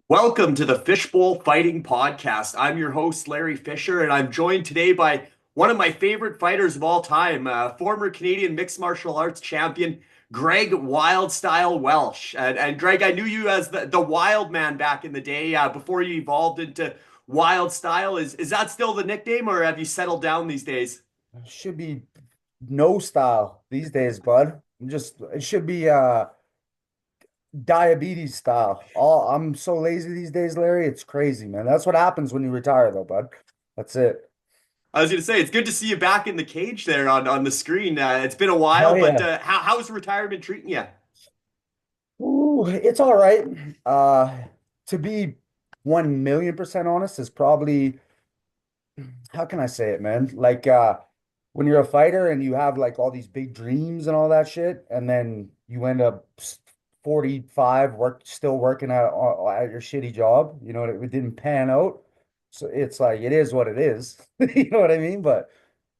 Welcome to the Fishbowl Fighting Podcast. I'm your host, Larry Fisher, and I'm joined today by one of my favorite fighters of all time, former Canadian mixed martial arts champion, Greg Wildstyle Welsh. And Greg, I knew you as the Wild Man back in the day before you evolved into Wild Style. Is that still the nickname, or have you settled down these days? Should be no style these days, bud. It should be diabetes style. I'm so lazy these days, Larry. It's crazy, man. That's what happens when you retire though, bud. That's it. I was going to say, it's good to see you back in the cage there on the screen. It's been a while, Hell but yeah. how's retirement treating you? Ooh, it's all right. To be 1,000,000% honest, is probably, how can I say it, man? When you're a fighter and you have like all these big dreams and all that shit, and then you end up 45 still working at your shitty job, it didn't pan out. So it's like it is what it is. You know what I mean? But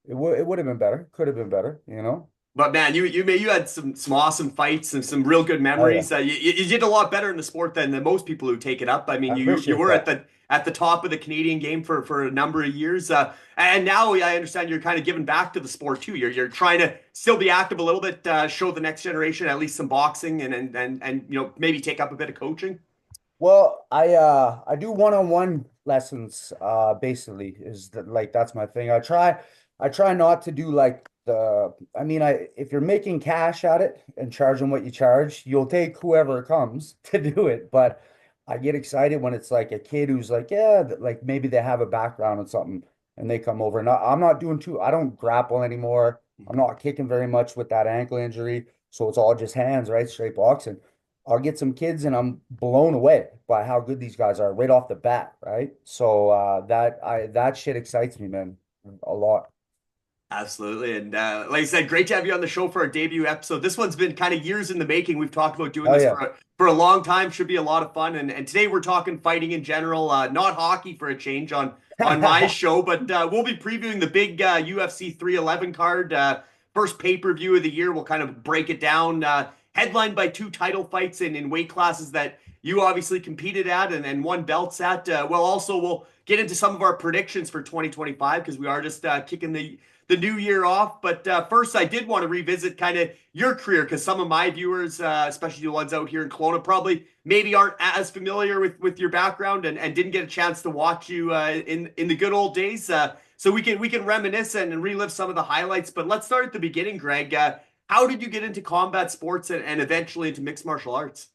it would have been better. Could have been better, you know? But man, you had some awesome fights and some real good Oh yeah. memories. You did a lot better in the sport than most people who take it up. I I mean, you appreciate were that. at the top of the Canadian game for a number of years, and now I understand you're kind of giving back to the sport too. You're trying to still be active a little bit, show the next generation at least some boxing, and maybe take up a bit of coaching. Well, I do one-on-one lessons basically that's my thing. I try not to do like if you're making cash at it and charging what you charge, you'll take whoever comes to do it. But I get excited when it's like a kid who's like, yeah, like maybe they have a background in something and they come over. And I'm not doing I don't grapple anymore. I'm not kicking very much with that ankle injury. So it's all just hands, right? Straight boxing. I'll get some kids and I'm blown away by how good these guys are right off the bat, right? So that shit excites me, man, a lot. Absolutely. And like I said, great to have you on the show for our debut episode. This one's been kind of years in the making. We've talked about doing Oh this yeah. for a long time. Should be a lot of fun. And today we're talking fighting in general, not hockey for a change on my show, but we'll be previewing the big UFC 311 card. First pay-per-view of the year. We'll kind of break it down. Headlined by two title fights in weight classes that you obviously competed at and won belts at. Well, also we'll get into some of our predictions for 2025 because we are just kicking the new year off. But first, I did want to revisit kind of your career because some of my viewers, especially the ones out here in Kelowna, probably maybe aren't as familiar with your background and didn't get a chance to watch you in the good old days. So we can reminisce and relive some of the highlights. But let's start at the beginning, Greg. How did you get into combat sports and eventually into mixed martial arts?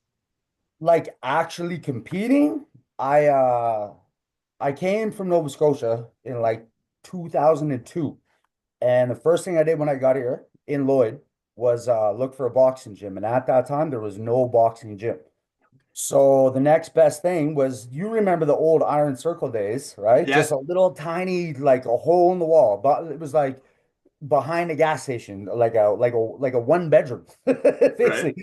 Like actually competing, I uh I came from Nova Scotia in like 2002. And the first thing I did when I got here in Lloyd was look for a boxing gym. And at that time there was no boxing gym. So the next best thing was, you remember the old Iron Circle days, right? Yeah, Just a little tiny, like a hole in the wall, but it was like behind a gas station, like a one bedroom, right. basically.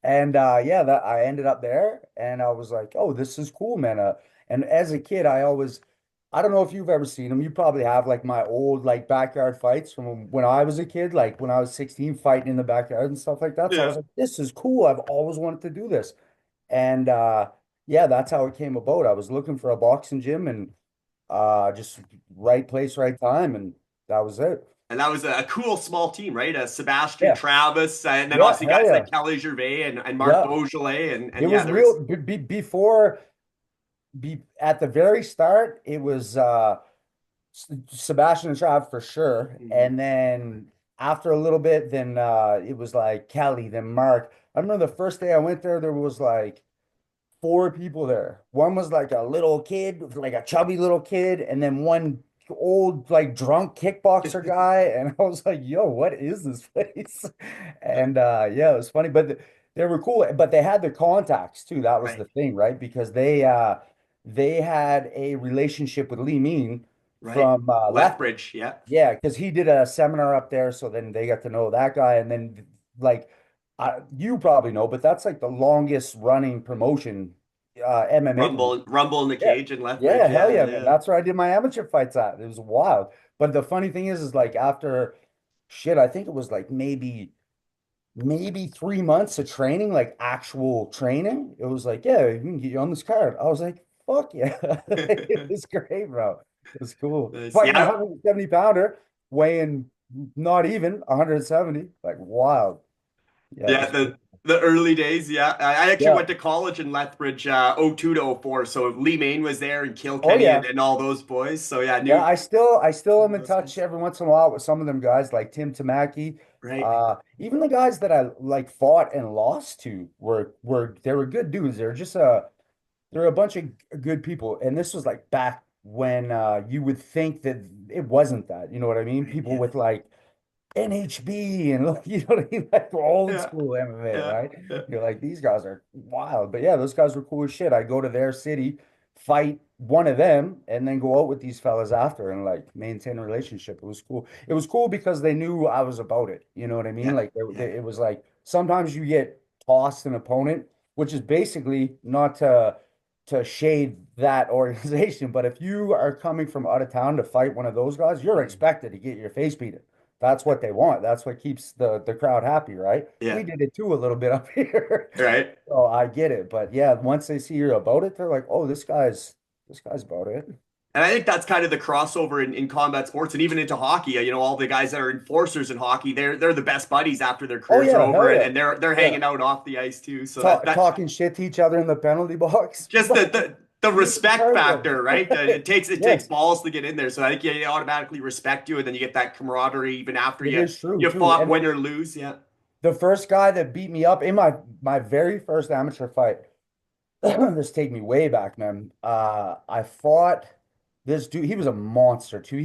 And yeah, that I ended up there, and I was like, oh, this is cool, man. And as a kid, I don't know if you've ever seen them. You probably have, like my old like backyard fights from when I was a kid, like when I was 16, fighting in the backyard and stuff like that. So I was Yeah. like, this is cool. I've always wanted to do this. And yeah, that's how it came about. I was looking for a boxing gym and just right place, right time, and that was it. And that was a cool small team, right? Sebastian Yeah. Travis, and then Yeah, obviously hell guys yeah. like Kelly Gervais and Marc Yeah. Beaujolais, It and yeah, was there was real before at the very start, it was Sebastian and Trav for sure. mhm. And then after a little bit, then it was like Kelly, then Mark. I remember the first day I went there, there was like four people there. One was like a little kid, like a chubby little kid, and then one old, like drunk kickboxer guy. And I was like, yo, what is this place? And yeah, it was funny, but they were cool. But they had the contacts too. That was the Right, thing, right? Because they had a relationship with Lee Mean right. from Lethbridge. Lethbridge, yeah. Yeah, because he did a seminar up there, so then they got to know that guy, and then like you probably know, but that's like the longest running promotion, MMA promotion. Rumble in the Yeah, cage in Lethbridge, yeah, hell yeah, yeah, man. yeah. That's where I did my amateur fights at. It was wild. But the funny thing is like after shit, I think it was like maybe maybe 3 months of training, like actual training. It was like, yeah, we can get you on this card. I was like, fuck yeah. It was great, bro. It was cool. Fighting a Yeah, 170 pounder, weighing not even 170. Like wild. Yeah, it yeah, was cool. the early days. Yeah, I actually Yeah. went to college in Lethbridge, '02 to '04. So Lee Main was there and Oh Kilkenny yeah. and all those boys. So yeah, I Yeah, knew I still am in those touch guys. every once in a while with some of them guys like Tim Tamaki. Right. Even the guys that I like fought and lost to were they were good dudes. They're a bunch of good people. And this was like back when you would think that it wasn't that. You know what I mean? Right. People Yeah. with like NHB and you know what I mean? Like old Yeah. school MMA, Yeah. right? Yeah. You're like, these guys are wild. But yeah, those guys were cool as shit. I go to their city, fight one of them, and then go out with these fellas after and like maintain a relationship. It was cool. It was cool because they knew I was about it. You know what I mean? Yeah. Like Yeah. it was like sometimes you get tossed an opponent, which is basically not to shade that organization, but if you are coming from out of town to fight one of those guys, you're Mhm. expected to get your face beaten. That's what they want. That's what keeps the crowd happy, right? Yeah. We did it too a little bit up here. Right. So I get it. But yeah, once they see you're about it, they're like, oh, this guy's about it. And I think that's kind of the crossover in combat sports and even into hockey. You know, all the guys that are enforcers in hockey, they're the best buddies after their Oh careers are yeah, over, hell and, yeah. and they're Yeah. hanging out off the ice too. So that Talking shit to each other in the penalty box. just the You get some respect cardio. factor, right? It takes Yeah, balls to get in there. So I think they automatically respect you, and then you get that camaraderie even after it you is true you too. fought, And win or lose. Yeah. the first guy that beat me up in my very first amateur fight, this take me way back, man. I fought this dude. He was a monster too.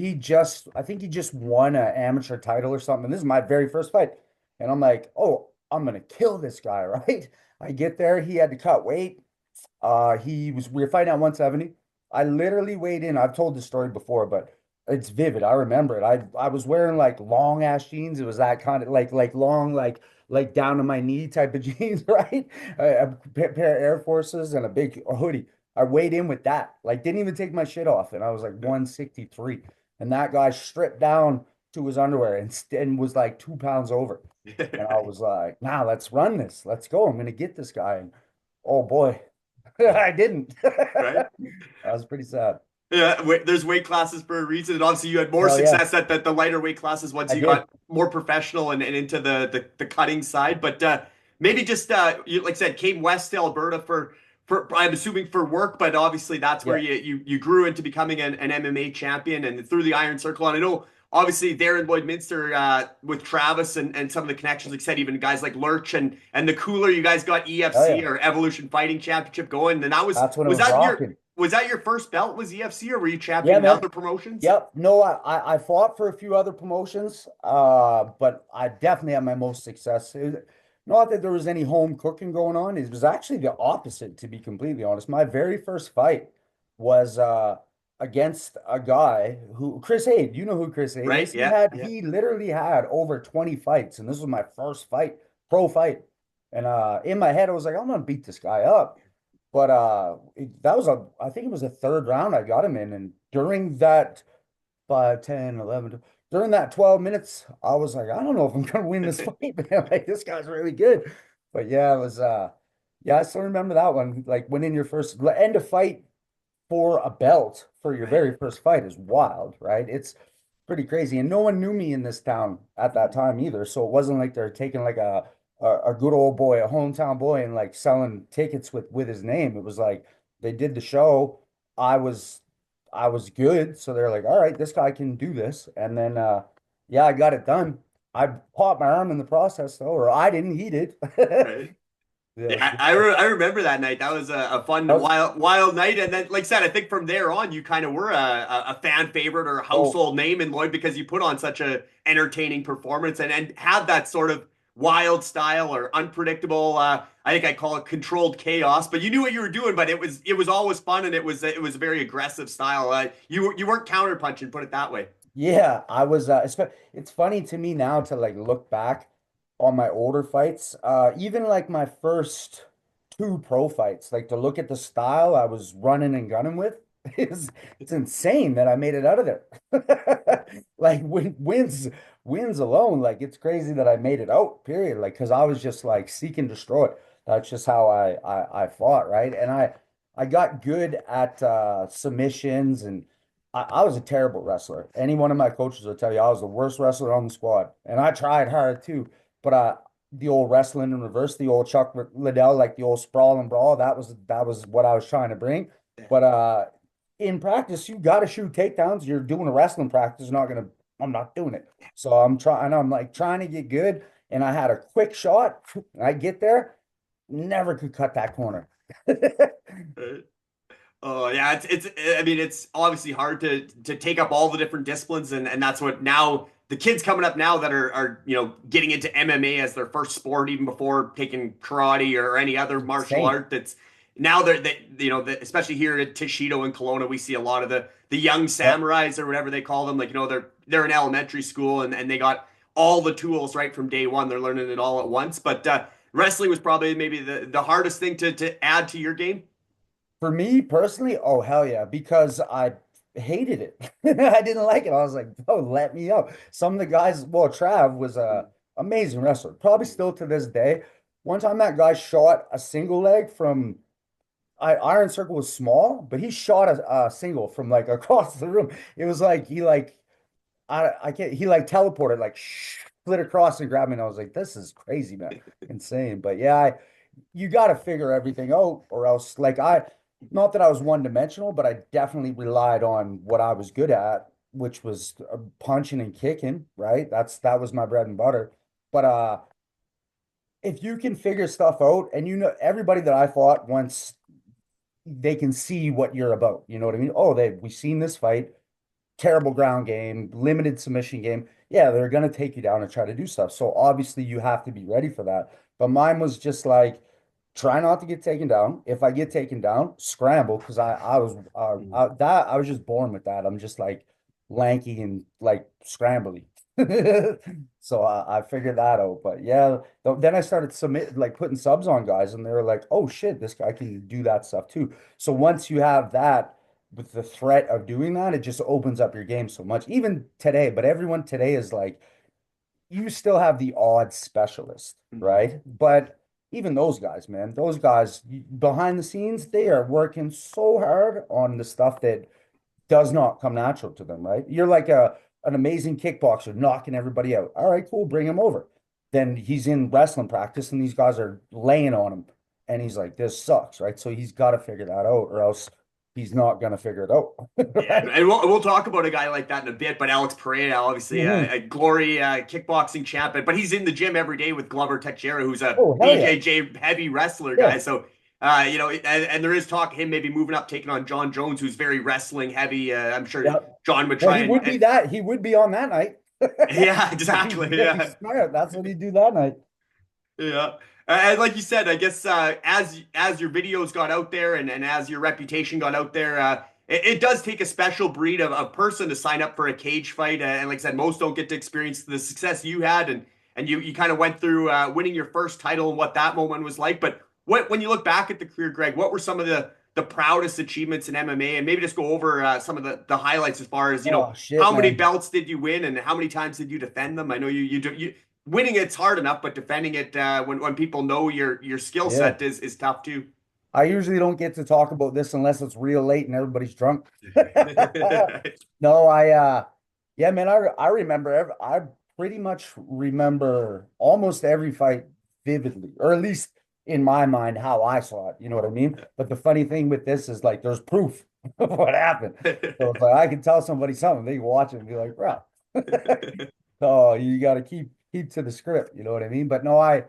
I think he just won an amateur title or something. And this is my very first fight. And I'm like, oh, I'm gonna kill this guy, right? I get there. He had to cut weight. We were fighting at 170. I literally weighed in. I've told this story before, but it's vivid. I remember it. I was wearing like long ass jeans. It was that kind of like long, like down to my knee type of jeans, right? A pair of Air Forces and a big hoodie. I weighed in with that. Like didn't even take my shit off, and I was like 163. And that guy stripped down to his underwear and was like 2 pounds over. And I was like, nah, let's run this. Let's go. I'm gonna get this guy. And oh boy, I didn't. Right. That was pretty sad. Yeah, there's weight classes for a reason, and obviously you had more Hell yeah, success at the lighter weight classes once I you did. got more professional and into the cutting side. But maybe just you like I said, came west to Alberta for I'm assuming for work, but obviously that's where Yeah. you grew into becoming an MMA champion and through the Iron Circle. And I know obviously there in Lloydminster with Travis and some of the connections, like I said, even guys like Lurch and the Cooler, you guys got Oh EFC yeah. or Evolution Fighting Championship going, and that was That's when it was was that your rocking. was that your first belt? Was EFC, or were you Yeah, champion in man. other promotions? Yep. No, I fought for a few other promotions, but I definitely had my most success. Not that there was any home cooking going on. It was actually the opposite, to be completely honest. My very first fight was against a guy who Chris Aid. You know who Chris Aid Right? is? Yeah, yeah. He literally had over 20 fights, and this was my first fight, pro fight. And in my head, I was like, I'm gonna beat this guy up. But that was I think it was a third round I got him in. And during that 5, 10, 11, during that 12 minutes, I was like, I don't know if I'm gonna win this fight, man. Like this guy's really good. But yeah, it was yeah, I still remember that one. Like winning your first end of fight for a belt for your Right. very first fight is wild, right? It's pretty crazy. And no one knew me in this town at that time either. So it wasn't like they're taking like a good old boy, a hometown boy, and like selling tickets with his name. It was like they did the show. I was I was good. So they're like, all right, this guy can do this. And then yeah, I got it done. I popped my arm in the process though, or I didn't, he did. Right. Yeah, it was Yeah, good stuff. I remember that night. That was a That fun, was, wild night. And then, like I said, I think from there on, you kind of were a fan favorite or a oh, household name in Lloyd because you put on such a entertaining performance and had that sort of wild style or unpredictable. I think I call it controlled chaos. But you knew what you were doing. But it was always fun and it was a very aggressive style. You weren't counterpunching, put it that way. yeah, I was it's funny to me now to like look back on my older fights, even like my first two pro fights, like to look at the style I was running and gunning with. It's insane that I made it out of there. Like wins alone, like it's crazy that I made it out, period. Like because I was just like seek and destroy. That's just how I fought, right? And I got good at submissions and I was a terrible wrestler. Any one of my coaches will tell you I was the worst wrestler on the squad. And I tried hard too. But the old wrestling in reverse, the old Chuck Liddell, like the old sprawl and brawl, that was what I was trying to bring. But in practice, you got to shoot takedowns. You're doing a wrestling practice, I'm not doing it. So I'm like trying to get good. And I had a quick shot. I get there, never could cut that corner. Oh yeah, it's I mean it's obviously hard to take up all the different disciplines and that's what now the kids coming up now that are getting into MMA as their first sport even before taking karate or any other martial Insane. art that's now especially here at Toshido and Kelowna we see a lot of the young Yep. samurais or whatever they call them like they're in elementary school and they got all the tools right from day one they're learning it all at once but wrestling was probably maybe the hardest thing to add to your game. For me personally, oh hell yeah, because I hated it. I didn't like it. I was like, oh, let me up. Some of the guys, well, Trav was a amazing wrestler, probably still to this day. One time that guy shot a single leg from Iron Circle was small, but he shot a single from like across the room. It was like he like I can't he like teleported like split across and grabbed me, and I was like, this is crazy, man, insane. But yeah, you got to figure everything out, or else like not that I was one dimensional, but I definitely relied on what I was good at, which was punching and kicking, right? That was my bread and butter. But if you can figure stuff out, and everybody that I fought once they can see what you're about, you know what I mean? Oh, we seen this fight, terrible ground game, limited submission game. Yeah, they're gonna take you down and try to do stuff. So obviously you have to be ready for that. But mine was just like try not to get taken down. If I get taken down, scramble because I was just born with that. I'm just like lanky and like scrambly. So I figured that out. But yeah, then I started like putting subs on guys, and they were like, "Oh shit, this guy can do that stuff too." So once you have that, with the threat of doing that, it just opens up your game so much. Even today, but everyone today is like you still have the odd specialist, Mhm. right? But even those guys, man, those guys behind the scenes, they are working so hard on the stuff that does not come natural to them, right? You're like an amazing kickboxer knocking everybody out. All right, cool, bring him over. Then he's in wrestling practice and these guys are laying on him. And he's like, this sucks, right? So he's got to figure that out, or else he's not gonna figure it out. Yeah, Right? and we'll talk about a guy like that in a bit. But Alex Pereira, obviously Hmm. a glory kickboxing champion, but he's in the gym every day with Glover Teixeira, who's a Oh, hell yeah. BJJ heavy wrestler guy. Yeah. So and there is talk of him maybe moving up, taking on John Jones, who's very wrestling heavy. I'm sure Yeah. John would Well, try and he would be on that night. yeah, If exactly, he's yeah. smart, that's what he'd do that night. Yeah. And like you said, I guess as your videos got out there and as your reputation got out there, it does take a special breed of person to sign up for a cage fight. And like I said, most don't get to experience the success you had, and you kind of went through winning your first title and what that moment was like. But when you look back at the career, Greg, what were some of the proudest achievements in MMA? And maybe just go over some of the highlights as far as Oh shit, how many man. belts did you win and how many times did you defend them? I know you winning it's hard enough, but defending it when people know your skill Yeah. set is tough too. I usually don't get to talk about this unless it's real late and everybody's drunk. No, yeah, man, I remember I pretty much remember almost every fight vividly, or at least in my mind how I saw it, you know what I mean? But the funny thing with this is like there's proof of what happened. So it's like I can tell somebody something, they can watch it and be like, bro. So you got to keep to the script, you know what I mean? But no, I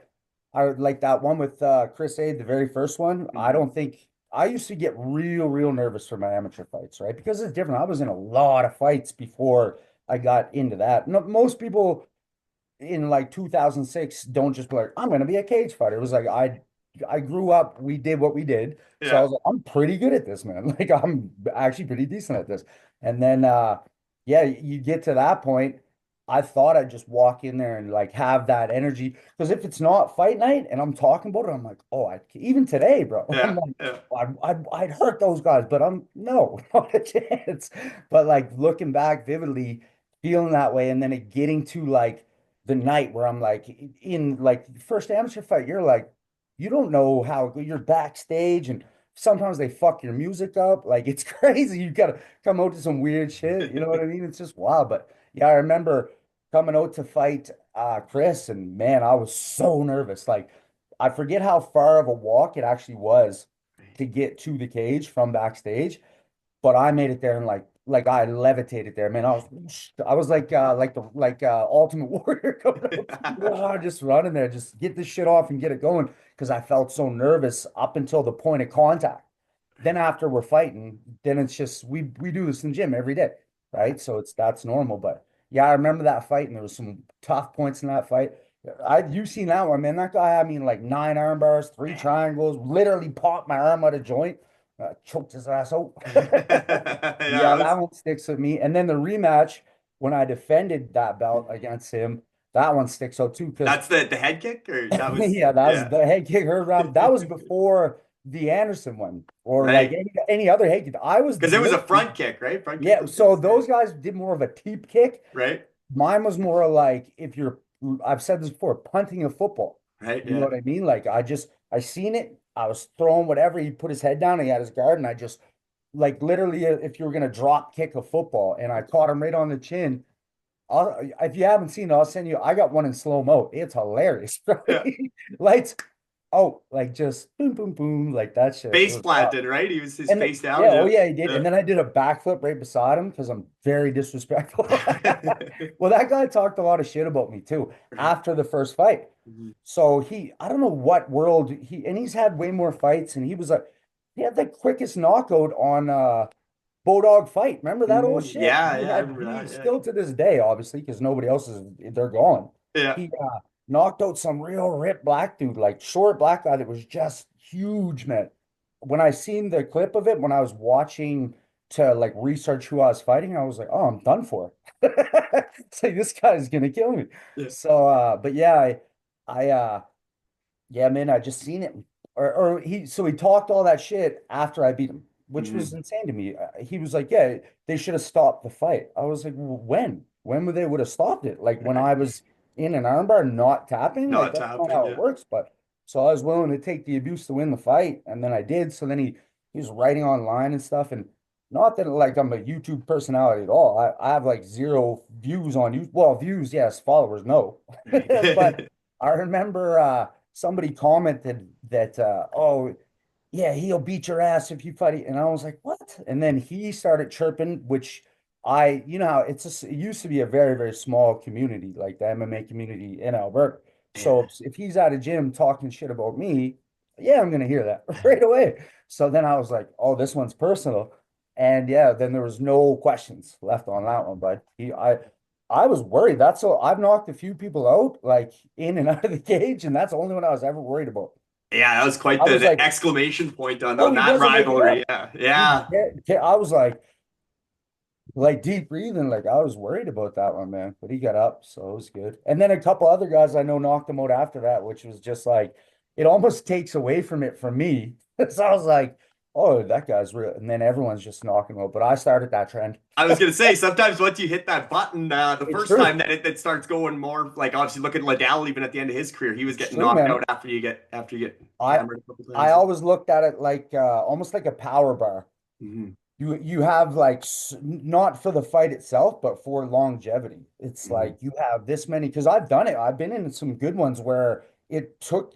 like that one with Chris Aid, the very first one. I Mhm. don't think I used to get real nervous for my amateur fights, right? Because it's different. I was in a lot of fights before I got into that. No, most people in like 2006 don't just be like, I'm gonna be a cage fighter. It was like I grew up, we did what we did. So I Yeah. was like, I'm pretty good at this, man. Like I'm actually pretty decent at this. And then yeah, you get to that point. I thought I'd just walk in there and like have that energy. Because if it's not fight night and I'm talking about it, I'm like, oh, even today, bro, I'm Yeah, like, yeah. I'd hurt those guys, but I'm no, not a chance. But like looking back vividly, feeling that way, and then it getting to like the night where I'm like in like first amateur fight, you're like, you don't know how you're backstage and sometimes they fuck your music up. Like it's crazy. You gotta come out to some weird shit. You know what I mean? It's just wild. But yeah, I remember coming out to fight Chris, and man, I was so nervous. Like I forget how far of a walk it actually was to get to the cage from backstage, but I made it there and like I levitated there, man. I was like Ultimate Warrior coming out, just running there, just get this shit off and get it going because I felt so nervous up until the point of contact. Then after we're fighting, then it's just we do this in the gym every day, right? So that's normal. But yeah, I remember that fight, and there was some tough points in that fight. You've seen that one, man. That guy had me in like 9 arm bars, 3 triangles, literally popped my arm out of joint, choked his ass out. Yeah, Yeah, that one sticks with me. And then the rematch when I defended that belt against him, that one sticks out too because that's the head kick, or that was yeah, that was yeah. the head kick heard around. That was before the Anderson one or like Right. any other head kick. I was Because it was a more, front kick, right? Front kick yeah. was So his. Yeah. those guys did more of a teep kick. Right. Mine was more like if you're, I've said this before, punting a football. Right. You know Yeah. what I mean? Like I seen it. I was throwing whatever. He put his head down. And he had his guard, and I just like literally, if you were gonna drop kick a football, and I caught him right on the chin. If you haven't seen it, I'll send you. I got one in slow mo. It's hilarious, bro. Yeah. Lights, oh, like just boom, boom, boom, like that shit. It Face was wild. planted, right? He was his And face yeah, down. oh Yeah. yeah, he did. Yeah. And then I did a backflip right beside him because I'm very disrespectful. Well, that guy talked a lot of shit about me too Right. after the first fight. Mhm. So I don't know what world and he's had way more fights, and he had the quickest knockout on Bulldog Fight. Remember that old shit? Yeah, yeah, I remember He that. still Yeah. to this day, obviously, because nobody else they're gone. Yeah. He knocked out some real ripped black dude, like short black guy that was just huge, man. When I seen the clip of it, when I was watching to like research who I was fighting, I was like, oh, I'm done for. It's like this guy's gonna kill me. Yeah. So but yeah, I yeah, man, I just seen it. Or he talked all that shit after I beat him, which was Mhm. insane to me. He was like, yeah, they should have stopped the fight. I was like, well, when? When would they would have stopped it? Like when Right. I was in an armbar not tapping? Like Not that's not tapping. how it Yeah. works. But so I was willing to take the abuse to win the fight, and then I did. So then he was writing online and stuff, and not that like I'm a YouTube personality at all. I have like zero views on you. Well, views, yes, followers, no. But Right. I remember somebody commented that oh yeah, he'll beat your ass if you fight. And I was like, what? And then he started chirping, which you know how it used to be a very, very small community, like the MMA community in Alberta. So Yeah. if he's at a gym talking shit about me, yeah, I'm gonna hear that right away. So then I was like, oh, this one's personal. And yeah, then there was no questions left on that one. But I was worried. That's all. I've knocked a few people out, like in and out of the cage, and that's the only one I was ever worried about. Yeah, that was quite I was the like, exclamation point oh, on he that doesn't make it rivalry. up. Yeah. He, Yeah. I was like deep breathing, like I was worried about that one, man. But he got up, so it was good. And then a couple other guys I know knocked him out after that, which was just like it almost takes away from it for me. So I was like, oh, that guy's real. And then everyone's just knocking him out. But I started that trend. I was gonna say sometimes once you hit that button the It's first time true. that it starts going more like obviously look at Liddell even at the end of his career he was It's getting true, knocked man. out after you get I hammered a couple I times. always looked at it like almost like a power bar. Mhm. You have like not for the fight itself, but for longevity. It's Mhm. like you have this many because I've done it. I've been in some good ones where it took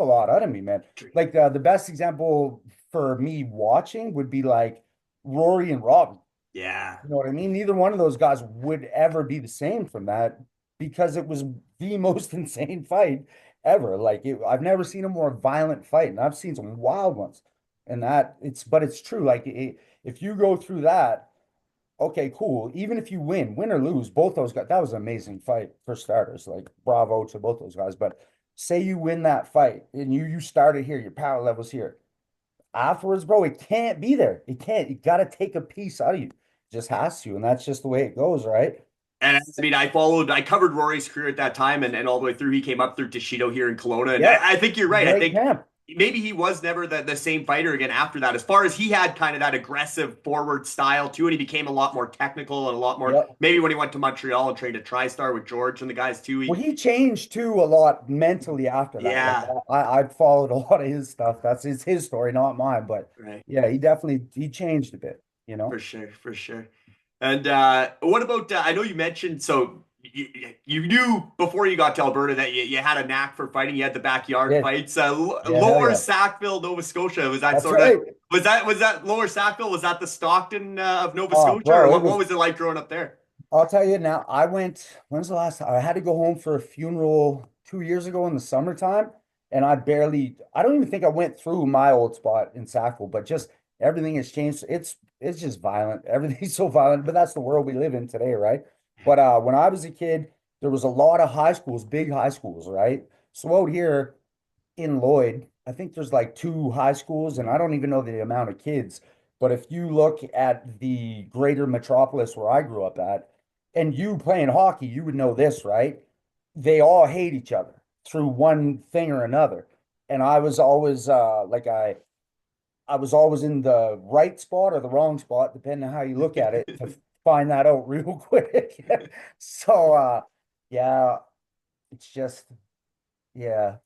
a lot out of me, man. Like the best example for me watching would be like Rory and Robbie. Yeah. You know what I mean? Neither one of those guys would ever be the same from that because it was the most insane fight ever. I've never seen a more violent fight, and I've seen some wild ones. And but it's true. Like if you go through that, okay, cool. Even if you win or lose, both those guys, that was an amazing fight for starters. Like bravo to both those guys. But say you win that fight and you started here, your power level's here afterwards, bro, it can't be there. It can't. You got to take a piece out of you. It just has to. And that's just the way it goes, right? And I mean, I covered Rory's career at that time, and all the way through, he came up through Toshido here in Kelowna. And Yeah, I think you're right. I great think camp. maybe he was never the same fighter again after that. As far as he had kind of that aggressive forward style too, and he became a lot more technical and a lot more. Yep. Maybe when he went to Montreal and trained at TriStar with George and the guys too. Well, he changed too a lot mentally after that. Like Yeah, I followed a lot of his stuff. That's his story, not mine. But right. yeah, he changed a bit, you For know? sure, for sure. And what about? I know you mentioned so you knew before you got to Alberta that you had a knack for fighting. You had the backyard Yeah, fights. yeah, hell Lower yeah. Sackville, Nova Scotia. Was that That's sort of right. was that Lower Sackville? Was that the Stockton of Nova Oh, Scotia, or bro, it what was. was it like growing up there? I'll tell you now, I went, when's the last time? I had to go home for a funeral 2 years ago in the summertime, and I don't even think I went through my old spot in Sackville, but just everything has changed. It's just violent. Everything's so violent, but that's the world we live in today, right? But when I was a kid, there was a lot of high schools, big high schools, right? So out here in Lloyd, I think there's like two high schools, and I don't even know the amount of kids. But if you look at the greater metropolis where I grew up at, and you playing hockey, you would know this, right? They all hate each other through one thing or another. And I was always I was always in the right spot or the wrong spot, depending on how you look at it, to find that out real quick. So yeah, it's just yeah,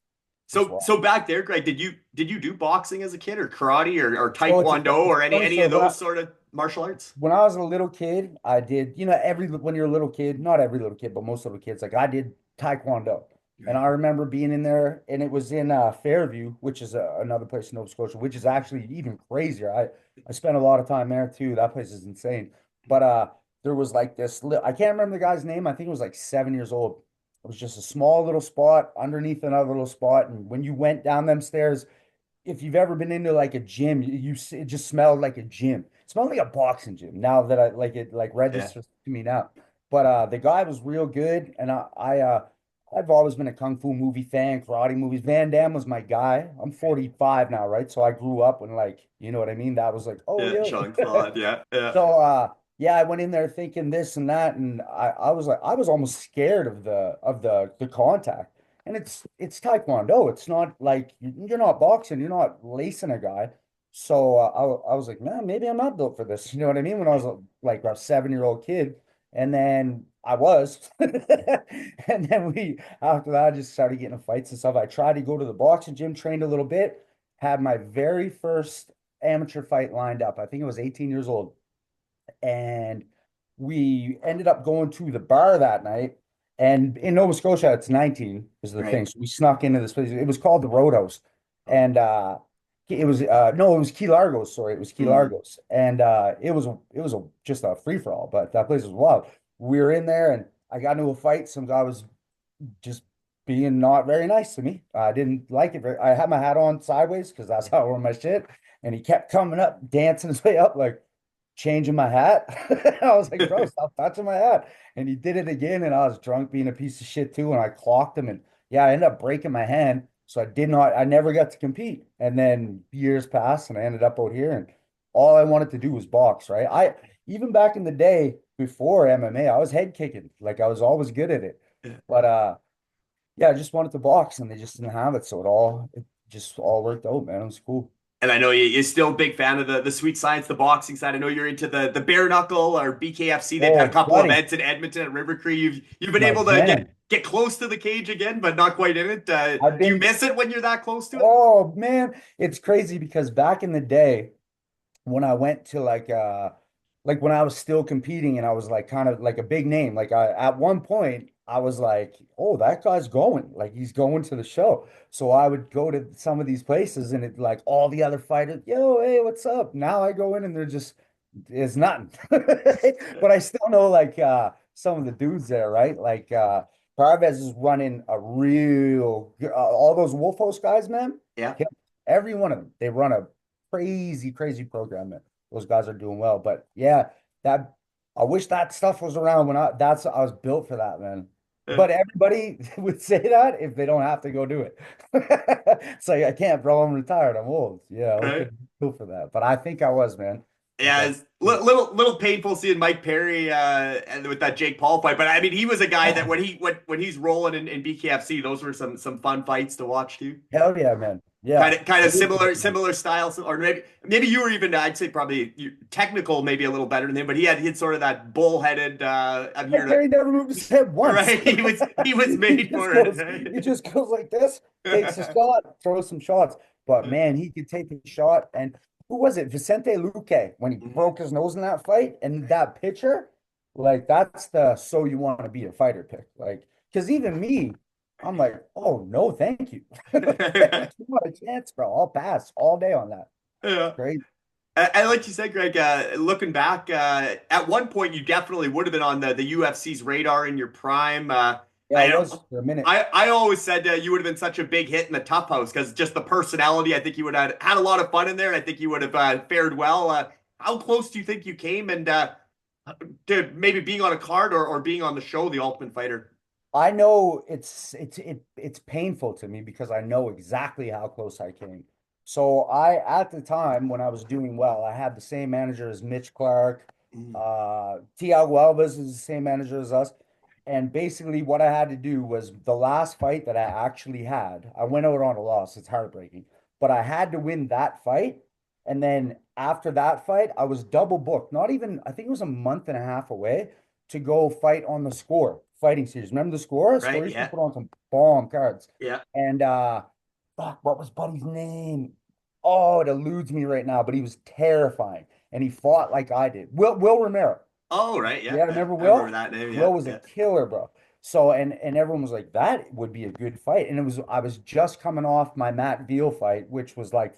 just So back there, Greg, did you do boxing as a kid, or karate, or so taekwondo, it's or funny. any So of those sort of martial arts? when I was a little kid, I did, every when you're a little kid, not every little kid, but most little kids, like I did Taekwondo. And Right. I remember being in there, and it was in Fairview, which is another place in Nova Scotia, which is actually even crazier. I spent a lot of time there too. That place is insane. But there was like I can't remember the guy's name. I think it was like 7 years old. It was just a small little spot underneath another little spot. And when you went down them stairs, if you've ever been into like a gym, it just smelled like a gym. It smelled like a boxing gym. Now that I like it, like Yeah. registers to me now. But the guy was real good, and I've always been a kung fu movie fan, karate movies. Van Damme was my guy. I'm 45 now, right? So I grew up when, like, you know what I mean? That was like, oh Yeah, yeah. Jean-Claude. Yeah, yeah. So yeah, I went in there thinking this and that, and I was like, I was almost scared of the contact. And it's Taekwondo. It's not like you're not boxing, you're not lacing a guy. So I was like, man, maybe I'm not built for this. You know what I mean? When I was like a 7-year-old kid, and then I was, and then after that I just started getting in fights and stuff. I tried to go to the boxing gym, trained a little bit, had my very first amateur fight lined up. I think I was 18 years old, and we ended up going to the bar that night. And in Nova Scotia, it's 19 is the thing. Right. So we snuck into this place. It was called the Roadhouse. And it was no, it was Key Largo's, sorry, it was Key Mm. Largo's. And it was just a free-for-all, but that place was wild. We were in there, and I got into a fight. Some guy was just being not very nice to me. I didn't like it I had my hat on sideways because that's how I wore my shit. And he kept coming up, dancing his way up, like changing my hat. I was like, bro, stop touching my hat. And he did it again, and I was drunk, being a piece of shit too. And I clocked him, and yeah, I ended up breaking my hand. So I never got to compete. And then years passed, and I ended up out here, and all I wanted to do was box, right? Even back in the day before MMA, I was head kicking. Like I was always good at it. Yeah. But yeah, I just wanted to box, and they just didn't have it. So it just all worked out, man. It was cool. And I know you're still a big fan of the sweet science, the boxing side. I know you're into the bare knuckle or BKFC. They've had a Oh, couple buddy, events in Edmonton at River Cree. You've been my able to jam. get close to the cage again, but not quite in it. I've Do you been miss it when you're that close to it? Oh man, it's crazy because back in the day when I went to like when I was still competing, and I was like kind of like a big name, like I at one point I was like, oh, that guy's going, like he's going to the show. So I would go to some of these places, and it like all the other fighters, yo, hey, what's up? Now I go in, and they're just it's nothing. But I still know like some of the dudes there, right? Like Parvez is running a all those Wolf Host guys, man. Yeah. Yeah, every one of them, they run a crazy, crazy program, man. Those guys are doing well. But yeah, that I wish that stuff was around when I was built for that, man. Yeah. But everybody would say that if they don't have to go do it. It's like I can't, bro. I'm retired. I'm old. Yeah, Right. okay, built for that. But I think I was, man. Yeah, it's little painful seeing Mike Perry and with that Jake Paul fight. But I mean, he was a guy that when he's rolling in BKFC, those were some fun fights to watch too. Hell yeah, man. Yeah. Kind of similar styles, or maybe you were even, I'd say probably technical, maybe a little better than him, but he had sort of that bullheaded. I'm here Perry never moved his head once. Right, he was made for it. He just goes like this, takes a shot, throws some shots. But man, he could take a shot. And who was it? Vicente Luque, when he broke his nose in that fight, and that picture, like that's the so you want to be a fighter pick. Like, because even me, I'm like, oh no, thank you. Not a chance, bro. I'll pass all day on that. Yeah. Great. And like you said, Greg, looking back, at one point you definitely would have been on the UFC's radar in your prime. Yeah, it was for a minute. I always said you would have been such a big hit in the Tough House because just the personality. I think you would have had a lot of fun in there. I think you would have fared well. How close do you think you came and to maybe being on a card or being on the show, The Ultimate Fighter? I know it's painful to me because I know exactly how close I came. So at the time when I was doing well, I had the same manager as Mitch Clark. Tiago Alves is the same manager as us. And basically what I had to do was the last fight that I actually had, I went out on a loss. It's heartbreaking, but I had to win that fight. And then after that fight, I was double booked. Not even, I think it was a month and a half away to go fight on the Score fighting series. Remember the Score? Right, Score used yeah. to put on some bomb cards. Yeah. And fuck, what was Buddy's name? Oh, it eludes me right now, but he was terrifying. And he fought like I did. Will Romero. Oh, right. Yeah. Yeah, remember I Will? remember that name. Yeah. Will was a killer, bro. So and everyone was like, that would be a good fight. And I was just coming off my Matt Veal fight, which was like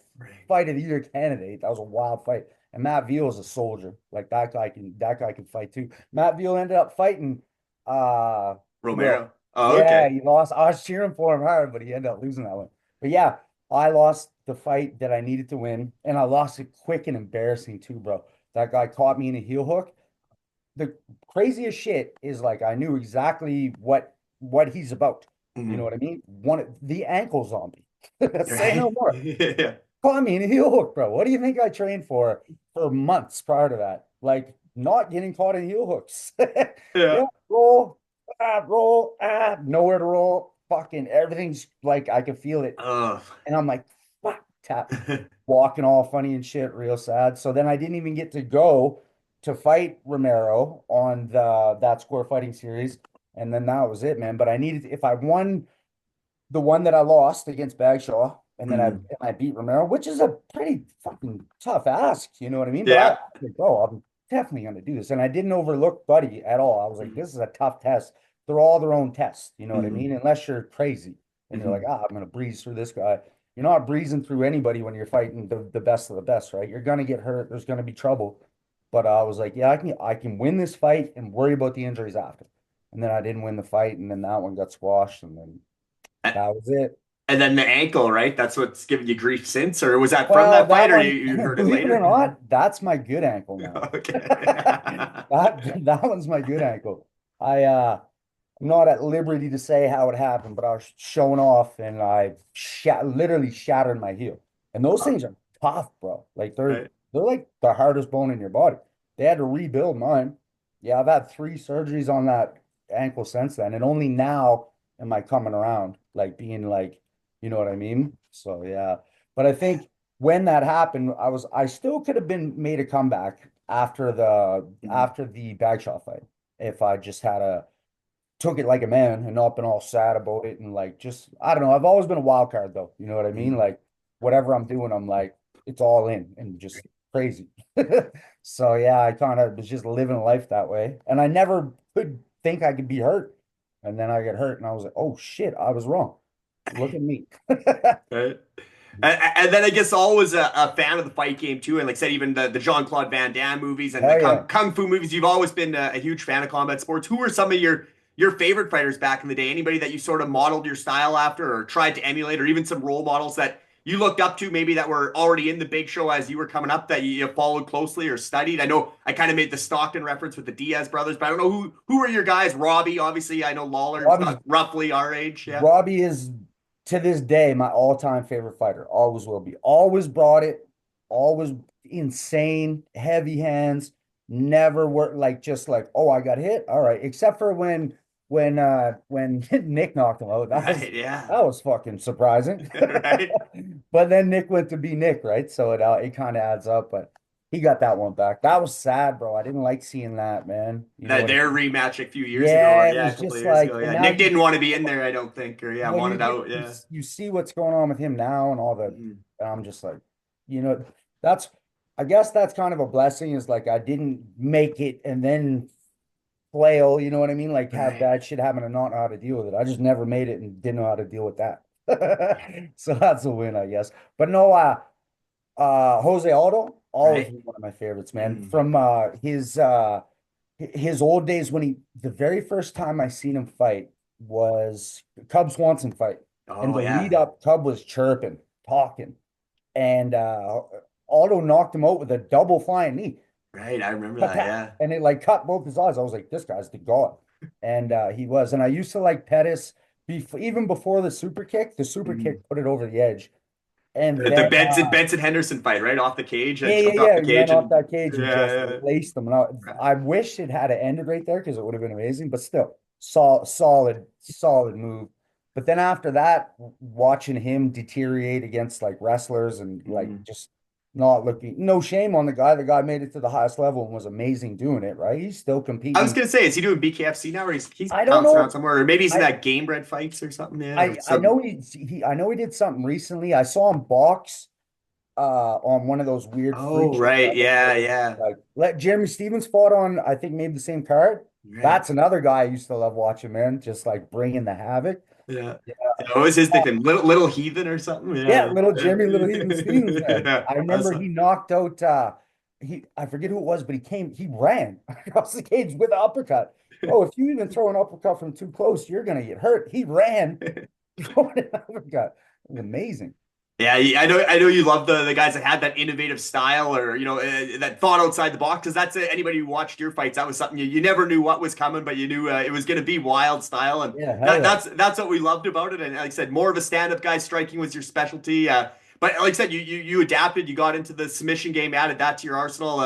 fight of the year candidate. That was a wild fight. And Matt Veal is a soldier. Like that guy can fight too. Matt Veal ended up fighting Romero. Will. Oh, Yeah, okay. he lost. I was cheering for him hard, but he ended up losing that one. But yeah, I lost the fight that I needed to win, and I lost it quick and embarrassing too, bro. That guy caught me in a heel hook. The craziest shit is like I knew exactly what he's about. You know what I mean? The ankle zombie. Say no more. Yeah. Caught me in a heel hook, bro. What do you think I trained for months prior to that? Like not getting caught in heel hooks. Yeah. Roll, nowhere to roll. Fucking everything's like I can feel it. And I'm like, fuck, tap, walking all funny and shit, real sad. So then I didn't even get to go to fight Romero on that Score fighting series. And then that was it, man. But I needed, if I won the one that I lost against Bagshaw, and then I beat Romero, which is a pretty fucking tough ask, you know what I mean? Yeah. But I was like, oh, I'm definitely going to do this. And I didn't overlook Buddy at all. I was like, this is a tough test. They're all their own tests, you know what I mean? Unless you're crazy and you're like, I'm going to breeze through this guy. You're not breezing through anybody when you're fighting the best of the best, right? You're going to get hurt. There's going to be trouble. But I was like, yeah, I can win this fight and worry about the injuries after. And then I didn't win the fight, and then that one got squashed, and then that was it. And then the ankle, right? That's what's given you grief since, or was that from that fight, or you heard it later? Believe it or not, that's my good ankle now. Okay. that one's my good ankle. I'm not at liberty to say how it happened, but I was showing off, and I literally shattered my heel. And those things are tough, bro. Like they're like the hardest bone in your body. They had to rebuild mine. Yeah, I've had 3 surgeries on that ankle since then, and only now am I coming around, like being like, you know what I mean? So yeah. But I think when that happened, I still could have been made a comeback after the Bagshaw fight if I just took it like a man and not been all sad about it and like just I don't know. I've always been a wild card though. You know what I mean? Like whatever I'm doing, I'm like it's all in and just crazy. So yeah, I kind of was just living life that way, and I never could think I could be hurt, and then I get hurt, and I was like, oh shit, I was wrong. Look at me. Right. And then I guess always a fan of the fight game too, and like I said, even the Jean-Claude Van Damme movies and the kung fu movies. You've always been a huge fan of combat sports. Who were some of your favorite fighters back in the day? Anybody that you sort of modeled your style after, or tried to emulate, or even some role models that you looked up to, maybe that were already in the big show as you were coming up that you followed closely or studied? I know I kind of made the Stockton reference with the Diaz brothers, but I don't know who are your guys. Robbie, obviously, I know Lawler's roughly our age. Yeah. Robbie is to this day my all-time favorite fighter. Always will be. Always brought it. Always insane, heavy hands, never work like just like, oh, I got hit. All right. Except for when Nick knocked him out. Right. Yeah. That was fucking surprising. Right. But then Nick went to be Nick, right? So it kind of adds up, but he got that one back. That was sad, bro. I didn't like seeing that, man. You know That what I their mean? rematch a few years ago, or Yeah, it yeah, a was couple of just years like, ago. and Yeah. now Nick didn't want to be in there, I don't think, or yeah, well, wanted out. Yeah. you see what's going on with him now and all that. Mhm. And I'm just like, you know, that's I guess that's kind of a blessing is like I didn't make it and then flail, you know what I mean? Like have Right. bad shit happen and not know how to deal with it. I just never made it and didn't know how to deal with that. So that's a win, I guess. But no, Jose Aldo, always Right. one of my favorites, man. Mhm. From his old days when the very first time I seen him fight was Cub Swanson fight. And Oh the lead yeah. up, Cub was chirping, talking, and Aldo knocked him out with a double flying knee. Right. I remember Tap, that. tap. Yeah. And it like cut both his eyes. I was like, this guy's the god. And he was. And I used to like Pettis even before the super Mhm. kick put it over the edge. And The then Benson Henderson fight, right off the cage and yeah, yeah, jumped off yeah. the He ran cage off and that cage and just yeah, laced them. And yeah. I wish it had ended right there because it would have been amazing. But still, solid move. But then after that, watching him deteriorate against like wrestlers and like Mhm. just not looking, no shame on the guy. The guy made it to the highest level and was amazing doing it, right? He's still I was competing. gonna say, is he doing BKFC now, or he's I don't bouncing around know. somewhere, or maybe he's in I that game bred fights or something? Yeah, or I some. know I know he did something recently. I saw him box on one of those weird freak Oh, shows. right, yeah, yeah, Like let Jeremy Stevens fought on, I think maybe the same card. right, That's another guy I used to love watching, man. Just like bringing the havoc. yeah. Yeah, Yeah, what was his nickname? Little Heathen or something? yeah, Yeah, little yeah, Jeremy, little Even Stevens, man. yeah. I That's remember he knocked out I forget who it was, but he ran across the cage with an uppercut. Oh, if you even throw an uppercut from too close, you're gonna get hurt. He ran throwing an uppercut. It was amazing. Yeah, I know you love the guys that had that innovative style or that thought outside the box because that's anybody who watched your fights that was something you never knew what was coming but you knew it was going to be wild style and Yeah, hell yeah. that's what we loved about it and like I said more of a stand-up guy striking was your specialty but like I said you adapted you got into the submission game added that to your arsenal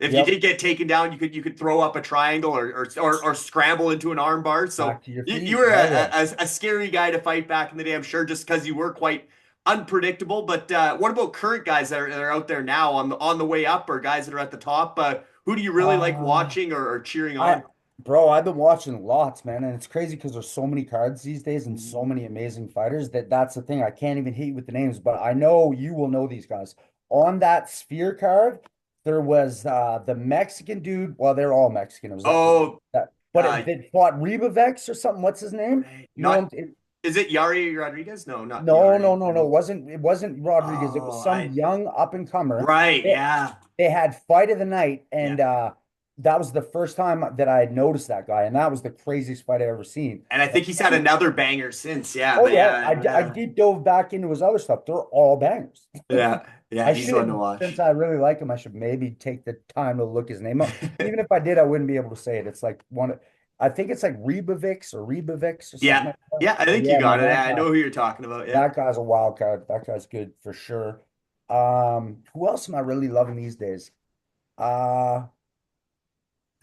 if you Yep. did get taken down you could throw up a triangle or scramble into an arm bar so Back to your you feet. were Hell yeah. a scary guy to fight back in the day I'm sure just because you were quite unpredictable. But what about current guys that are out there now on the way up, or guys that are at the top? Who do you really like Uh, watching or cheering I on? bro, I've been watching lots, man, and it's crazy because there's so many cards these days and Mhm. so many amazing fighters that's the thing. I can't even hit you with the names, but I know you will know these guys. On that Sphere card, there was the Mexican dude. Well, they're all Mexican. It was Oh, that, but uh, they fought Ribavex or something. What's his name? You know not him? is it Yari Rodriguez? No, not No, no, Yari. no, no. It wasn't Rodriguez. It was Oh, some I young up and comer. right, yeah, They had fight of the night, yeah. and that was the first time that I had noticed that guy, and that was the craziest fight I ever seen. And I think he's had another banger since. Yeah, Oh but yeah, yeah, I yeah, deep dove back into his other stuff. They're all bangers. yeah, yeah. I He's one to should, since watch. I really like him, I should maybe take the time to look his name up. Even if I did, I wouldn't be able to say it. It's like I think it's like Rebavix or something Yeah, like that. yeah. I But think you yeah, got man, it. Yeah, I know who you're talking about. Yeah. that guy's a wild card. That guy's good for sure. Who else am I really loving these days? Uh,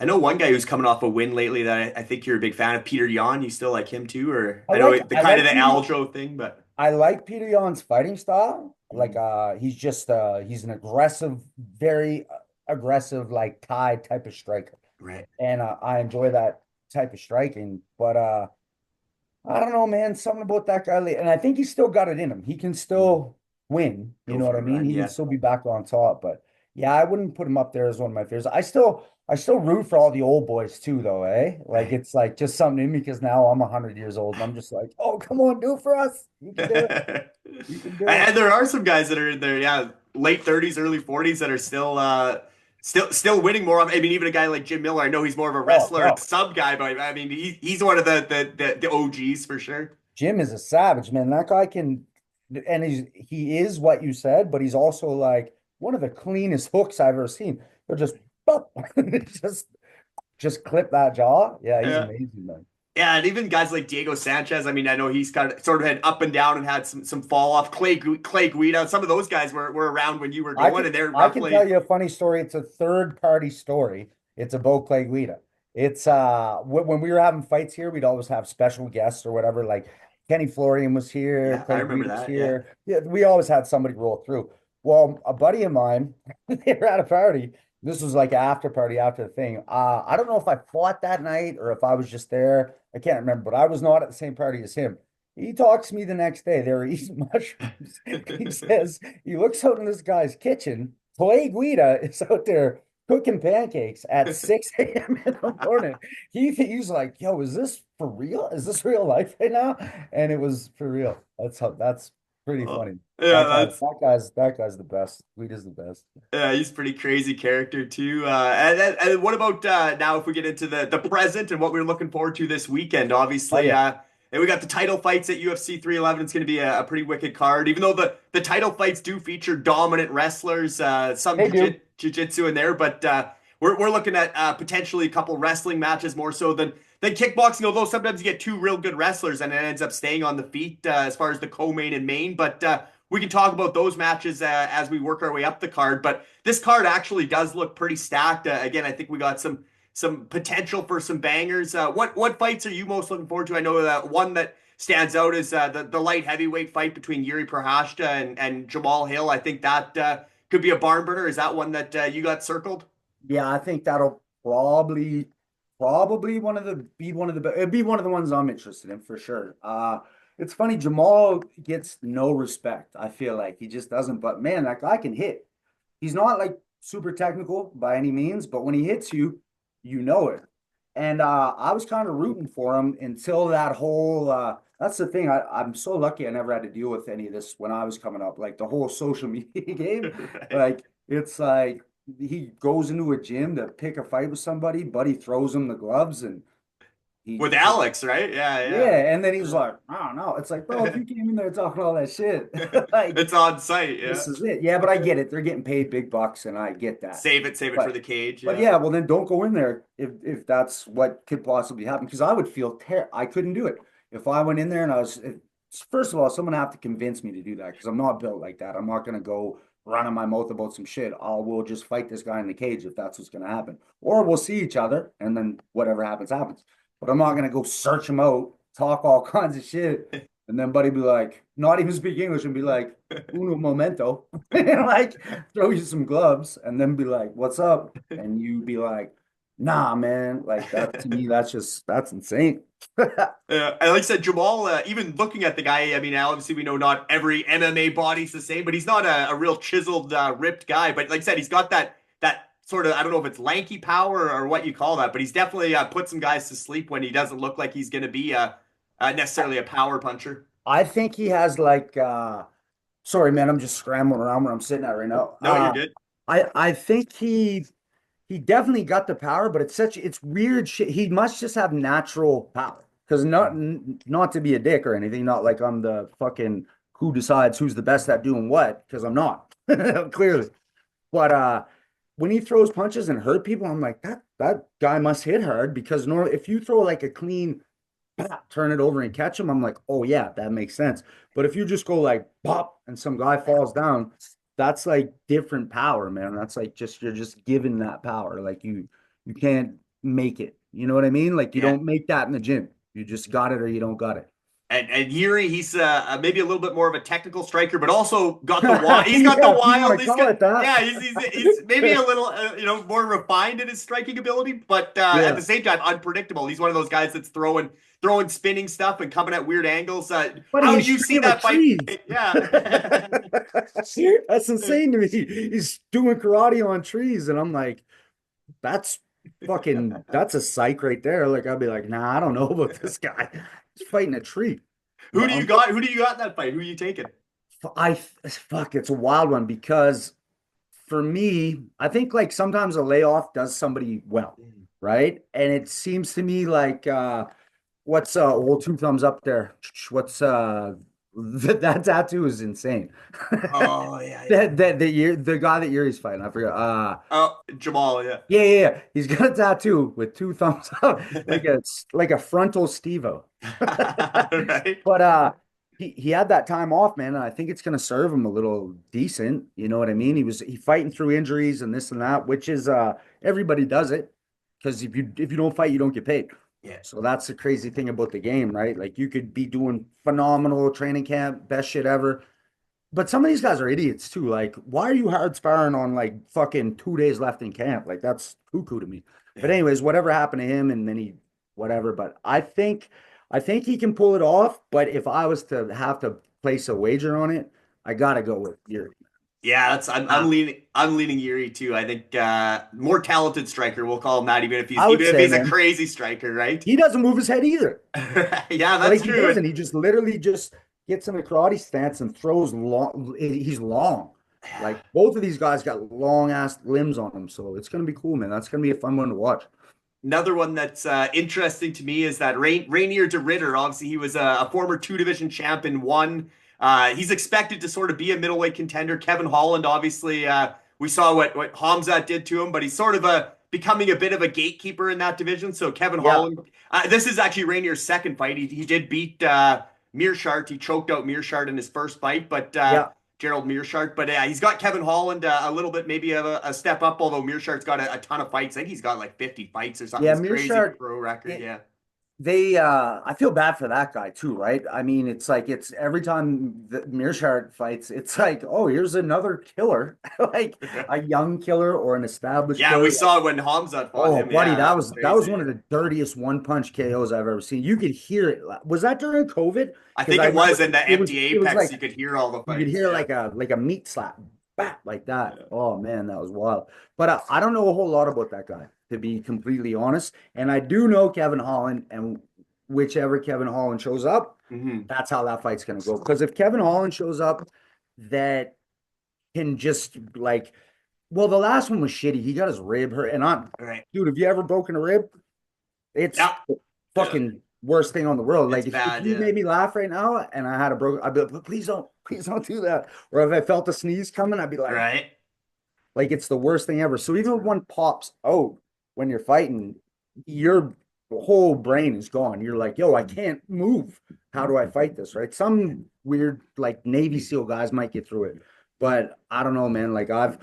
I know one guy who's coming off a win lately that I think you're a big fan of, Peter Yan. You still like him too, or I I know like the I kind of like the Peter. Aljo thing, but I like Peter Yan's fighting style. Like Mhm. he's an aggressive, very aggressive, like Thai type of striker. Right, And I enjoy that type of striking. But I don't know, man. Something about that guy, and I think he's still got it in him. He can Mhm. still win. You Go know what for I a mean? run, He can yeah. still be back on top. But yeah, I wouldn't put him up there as one of my favorites. I still root for all the old boys too, though, eh? Like Right. it's like just something in me because now I'm 100 years old and I'm just like, oh, come on, do it for us. You can do it. You can do it. And there are some guys that are in their yeah late 30s, early 40s that are still winning more. I mean, even a guy like Jim Miller. I know he's more of a Oh, wrestler and bro. sub guy, but I mean he's one of the OGs for sure. Jim is a savage, man. That guy can, and he is what you said, but he's also like one of the cleanest hooks I've ever seen. He'll just, bop, just, just clip that jaw. Yeah, he's Yeah. amazing, man. Yeah, and even guys like Diego Sanchez. I mean, I know he's kind of sort of had up and down and had some fall off. Clay Guida. Some of those guys were around when you were I going, can and they're I can tell roughly. you a funny story. It's a third party story. It's about Clay Guida. It's when we were having fights here, we'd always have special guests or whatever. Like Kenny Florian was here, Yeah, I Clay remember Guida was that. Yeah. here. Yeah, we always had somebody roll through. Well, a buddy of mine, they were at a party. This was like after party after the thing. I don't know if I fought that night or if I was just there. I can't remember, but I was not at the same party as him. He talks to me the next day. They were eating mushrooms. He says he looks out in this guy's kitchen. Clay Guida is out there cooking pancakes at 6 a.m. in the morning. He's like, yo, is this for real? Is this real life right now? And it was for real. That's pretty Oh, funny. yeah, that's That guy's the best. Guida's the best. yeah, he's a pretty crazy character too. And what about now if we get into the present and what we're looking forward to this weekend? Oh Obviously, yeah. and we got the title fights at UFC 311. It's going to be a pretty wicked card. Even though the title fights do feature dominant wrestlers, some They do. jiu-jitsu in there, but we're looking at potentially a couple wrestling matches more so than kickboxing. Although sometimes you get two real good wrestlers and it ends up staying on the feet as far as the co-main and main, but. We can talk about those matches as we work our way up the card, but this card actually does look pretty stacked. Again, I think we got some potential for some bangers. What fights are you most looking forward to? I know that one that stands out is the light heavyweight fight between Yuri Prohashta and Jamal Hill. I think that could be a barn burner. Is that one that you got circled? Yeah, I think that'll probably one of the it'd be one of the ones I'm interested in for sure. It's funny, Jamal gets no respect. I feel like he just doesn't, but man, that guy can hit. He's not like super technical by any means, but when he hits you, you know it. And I was kind of rooting for him until that whole that's the thing. I'm so lucky I never had to deal with any of this when I was coming up. Like the whole social media game. Right. Like it's like he goes into a gym to pick a fight with somebody, buddy throws him the gloves and he With Alex, right? Yeah, yeah, and then he was yeah. like, I don't know. It's like, bro, if you came in there talking all that shit, like It's on site, yeah. this is it. Yeah, but I get it. They're getting paid big bucks, and I get that. Save it for But the cage, but yeah. yeah, well then don't go in there if that's what could possibly happen. Because I would feel I couldn't do it if I went in there and I was. First of all, someone have to convince me to do that because I'm not built like that. I'm not gonna go running my mouth about some shit. We'll just fight this guy in the cage if that's what's gonna happen, or we'll see each other and then whatever happens happens. But I'm not gonna go search him out, talk all kinds of shit, and then buddy be like, not even speak English and be like, uno momento, and like throw you some gloves and then be like, what's up? And you be like, nah, man, like that to me, that's insane. And like I said, Jamal, even looking at the guy, I mean, obviously we know not every MMA body's the same, but he's not a real chiseled, ripped guy. But like I said, he's got that sort of, I don't know if it's lanky power or what you call that, but he's definitely put some guys to sleep when he doesn't look like he's going to be necessarily a power puncher. I think he has like sorry man, I'm just scrambling around where I'm sitting at right now. No, you're good. I think he definitely got the power, but it's weird shit. He must just have natural power. Because not to be a dick or anything, not like I'm the fucking who decides who's the best at doing what, because I'm not, clearly. But when he throws punches and hurt people, I'm like, that guy must hit hard because normally if you throw like a clean turn it over and catch him, I'm like, oh yeah, that makes sense. But if you just go like pop and some guy falls down, that's like different power, man. That's like just you're just given that power. Like you can't make it. You know what I mean? Like you Yeah. don't make that in the gym. You just got it or you don't got it. And Yuri, he's maybe a little bit more of a technical striker, but also got the wild. He's got the Yeah, if you want wild. to He's call got it that. yeah. He's maybe a little more refined in his striking ability, but at Yeah. the same time unpredictable. He's one of those guys that's throwing spinning stuff and coming at weird angles. Buddy, How do he's you see shooting at that fight? trees. Yeah. That's insane to me. He's doing karate on trees, and I'm like, that's that's a psych right there. Like I'd be like, nah, I don't know about this guy. He's fighting a tree. Who But do you got? Who do you got in that fight? Who are you taking? I fuck, it's a wild one because for me, I think like sometimes a layoff does somebody well, right? And it seems to me like what's old two thumbs up there? What's That tattoo is insane. Oh yeah, yeah. The guy that Yuri's fighting, I forgot. Oh, Jamal, yeah. Yeah. He's got a tattoo with two thumbs up, like a frontal Steve-O. Right? But he had that time off, man, and I think it's gonna serve him a little decent. You know what I mean? He fighting through injuries and this and that, which is everybody does it because if you don't fight, you don't get paid. Yeah. So that's the crazy thing about the game, right? Like you could be doing phenomenal training camp, best shit ever. But some of these guys are idiots too. Like, why are you hard sparring on like fucking 2 days left in camp? Like, that's cuckoo to me. But Yeah. anyways, whatever happened to him, and then whatever. But I think he can pull it off. But if I was to have to place a wager on it, I gotta go with Yuri. Yeah, that's I'm leaning Yuri too. I think more talented striker, we'll call him that, I would even if say, he's a man, crazy striker, right? he doesn't move his head either. Yeah, Like that's he true. doesn't. He just literally just gets in a karate stance and throws long. He's long. Like both of these guys got long ass limbs on them, so it's gonna be cool, man. That's gonna be a fun one to watch. Another one that's interesting to me is that Rainier de Ritter. Obviously, he was a former two division champ and one. He's expected to sort of be a middleweight contender. Kevin Holland, obviously, we saw what Hamzat did to him, but he's sort of becoming a bit of a gatekeeper in that division. So Kevin Yeah, Holland, this is actually Rainier's second fight. He did beat Mearshart. He choked out Mearshart in his first fight, but yeah, Gerald Mearshart. But he's got Kevin Holland a little bit maybe of a step up, although Mearshart's got a ton of fights. I think he's got like 50 fights or something. yeah. He's crazy Mearshart. pro record. Yeah. I feel bad for that guy too, right? I mean, it's like it's every time the Mearshart fights, it's like, oh, here's another killer, like a young killer or an established Yeah, we killer. saw it when Hamzat fought Oh, him. buddy, Yeah, that was that was one crazy. of the dirtiest one punch KOs I've ever seen. You could hear it. Was that during COVID? I Because think I it was remember in the empty it was apex. like You could hear all the you could fights. hear Yeah. like a meat slap, bat like that. Yeah. Oh man, that was wild. But I don't know a whole lot about that guy, to be completely honest. And I do know Kevin Holland, and whichever Kevin Holland shows up, Hmm. that's how that fight's gonna go. Because if Kevin Holland shows up, that can just like, well, the last one was shitty. He got his rib hurt, and All right. dude, have you ever broken a rib? It's Yeah. the Yeah. fucking worst thing on the world. It's Like if bad. you Yeah. made me laugh right now and I had a broken, I'd be like, please don't do that. Or if I felt a sneeze coming, I'd be Right. like it's the worst thing ever. So even if one pops out when you're fighting, your whole brain is gone. You're like, yo, I can't move. How do I fight this? Right? Some weird like Navy SEAL guys might get through it. But I don't know, man. Like I've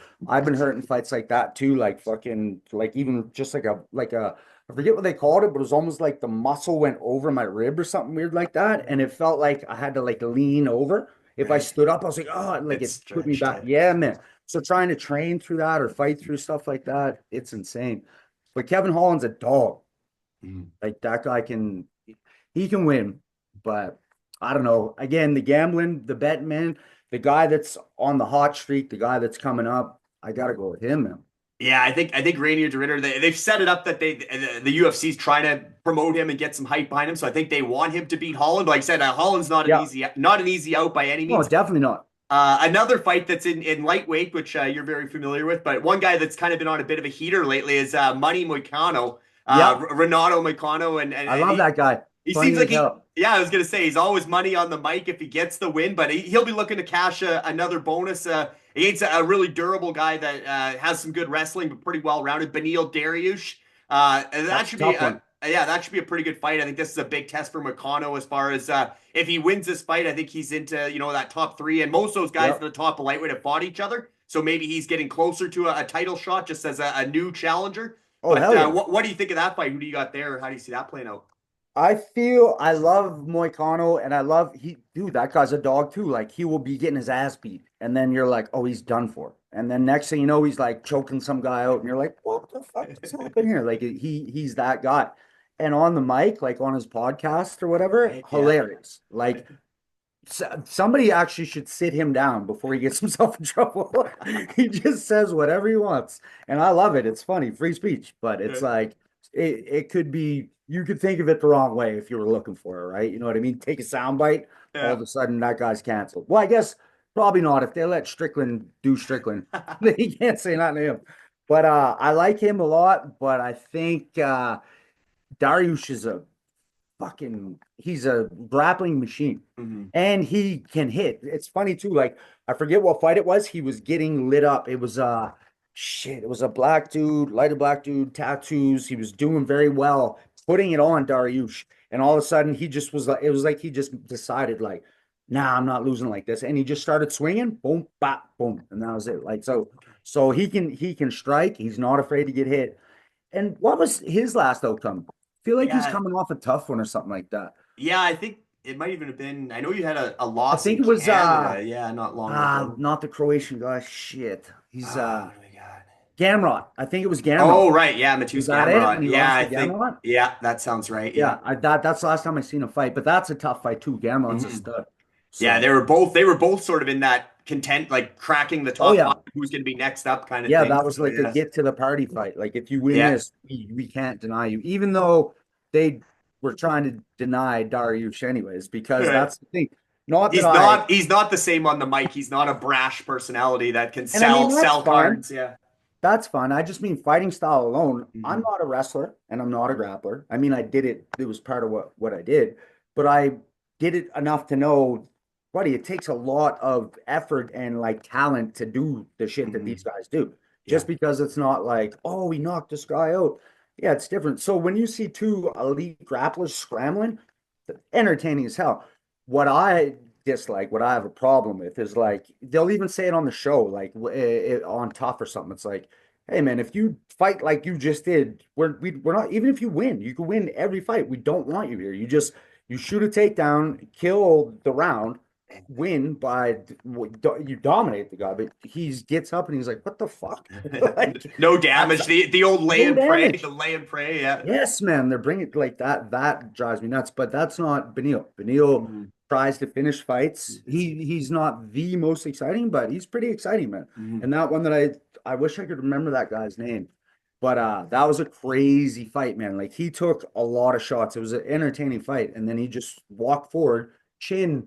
been hurt in fights like that too. Like fucking like even just like a I forget what they called it, but it was almost like the muscle went over my rib or something weird like that. And it felt like I had to like lean over. If I Right. stood up, I was like, oh, and, like It's it put me stretched. back. Yeah, man. So trying to train through that or fight through stuff like that, it's insane. But Kevin Holland's a dog. Mhm. Like that guy he can win. But I don't know. Again, the gambling, the betting, man, the guy that's on the hot streak, the guy that's coming up, I gotta go with him, man. Yeah, I think Rainier de Ritter, they've set it up that the UFC's trying to promote him and get some hype behind him. So I think they want him to beat Holland. Like I said, Holland's Yeah. not an easy out by any No, means. definitely not. Another fight that's in lightweight, which you're very familiar with, but one guy that's kind of been on a bit of a heater lately is Money Moicano, Yeah. Renato Moicano, and I and love that guy. he Funny seems like as hell. yeah, I was gonna say he's always money on the mic if he gets the win, but he'll be looking to cash another bonus against a really durable guy that has some good wrestling, but pretty well rounded. Benil Dariush. And that That's a should be tough one. yeah, that should be a pretty good fight. I think this is a big test for Moicano as far as if he wins this fight. I think he's into that top three, and most of those guys at Yep. the top of lightweight have fought each other, so maybe he's getting closer to a title shot just as a new challenger. Oh, But hell yeah. what do you think of that fight? Who do you got there? How do you see that playing out? I love Moicano and I love dude, that guy's a dog too. Like he will be getting his ass beat. And then you're like, oh, he's done for. And then next thing you know, he's like choking some guy out, and you're like, what the fuck is happening here? Like he's that guy. And on the mic, like on his podcast or whatever, Right, yeah. hilarious. Like somebody actually should sit him down before he gets himself in trouble. He just says whatever he wants. And I love it. It's funny, free speech, but it's Yeah. like it could be you could think of it the wrong way if you were looking for it, right? You know what I mean? Take a soundbite, all of Yeah. a sudden that guy's canceled. Well, I guess probably not. If they let Strickland do Strickland, they can't say nothing to him. But I like him a lot, but I think Dariush is a he's a grappling machine, Mhm. and he can hit. It's funny too. Like I forget what fight it was. He was getting lit up. It was shit. It was a black dude, lighter black dude, tattoos. He was doing very well, putting it on Dariush, and all of a sudden he just was like, it was like he just decided like, nah, I'm not losing like this, and he just started swinging, boom, bop, boom, and that was it. Like so he can strike. He's not afraid to get hit. And what was his last outcome? Feel like he's Yeah, coming off a tough one or something like that. yeah, I think it might even have been. I know you had a I loss think in it was Canada, yeah, not long ago. not the Croatian guy. Shit. He's What do we got? Gamrot. I think it was Gamrot. Oh, right, yeah, Was Mateusz that it when Gamrot. he Yeah, lost I to think, Gamrot? yeah, that sounds right. Yeah. Yeah, that's the last time I seen a fight, but that's a tough fight too. Gamrot's a Mhm. stud. Yeah, So, they were both sort of in that content, like cracking the oh top yeah. five, who's going to be next up kind of Yeah, thing. that was So like a yeah, get to the party fight. Like if you win yeah. this, we can't deny you, even though they were trying to deny Dariush anyways, because Right. that's the thing. Not that I, He's not the same on the mic. He's not a brash personality that can and I mean that's sell fine. cards. Yeah. That's fine. I just mean fighting style alone. I'm Hmm. not a wrestler and I'm not a grappler. I mean, I did it. It was part of what I did, but I did it enough to know, buddy, it takes a lot of effort and like talent to do the shit that these Hmm. guys do. Yeah. Just because it's not like, oh, we knocked this guy out. Yeah, it's different. So when you see two elite grapplers scrambling, entertaining as hell. What I dislike, what I have a problem with is like they'll even say it on the show, like on Tough or something. It's like, hey man, if you fight like you just did, we're not, even if you win, you can win every fight. We don't want you here. You shoot a takedown, kill the round, win by you dominate the guy, but he gets up and he's like, what the fuck? Like No that's damage. The old lay no and pray. The damage. lay and pray. Yeah. Yes, man, they're bringing like that. That drives me nuts. But that's not Benil. Benil Mhm. tries to finish fights. He's not the most exciting, but he's pretty exciting, man. Mhm. And that one that I wish I could remember that guy's name. But that was a crazy fight, man. Like he took a lot of shots. It was an entertaining fight, and then he just walked forward, chin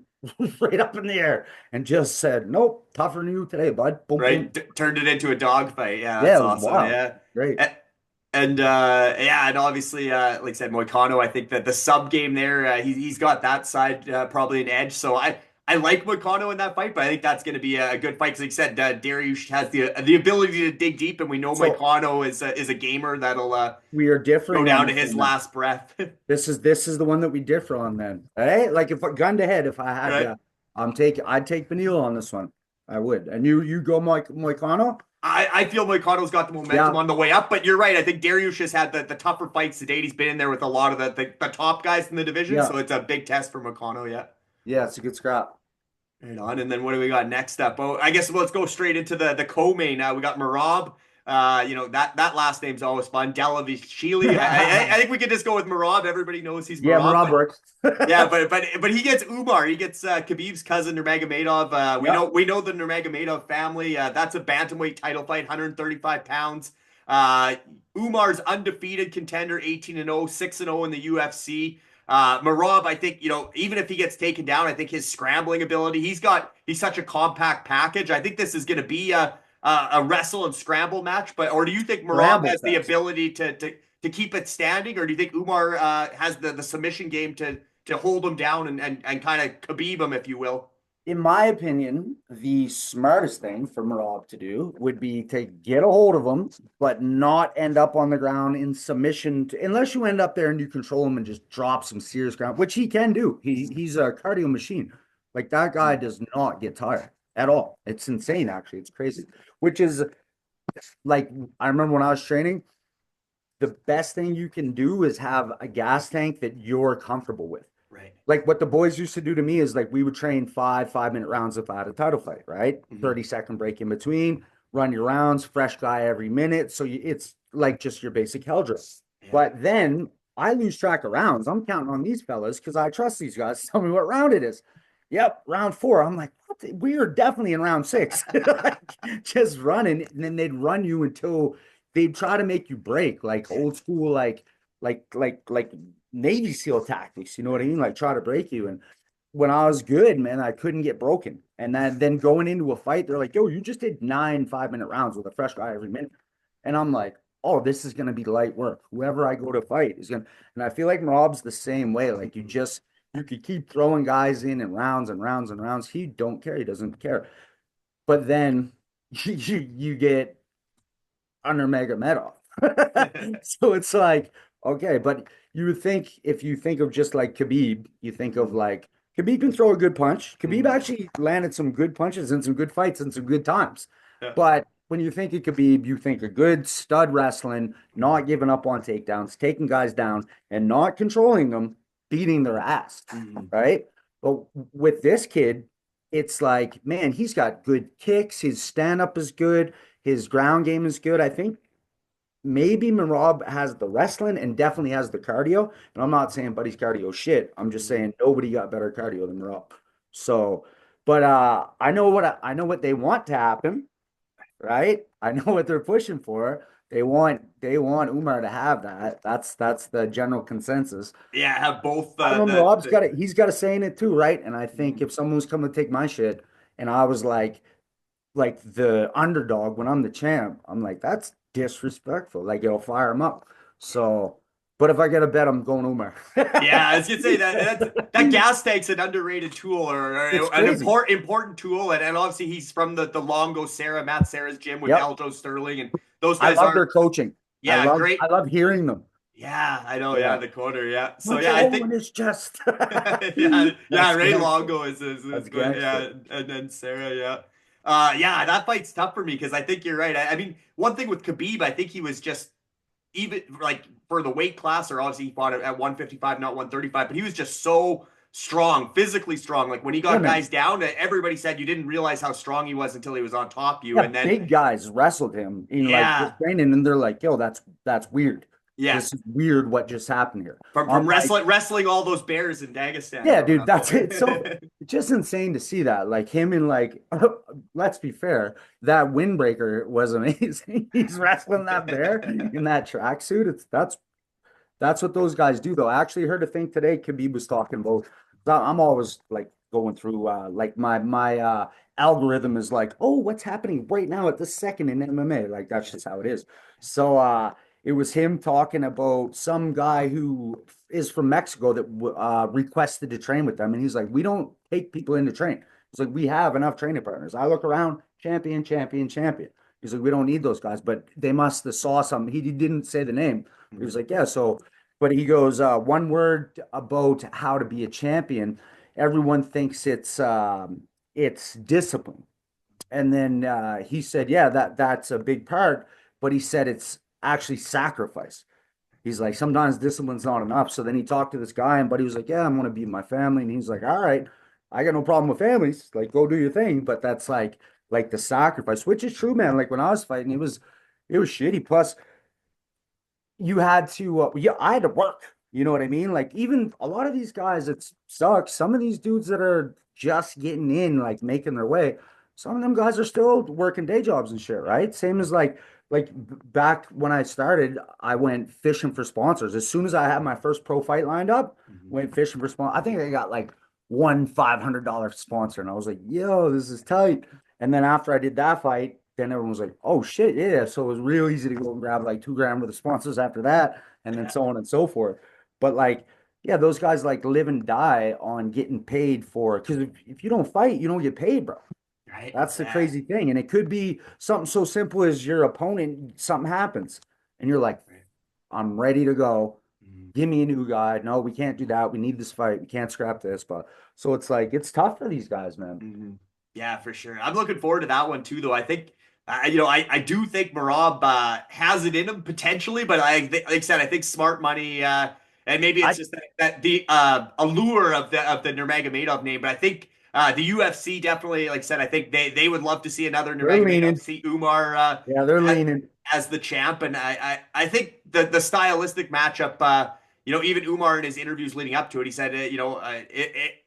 right up in the air, and just said, "Nope, tougher than you today, bud." Boom, Right. boom. Turned it into a dog fight. Yeah, Yeah, that's it was awesome. wild. Yeah. Great. And yeah, and obviously, like I said, Moicano, I think that the sub game there, he's got that side probably an edge. So I like Moicano in that fight, but I think that's going to be a good fight because, like I said, Dariush has the ability to dig deep, and we know So Moicano is a gamer that'll we are go differing on down to this his one then. last breath. This is the one that we differ on then. Hey, like if gun to head, if I had Right? to, I'd take Benil on this one. I would. And you go Moicano? I feel Moicano's got the momentum Yeah. on the way up, but you're right. I think Dariush has had the tougher fights to date. He's been in there with a lot of the top guys in the division, Yeah. so it's a big test for Moicano. Yeah. Yeah, it's a good scrap. Right on. And then what do we got next up? Oh, I guess let's go straight into the co-main. We got Marab. That last name's always fun. Delavishvili. I think we could just go with Marab. Everybody knows he's Yeah, Marab. Marab works. Yeah, but he gets Umar. He gets Khabib's cousin Nurmagomedov. Yep. We know the Nurmagomedov family. That's a bantamweight title fight, 135 pounds. Umar's undefeated contender, 18-0, 6-0 in the UFC. Marab, I think, even if he gets taken down, I think his scrambling ability, he's such a compact package. I think this is going to be a wrestle and scramble match, or do you think Marab Scramble has the fest. ability to keep it standing, or do you think Umar has the submission game to hold him down and kind of Khabib him, if you will? In my opinion, the smartest thing for Marab to do would be to get a hold of him, but not end up on the ground in submission unless you end up there and you control him and just drop some serious ground, which he can do. He's a cardio machine. Like that guy does not get tired at all. It's insane, actually. It's crazy. Which is like I remember when I was training, the best thing you can do is have a gas tank that you're comfortable with. Right. Like what the boys used to do to me is like we would train 5 minute rounds if I had a title fight, right? Mhm. 30-second break in between, run your rounds, fresh guy every minute. So it's like just your basic hell drill. Yeah. But then I lose track of rounds. I'm counting on these fellas because I trust these guys to tell me what round it is. Yep, round 4. I'm like, what we are definitely in round 6. Like, just running, and then they'd run you until they'd try to make you break, like old school, like Navy SEAL tactics. You know what I mean? Like try to break you. And when I was good, man, I couldn't get broken. And then going into a fight, they're like, "Yo, you just did 9 5-minute rounds with a fresh guy every minute." And I'm like, oh, this is going to be light work. Whoever I go to fight is going to, and I feel like Rob's the same way. Like you could keep throwing guys in and rounds and rounds and rounds. He don't care. He doesn't care. But then you get under Magomedov. So it's like, okay, but you would think if you think of just like Khabib, you think of like Khabib can throw a good punch. Khabib Mhm. actually landed some good punches and some good fights and some good times. Yeah. But when you think of Khabib, you think of good stud wrestling, not giving up on takedowns, taking guys down and not controlling them, beating their ass, Mhm. right? But with this kid, it's like, man, he's got good kicks. His stand up is good. His ground game is good. I think maybe Marab has the wrestling and definitely has the cardio. And I'm not saying Buddy's cardio shit. I'm just saying nobody got better cardio than Marab. So, but I know what they want to happen, right? I know what they're pushing for. They want Umar to have that. That's the general consensus. Yeah, have both I don't know, Marab's got it. He's got a say in it too, right? And I think Mhm. if someone was coming to take my shit and I was like the underdog when I'm the champ, I'm like, that's disrespectful. Like it'll fire him up. So, but if I get a bet, I'm going Umar. Yeah, I was gonna say that gas tank's an underrated tool It's or an crazy. important tool, and obviously he's from the Longo Sarah Matt Sarah's gym with Yep. Aljo Sterling, and those I guys love are their coaching. yeah I great. love hearing them. Yeah, I know. Yeah, Yeah. the quarter. Yeah, so Punch a yeah, I hole think in his chest. yeah, That's Ray gangster. Longo is That's good. gangster. Yeah, and then Sarah. Yeah, yeah, that fight's tough for me because I think you're right. I mean, one thing with Khabib, I think he was just even like for the weight class, or obviously he fought at 155, not 135, but he was just so strong, physically strong. Like when he Yeah, got man. guys down, everybody said you didn't realize how strong he was until he was on top of you. Yeah, And then, big guys wrestled him in like just yeah, training, and they're like, "Yo, that's weird. yeah, This is weird. What just happened here?" from I'm like, wrestling all those bears in Dagestan yeah, growing dude, up. that's it. So it's just insane to see that. Like him in like, let's be fair, that windbreaker was amazing. He's wrestling that bear in that tracksuit. That's what those guys do, though. I actually heard a thing today. Khabib was talking about. I'm always like going through like my algorithm is like, oh, what's happening right now at this second in MMA? Like that's just how it is. So it was him talking about some guy who is from Mexico that requested to train with them, and he's like, we don't take people in to train. He's like, we have enough training partners. I look around, champion, champion, champion. He's like, we don't need those guys, but they must have saw something. He didn't say the name. He was like, yeah, so but he goes, one word about how to be a champion. Everyone thinks it's discipline. And then he said, yeah, that's a big part. But he said it's actually sacrifice. He's like, sometimes discipline's not enough. So then he talked to this guy, and buddy was like, yeah, I'm gonna beat my family. And he's like, all right, I got no problem with families. Like, go do your thing. But that's like the sacrifice, which is true, man. Like when I was fighting, it was shitty. Plus, you had to yeah, I had to work. You know what I mean? Like even a lot of these guys, it sucks. Some of these dudes that are just getting in, like making their way, some of them guys are still working day jobs and shit, right? Same as back when I started, I went fishing for sponsors. As soon as I had my first pro fight lined up, went fishing for sponsors. I think I got like one $500 sponsor, and I was like, yo, this is tight. And then after I did that fight, then everyone was like, oh shit, yeah. So it was real easy to go and grab like 2 grand worth of sponsors after that, and then Yeah, so on and so forth. But like, yeah, those guys like live and die on getting paid for because if you don't fight, you don't get paid, bro. right. That's the Yeah. crazy thing. And it could be something so simple as your opponent, something happens, and you're like, Right. I'm ready to go. Mhm. Give me a new guy. No, we can't do that. We need this fight. We can't scrap this. But so it's like it's tough for these guys, man. Mhm. Yeah, for sure. I'm looking forward to that one too, though. I think, I do think Marab has it in him potentially, but like I said, I think smart money, and maybe it's I just that the allure of the Nurmagomedov name. But I think the UFC definitely, like I said, I think they would love to see another they're Nurmagomedov, leaning. see Umar Yeah, they're as, leaning. as the champ, and I think the stylistic matchup. Even Umar in his interviews leading up to it, he said,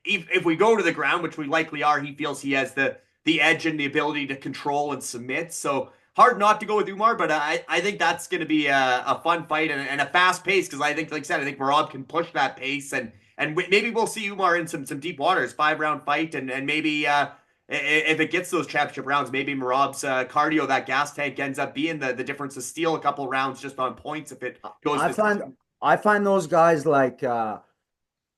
if we go to the ground, which we likely are, he feels he has the edge and the ability to control and submit. So hard not to go with Umar, but I think that's going to be a fun fight and a fast pace because I think, like I said, I think Marab can push that pace and maybe we'll see Umar in some deep waters, 5 round fight, and maybe if it gets those championship rounds, maybe Merab's cardio, that gas tank ends up being the difference to steal a couple rounds just on points if it goes I to find I find those guys like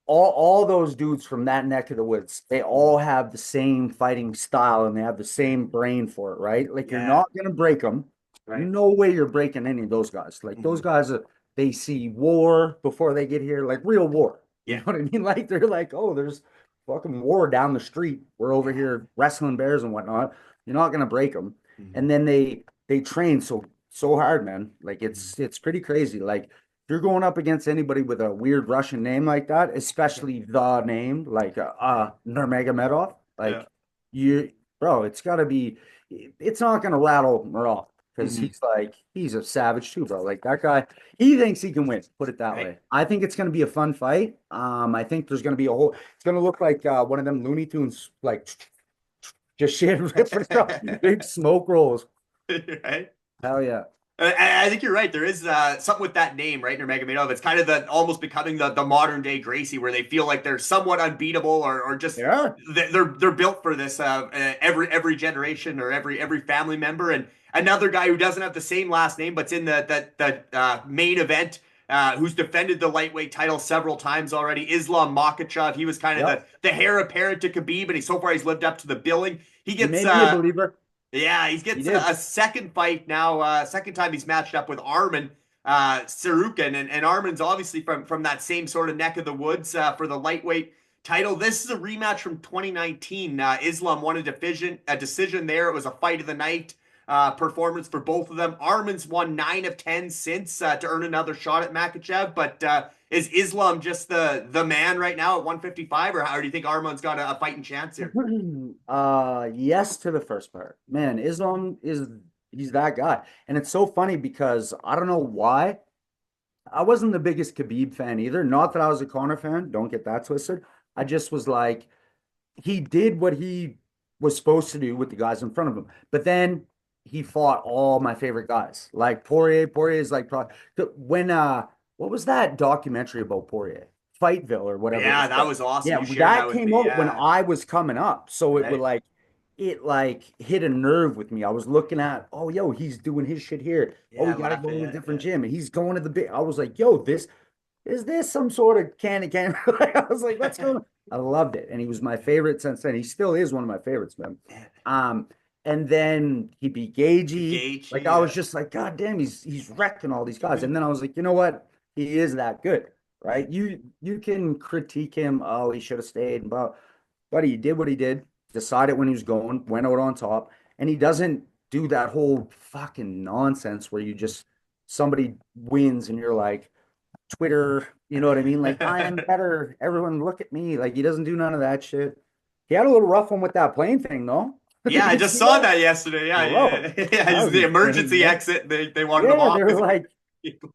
all those dudes from that neck of the woods, they all have the same fighting style and they have the same brain for it, right? Like you're yeah, not gonna break them. right. No way you're breaking any of those guys. Like those Mhm. guys are they see war before they get here, like real war. You know Yeah, what I mean? Like they're like, oh, there's fucking war down the street. We're over yeah. here wrestling bears and whatnot. You're not gonna break them. Mhm. And then they train so hard, man. Like Mhm. it's pretty crazy. Like if you're going up against anybody with a weird Russian name like that, especially the name like Right. Nurmagomedov, Yeah. like you, bro, it's not gonna rattle Murad because Mhm. he's a savage too, bro. Like that guy, he thinks he can win. Put it that Right. way. I think it's gonna be a fun fight. I think there's gonna be a whole. It's gonna look like one of them Looney Tunes, like just shit ripping stuff, big smoke rolls. Right. Hell yeah. I think you're right. There is something with that name, right? Nurmagomedov. It's kind of the almost becoming the modern day Gracie, where they feel like they're somewhat unbeatable, or just Yeah. they're built for this. Every generation or every family member, and another guy who doesn't have the same last name, but's in the main event. Who's defended the lightweight title several times already? Islam Makhachev. He was kind of Yep. the heir apparent to Khabib, and so far he's lived up to the billing. He He gets made me a believer. yeah, he He gets did. a second fight now. Second time he's matched up with Arman Sarukin, and Arman's obviously from that same sort of neck of the woods for the lightweight title. This is a rematch from 2019. Islam won a decision there. It was a fight of the night performance for both of them. Arman's won 9 of 10 since to earn another shot at Makhachev, but is Islam just the man right now at 155, or how do you think Arman's got a fighting chance here? Yes to the first part. Man, Islam is he's that guy. And it's so funny because I don't know why. I wasn't the biggest Khabib fan either. Not that I was a Conor fan, don't get that twisted. I just was like, he did what he was supposed to do with the guys in front of him. But then he fought all my favorite guys. Like Poirier. Poirier is like when what was that documentary about Poirier? Fightville or whatever it Yeah, was that called. was awesome. Yeah, You shared that that with came me. out when Yeah, I was coming up. So it would right. like hit a nerve with me. I was looking at, oh yo, he's doing his shit here. Oh, we Yeah, gotta go laughing to a at different it. gym. And he's going to the big. I was like, yo, this is this some sort of can? Like, I was like, let's Yeah. go. I loved it. And he was my favorite since then. He still is one of my favorites, man. Um, and then he beat Gagey. Like Gaethje, I was yeah. just like, God damn, he's wrecking all these guys. And then I was like, you know what? He is that good, Yeah. right? You can critique him. Oh, he should have stayed, but he did what he did, decided when he was going, went out on top, and he doesn't do that whole fucking nonsense where you just somebody wins and you're like, Twitter, you know what I mean? Like, I am better. Everyone look at me. Like, he doesn't do none of that shit. He had a little rough one with that plane thing, though. Yeah, Did I you just see saw that? that yesterday. Yeah, Bro, yeah, yeah. that He's was the insane, emergency man. exit. They wanted him Yeah, they off were because like,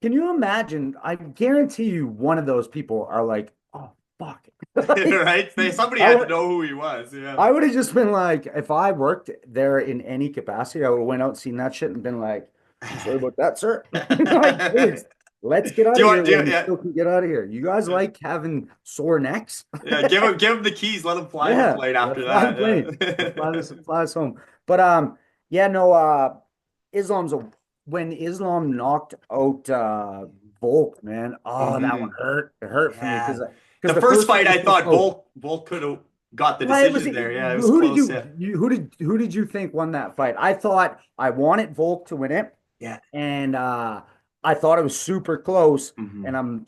can you imagine? I guarantee you one of those people are like, oh, fuck. Like, right. Somebody I had to would, know who he was. Yeah. I would have just been like, if I worked there in any capacity, I would have went out and seen that shit and been like, I'm sorry about that, sir. Like, please, let's get out of here while we Yeah, still can get out of here. You guys like having sore necks? yeah. Give him the keys. Let him fly the Yeah, plane let's after fly the that. plane. Let's Yeah. fly us home. But yeah, no, Islam's a when Islam knocked out Volk, man. Oh, that one Mhm. hurt. It hurt for me Yeah. because The the first first fight fight, was I so thought close. Volk could have got the Well, it was decision there. Yeah, it was close. Yeah. who did you think won that fight? I thought I wanted Volk to win it, Yeah. and I thought it was super close. And Hmm.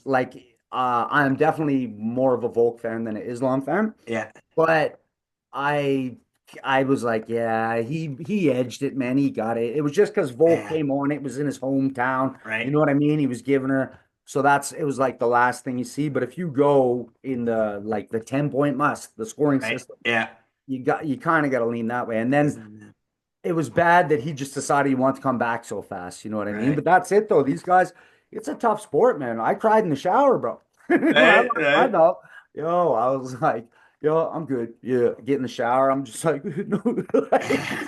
I'm definitely more of a Volk fan than an Islam fan, Yeah. but I I was like, yeah, he edged it, man. He got it. It was just because Volk Yeah. came on. It was in his hometown. You Right. know what I mean? He was giving her. So it was like the last thing you see. But if you go in the 10-point must, the scoring Right. system, Yeah. you kind of got to lean that way. And then Isn't it was bad that he just decided he wanted to come back so fast. You know what I mean? right. But that's it though. These guys, it's a tough sport, man. I cried in the shower, bro. When I Right. lost my Right. belt, yo, I was like, yo, I'm good. Yeah, get in the shower. I'm just like, no, like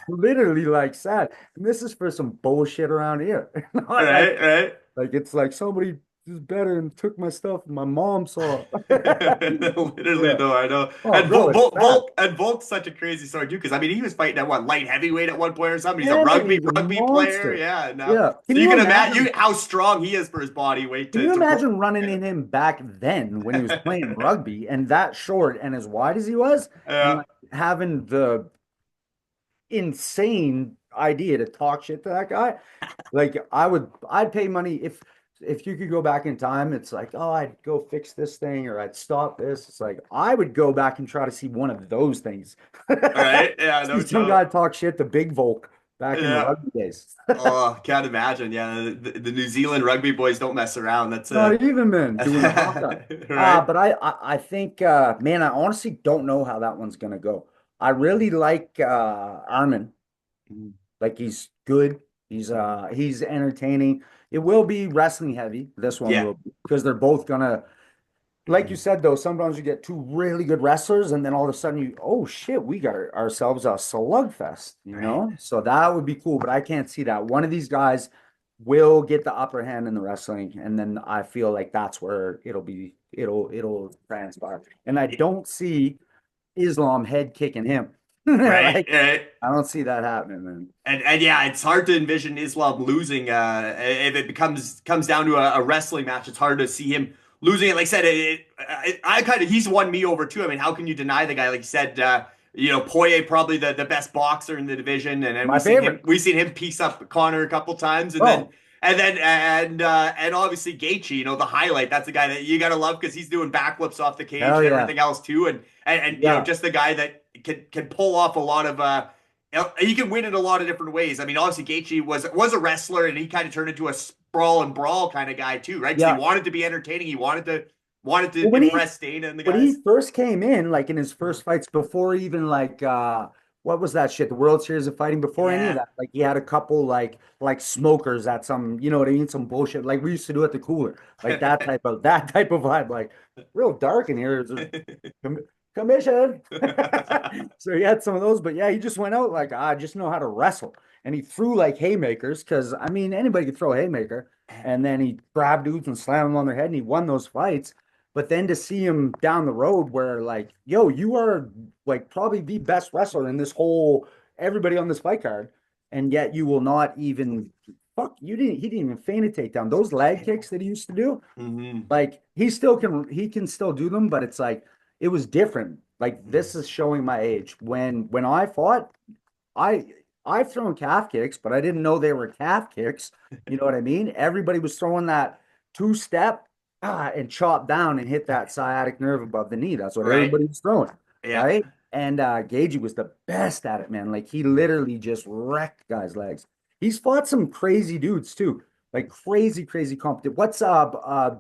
literally like sad. And this is for some bullshit around here. Not like Right. Right. like it's like somebody is better and took my stuff. And my mom saw it. Literally, Yeah. though, I know. Oh, And bro, it's bad. Volk's such a crazy story too, because I mean, he was fighting at what, light heavyweight at one point or something. He's a And he's a rugby player, monster. yeah. Now, Yeah. so you can imagine how strong he is for his body weight Can you to roll. imagine running in him back then when he was playing rugby and that short and as wide as he was, and Yeah. like having the insane idea to talk shit to that guy? Like I'd pay money if you could go back in time. It's like, oh, I'd go fix this thing or I'd stop this. It's like I would go back and try to see one of those things. All right. Yeah, See no some doubt. guy talk shit to Big Volk back in the Yeah. rugby days. Oh, can't imagine. Yeah, the New Zealand rugby boys don't mess around. That's Not even, man, doing the Hawkeye. right. But I think, man, I honestly don't know how that one's gonna go. I really like Armin. Like he's good. He's entertaining. It will be wrestling heavy. This one Yeah. will be, because they're both gonna, like you said though, sometimes you get two really good wrestlers, and then all of a sudden oh shit, we got ourselves a slugfest, you Right. know? So that would be cool, but I can't see that. One of these guys will get the upper hand in the wrestling, and then I feel like that's where it'll transpire. And I don't see Islam head kicking him. Right. Like Right. I don't see that happening, man. And yeah, it's hard to envision Islam losing. If it comes down to a wrestling match, it's hard to see him losing it. Like I said, I kind of he's won me over too. I mean, how can you deny the guy? Like you said, Poirier probably the best boxer in the division, and My favorite. we've seen him piece up Connor a couple times, and then. Oh, And obviously Gaethje, the highlight. That's the guy that you gotta love because he's doing backflips off the cage hell and yeah. everything else too. And Yeah. just the guy that can pull off a lot of he can win in a lot of different ways. I mean, obviously Gaethje was a wrestler and he kind of turned into a sprawl and brawl kind of guy too, right? Because Yeah. he wanted to be entertaining. He wanted to Well, impress Dana and the when he guys. first came in, like in his first fights before even like what was that shit? The World Series of Fighting before any of Yeah. that. Like he had a couple like smokers at some, you know what I mean? Some bullshit like we used to do at the cooler. Like that type of vibe. Like real dark in here. It's a com- commission. So he had some of those, but yeah, he just went out like I just know how to wrestle. And he threw like haymakers because I mean anybody could throw a haymaker. And then he grabbed dudes and slammed them on their head and he won those fights. But then to see him down the road where like, yo, you are like probably the best wrestler in this whole everybody on this fight card, and yet you will not even fuck he didn't even feign a takedown. Those leg kicks that he used to do, Hmm. like he can still do them, but it's like it was different. Like this is showing my age. When I fought, I I've thrown calf kicks, but I didn't know they were calf kicks. You know what I mean? Everybody was throwing that two-step and chop down and hit that sciatic nerve above the knee. That's what Right. everybody was throwing, Yeah. right? And Gagey was the best at it, man. Like he literally just wrecked guys' legs. He's fought some crazy dudes too, like crazy, crazy competent. What's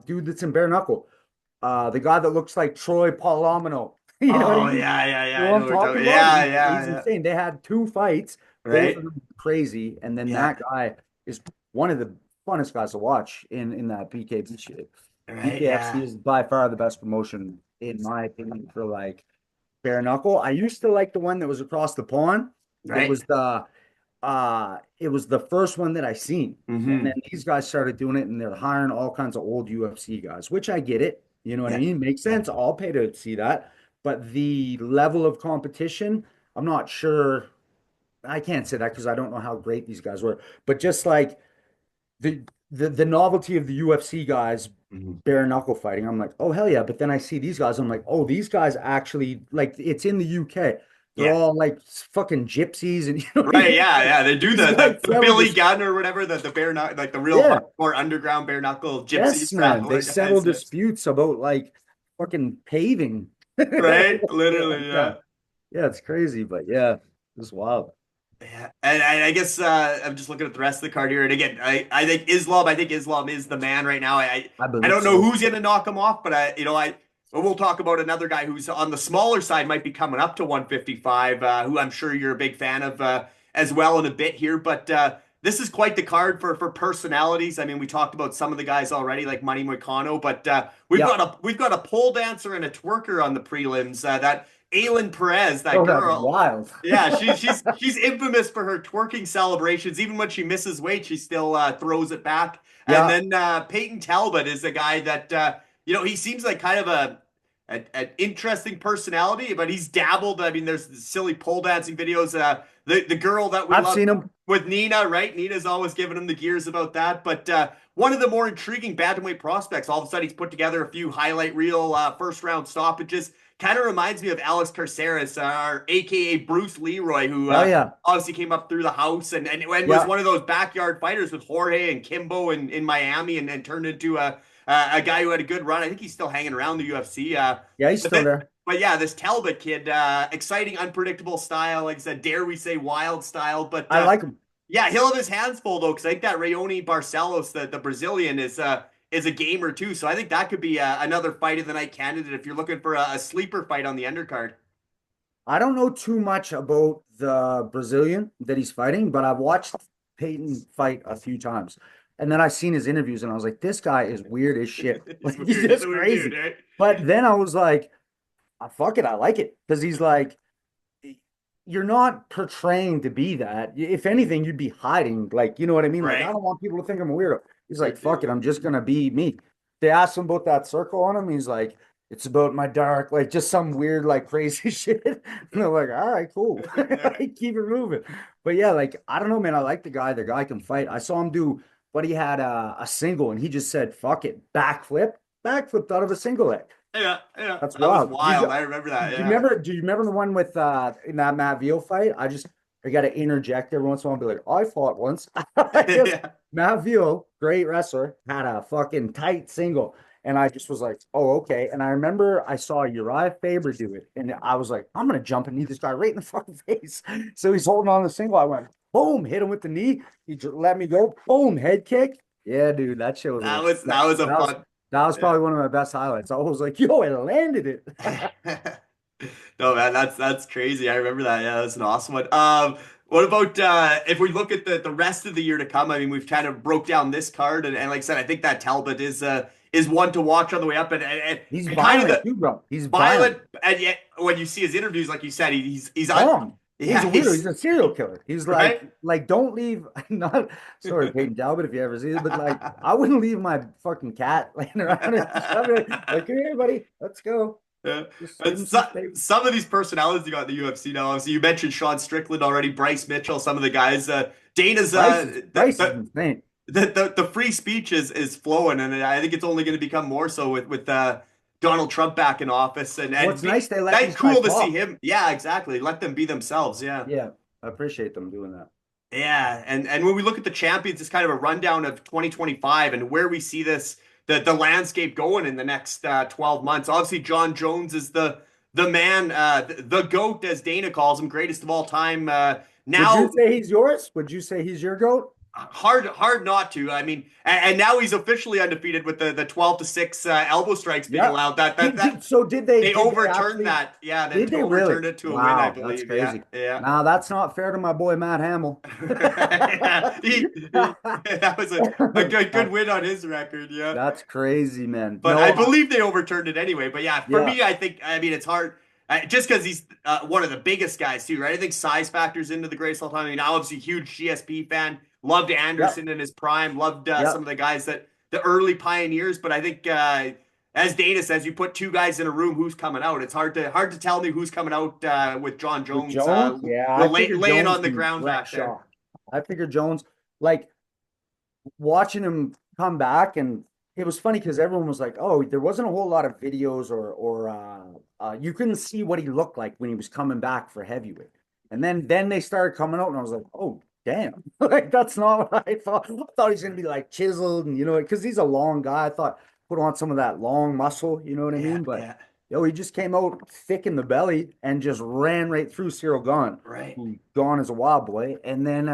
dude that's in bare knuckle? The guy that looks like Troy Polomino. You know what I Oh mean? yeah, yeah, yeah. You know I what know I'm what you're talking talking. about? Yeah, He's yeah, yeah. insane. They had two fights, both of Right. them crazy, and then Yeah. that guy is one of the funnest guys to watch in that BKB shit. Right. BKFC Yeah. is by far the best promotion in my opinion for like bare knuckle. I used to like the one that was across the pond. Right. It was the first one that I seen. And then Hmm. these guys started doing it and they're hiring all kinds of old UFC guys, which I get it. You know what I Yeah. mean? Makes sense. I'll pay to see that. But the level of competition, I'm not sure. I can't say that because I don't know how great these guys were. But just like the novelty of the UFC guys Hmm. bare knuckle fighting, I'm like, oh hell yeah. But then I see these guys, I'm like, oh, these guys actually like it's in the UK. They're Yeah. all like fucking gypsies and you know what I Right, mean? yeah, yeah. They do These the guys the settle Billy this. Gunn or whatever, the bare knuckle, like the real Yeah. hardcore underground bare knuckle gypsy Yes, man. style They settle guys. disputes about like fucking paving. Right? Yeah, Literally, yeah. yeah. Yeah, it's crazy, but yeah, it's wild. Yeah. And I guess I'm just looking at the rest of the card here. And again, I think Islam is the man right now. I I believe don't know so. who's gonna knock him off, but we'll talk about another guy who's on the smaller side, might be coming up to 155, who I'm sure you're a big fan of as well in a bit here. But this is quite the card for personalities. I mean, we talked about some of the guys already, like Money Moicano, but Yeah. we've got a pole dancer and a twerker on the prelims. That Aylin Perez, that Oh, that's girl. wild. Yeah, she's infamous for her twerking celebrations. Even when she misses weight, she still throws it back. And Yeah, then Peyton Talbot is the guy that he seems like kind of an interesting personality, but he's dabbled. I mean, there's silly pole dancing videos. The girl that we I've love seen him. with Nina, right? Nina's always giving him the gears about that. But one of the more intriguing bantamweight prospects. All of a sudden, he's put together a few highlight reel first round stoppages. Kind of reminds me of Alex Carceres, aka Bruce Leroy, who Oh yeah, obviously came up through the house and was yeah, one of those backyard fighters with Jorge and Kimbo in Miami and turned into a guy who had a good run. I think he's still hanging around the UFC. yeah. He's still there. But yeah, this Talbot kid, exciting, unpredictable style. Like I said, dare we say wild style. But I like him. yeah, he'll have his hands full though, because I think that Rayoni Barcelos, the Brazilian, is a gamer too. So I think that could be another fight of the night candidate if you're looking for a sleeper fight on the undercard. I don't know too much about the Brazilian that he's fighting, but I've watched Peyton fight a few times. And then I seen his interviews and I was like, this guy is weird as shit. Like, he's just crazy. Dude, right? But then I was like, fuck it, I like it. Because he's like, you're not portraying to be that. If anything, you'd be hiding. Like, you know what I mean? Like, Right. I don't want people to think I'm a weirdo. He's like, fuck it, I'm just gonna be me. They asked him about that circle on him. He's like, it's about my dark, like just some weird, like crazy shit. And they're like, all right, cool. Keep it moving. But yeah, like, I don't know, man. I like the guy. The guy can fight. I saw him do, but he had a single and he just said, fuck it, backflipped out of a single leg. Yeah, yeah. That's That was wild. wild. I remember that. Do Yeah. you remember the one with in that Matt Veal fight? I gotta interject every once in a while and be like, I fought once. Yeah. Matt Veal, great wrestler, had a fucking tight single. And I just was like, oh, okay. And I remember I saw Uriah Faber do it. And I was like, I'm gonna jump and knee this guy right in the fucking face. So he's holding on the single. I went, boom, hit him with the knee. He just let me go, boom, head kick. Yeah, dude, that shit was That was a fun. that was probably one of my best highlights. I was like, yo, it landed it. No, man, that's crazy. I remember that. Yeah, that's an awesome one. What about if we look at the rest of the year to come? I mean, we've kind of broke down this card, and like I said, I think that Talbot is one to watch on the way up, and He's and violent kind of too, bro. He's violent, and yet when you see his interviews, like you said, he's Wrong. yeah, He's a weirdo. He's a serial killer. He's right? like, don't leave. Not sorry, Peyton Talbot, if you ever see it, but like, I wouldn't leave my fucking cat laying around. Like, here, buddy, let's go. Yeah. Just And leave him some space. some of these personalities you got in the UFC now. Obviously, you mentioned Sean Strickland already, Bryce Mitchell, some of the guys. Dana's Bryce is insane. the free speech is flowing, and I think it's only going to become more so with Donald Trump back in office. And Well, it's nice they let these that's cool guys to talk. see him. Yeah, exactly. Let them be themselves. Yeah. Yeah, I appreciate them doing that. Yeah, and when we look at the champions, it's kind of a rundown of 2025 and where we see the landscape going in the next 12 months. Obviously, John Jones is the man, the GOAT, as Dana calls him, greatest of all time. Would Now, you say he's yours? Would you say he's your GOAT? hard not to. I mean, and now he's officially undefeated with the 12-6 elbow strikes being Yeah. allowed. So did they? They did overturned actually- that. Yeah, Did they overturned really? it to a Wow, win, I that's believe. crazy. Yeah. Now that's not fair to my boy Matt Hamill. Yeah. That was a good win on his record. Yeah. That's crazy, man. But No, I believe they overturned it anyway. But yeah, for Yeah. me, I mean, it's hard just because he's one of the biggest guys too, right? I think size factors into the greatest of all time. I mean, obviously, huge GSP fan. Loved Anderson in his prime. Loved some of the guys the early pioneers. But I think as Dana says, you put two guys in a room, who's coming out? It's hard to tell me who's coming out with John Jones. I figured laying Jones on the can ground wreck back there. Shaw. I figured Jones, like watching him come back, and it was funny because everyone was like, "Oh, there wasn't a whole lot of videos, or you couldn't see what he looked like when he was coming back for heavyweight." And then they started coming out, and I was like, "Oh, damn!" Like that's not what I thought. I thought he was gonna be like chiseled, and because he's a long guy. I thought put on some of that long muscle, you know what I mean? But he just came out thick in the belly and just ran right through Cyril Gahn. Right. Who Gahn is a wild boy. And then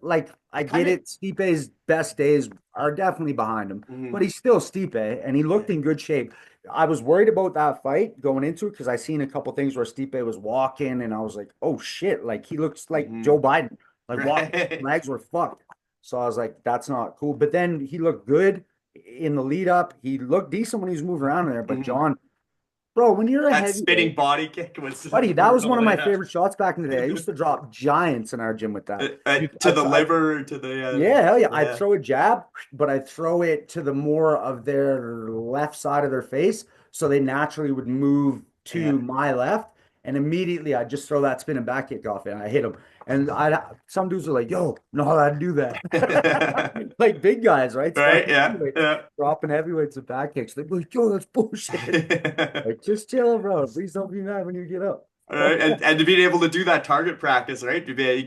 like I get it. Stipe's best days are definitely behind him, but he's still Stipe, and he looked in good shape. I was worried about that fight going into it because I seen a couple things where Stipe was walking, and I was like, "Oh shit!" Like he looks like Joe Biden. Like walking, legs were fucked. So I was like, "That's not cool." But then he looked good in the lead up. He looked decent when he was moving around there. But John, Bro, when you're a That spinning heavyweight, body kick was buddy, that was one of brutal. my Yeah. favorite shots back in the day. I used to drop giants in our gym with that. To the liver, to the Yeah, hell yeah. I'd yeah. throw a jab, but I'd throw it to the more of their left side of their face. So they naturally would move Yeah. to my left. And immediately I'd just throw that spinning back kick off and I hit them. And some dudes are like, yo, know how to do that. Like big guys, right? Right? Starting Yeah. heavyweights, Yeah. dropping heavyweights with back kicks. They're like, yo, that's bullshit. Like, just chill, bro. Please don't be mad when you get up. All right, and to be able to do that target practice, right?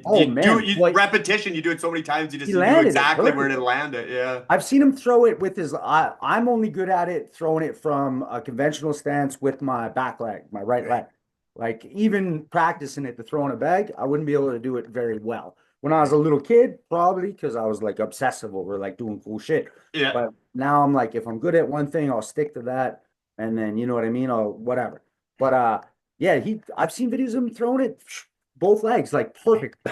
Oh You do man, it, repetition. You do it so many times, he you know landed it exactly where perfect. to land it. Yeah. I've seen him throw it with his. I'm only good at it throwing it from a conventional stance with my back leg, my right leg. Like even practicing it to throw in a bag, I wouldn't be able to do it very well. When I was a little kid, probably because I was like obsessive over like doing cool shit. Yeah. But now I'm like, if I'm good at one thing, I'll stick to that, and then you know what I mean, or whatever. But yeah, I've seen videos of him throwing it both legs, like perfect,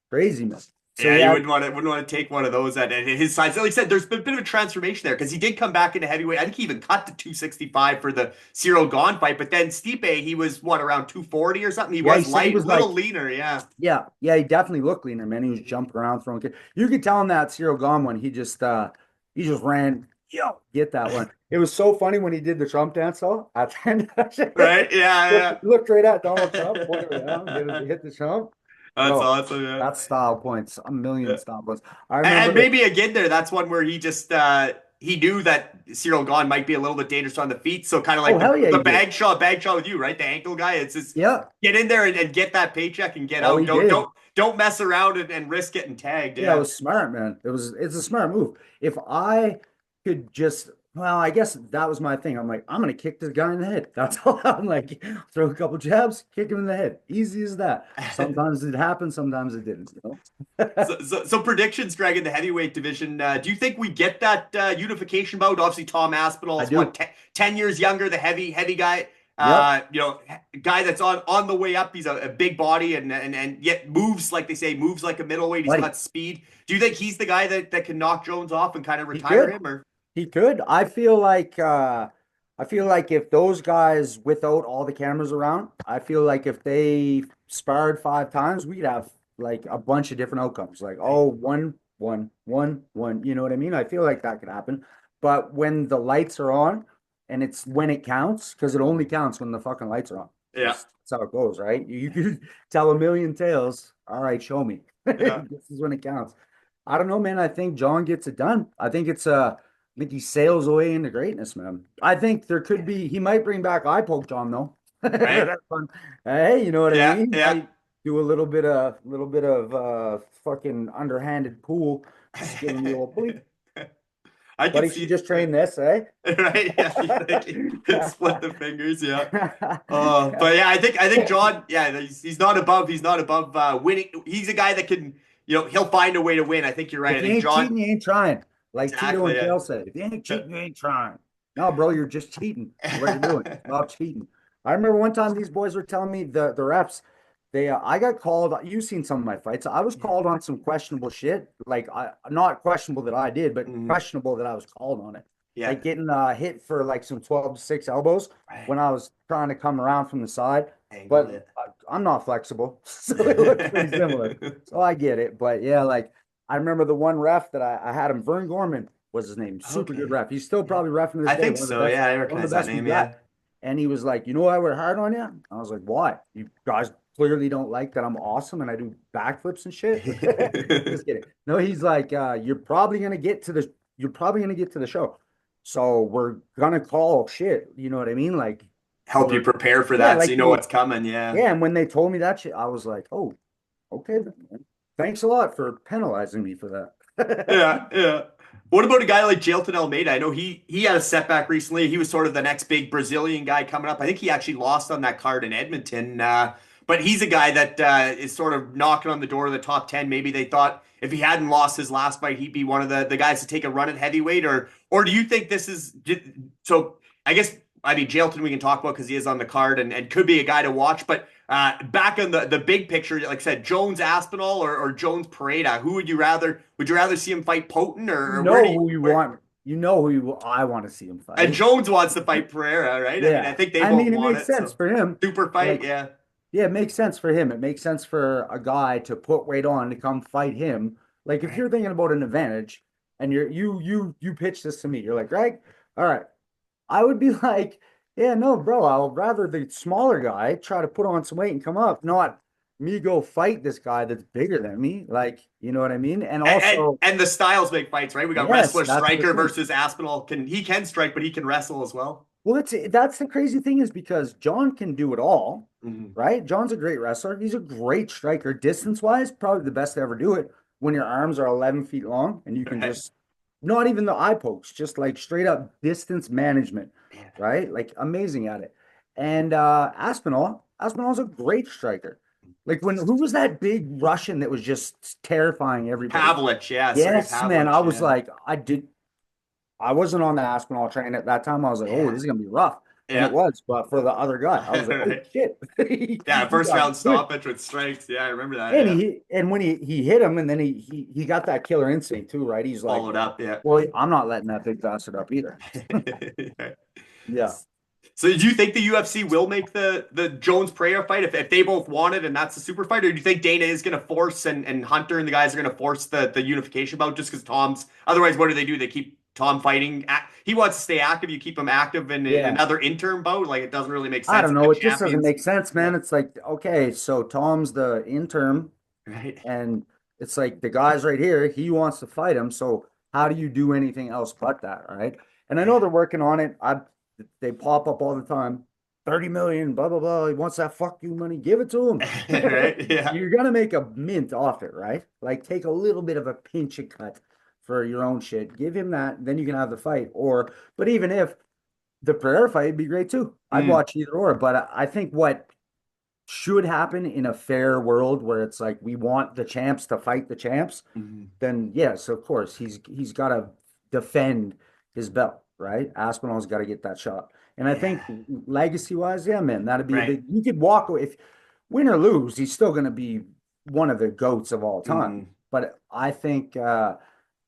crazy man. So Yeah, you wouldn't want to take one of those at his size. Like I said, there's been a bit of a transformation there because he did come back into heavyweight. I think he even cut to 265 for the Cyril Gane fight. But then Stipe, he was what, around 240 or something? He was light, he was little leaner. Yeah. Yeah, he definitely looked leaner, man. He was jumping around, throwing. You could tell him that Cyril Gane one. He just ran. Yo, get that one. It was so funny when he did the Trump dance though. At the end, right? Yeah. Looked right at Donald Trump, pointed down, hit the Trump. That's awesome, yeah. That's style points. A million style points. I remember. And maybe again that's one where he just he knew that Cyril Gane might be a little bit dangerous on the feet. So kind of like the bag shot with you, right? The ankle guy. It's just get in there and get that paycheck and get out. Don't mess around and risk getting tagged. Yeah, it was smart, man. It's a smart move. If I could just I guess that was my thing. I'm like, I'm gonna kick this guy in the head. That's all. I'm like, throw a couple jabs, kick him in the head. Easy as that. Sometimes it happened, sometimes it didn't. You know? so predictions, Greg, in the heavyweight division. Do you think we get that unification bout? Obviously, Tom Aspinall is 10 years younger, the heavy guy. You know, guy that's on the way up. He's a big body and yet moves, like they say, moves like a middleweight. He's got speed. Do you think he's the guy that can knock Jones off and kind of retire him? Or he could. I feel like if those guys without all the cameras around, I feel like if they sparred 5 times, we'd have like a bunch of different outcomes. Like, oh, 1, 1, 1, 1. You know what I mean? I feel like that could happen. But when the lights are on, and it's when it counts, because it only counts when the fucking lights are on. Yeah. That's how it goes, right? You could tell a million tales. All right, show me. Yeah. This is when it counts. I don't know, man. I think John gets it done. I think he sails away into greatness, man. I think there could be, he might bring back eye poke John though. Right. That's fun. Hey, you know what I mean? Yeah. Do a little bit of fucking underhanded pool. Just give him a little bleep. But he should just train this, eh? Right? Yeah. Split the fingers, yeah. But yeah, I think John, he's not above winning. He's a guy that can, he'll find a way to win. I think you're right. If I you think ain't John, cheating, you ain't trying. Like exactly, Tito and Dale said, if you ain't cheating, you ain't trying. No, bro, you're just cheating. What are you doing? Stop cheating. I remember one time these boys were telling me the refs, I got called. You've seen some of my fights. I was called on some questionable shit. Like not questionable that I did, but questionable that I was called on it. Yeah. Like getting hit for like some 12-6 elbows when I was trying to come around from the side. But I'm not flexible, so it looks pretty similar. So I get it. But yeah, like I remember the one ref that I had him. Vern Gorman was his name. Super good ref. He's still probably reffing this day. I think so. Yeah, I recognize that name. Yeah. And he was like, you know why we're hard on you? I was like, why? You guys clearly don't like that I'm awesome and I do backflips and shit. Just kidding. No, he's like, you're probably gonna get to the show. So we're gonna call shit. You know what I mean? Like help you prepare for that, like, so you know what's coming. Yeah. Yeah. And when they told me that shit, I was like, oh, okay. Thanks a lot for penalizing me for that. Yeah. What about a guy like Jailton Almeida? I know he had a setback recently. He was sort of the next big Brazilian guy coming up. I think he actually lost on that card in Edmonton. But he's a guy that is sort of knocking on the door of the top 10. Maybe they thought if he hadn't lost his last fight, he'd be one of the guys to take a run at heavyweight. Or do you think this is so? I mean, Jailton we can talk about because he is on the card and could be a guy to watch. But back on the big picture, like I said, Jones Aspinall or Jones Pereira, who would you rather? Would you rather see him fight Poten or know who you want? you know who I want to see him And fight. Jones wants to fight Pereira, right? I mean, I Yeah. think they I both mean, it want makes it. sense So for him. super fight, Like, yeah. yeah, it makes sense for him. It makes sense for a guy to put weight on to come fight him. Like if Right. you're thinking about an advantage and you pitch this to me, you're like, Greg, all right. I would be like, yeah, no, bro, I'll rather the smaller guy try to put on some weight and come up, not me go fight this guy that's bigger than me. Like, you know what I mean? And also, And the styles make fights, right? We got yes, wrestler that's the striker thing. versus Aspinall. He can strike, but he can wrestle as well. Well, that's the crazy thing is because John can do it all, Mm-hmm. right? John's a great wrestler. He's a great striker. Distance wise, probably the best to ever do it when your arms are 11 feet long and you can Right. just not even the eye pokes, just like straight up distance management, Yeah. right? Like amazing at it. And Aspinall's a great striker. Like when who was that big Russian that was just terrifying everybody? Pavlich, yeah, Sergey Yes, man. I Pavlich, was yeah. like, I wasn't on the Aspinall train at that time. I was like, oh, Yeah. this is gonna be rough. And it Yeah. was, but for the other guy, I was like, oh Right. shit. Yeah, He first got round good. stoppage with strength. Yeah, I remember that. And Yeah. when he hit him and then he got that killer instinct too, right? He's like, Followed up, yeah. well, I'm not letting that big bastard up either. Yeah. So do you think the UFC will make the Jones Pereira fight if they both want it and that's the super fight, or do you think Dana is going to force and Hunter and the guys are going to force the unification bout just because Tom's otherwise what do? They keep Tom fighting. He wants to stay active. You keep him active in Yeah. another interim bout. Like it doesn't really make I sense. don't You know. got It just doesn't champions. make sense, Yeah. man. It's like, okay, so Tom's the interim Right. and it's like the guy's right here. He wants to fight him. So how do you do anything else but that, right? And I know Yeah. they're working on it. They pop up all the time. 30 million, blah blah blah. He wants that fuck you money. Give it to him. Right. Yeah. You're gonna make a mint off it, right? Like take a little bit of a pinch of cut for your own shit. Give him that, then you can have the fight. Or, but even if the prayer fight would be great too. I'd Mm. watch either or. But I think what should happen in a fair world where it's like we want the champs to fight the champs, Mhm. then yes, of course he's got to defend his belt, right? Aspinall's got to get that shot, and I think Yeah. legacy wise, yeah, man, that'd be a Right. big. You could walk away if win or lose, he's still going to be one of the goats of all time. Mhm. But I think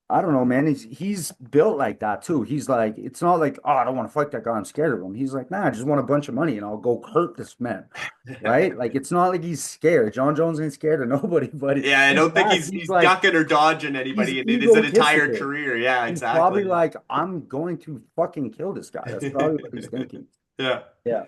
I don't know, man. He's built like that too. He's like, it's not like, oh, I don't want to fight that guy. I'm scared of him. He's like, nah, I just want a bunch of money and I'll go hurt this man. Right? Like it's not like he's scared. John Jones ain't scared of nobody, but Yeah, I in the don't think past, he's like ducking or dodging he's anybody in his entire egotistical. career. Yeah, He's probably exactly. like, I'm going to fucking kill this guy. That's probably what he's thinking. Yeah. Yeah.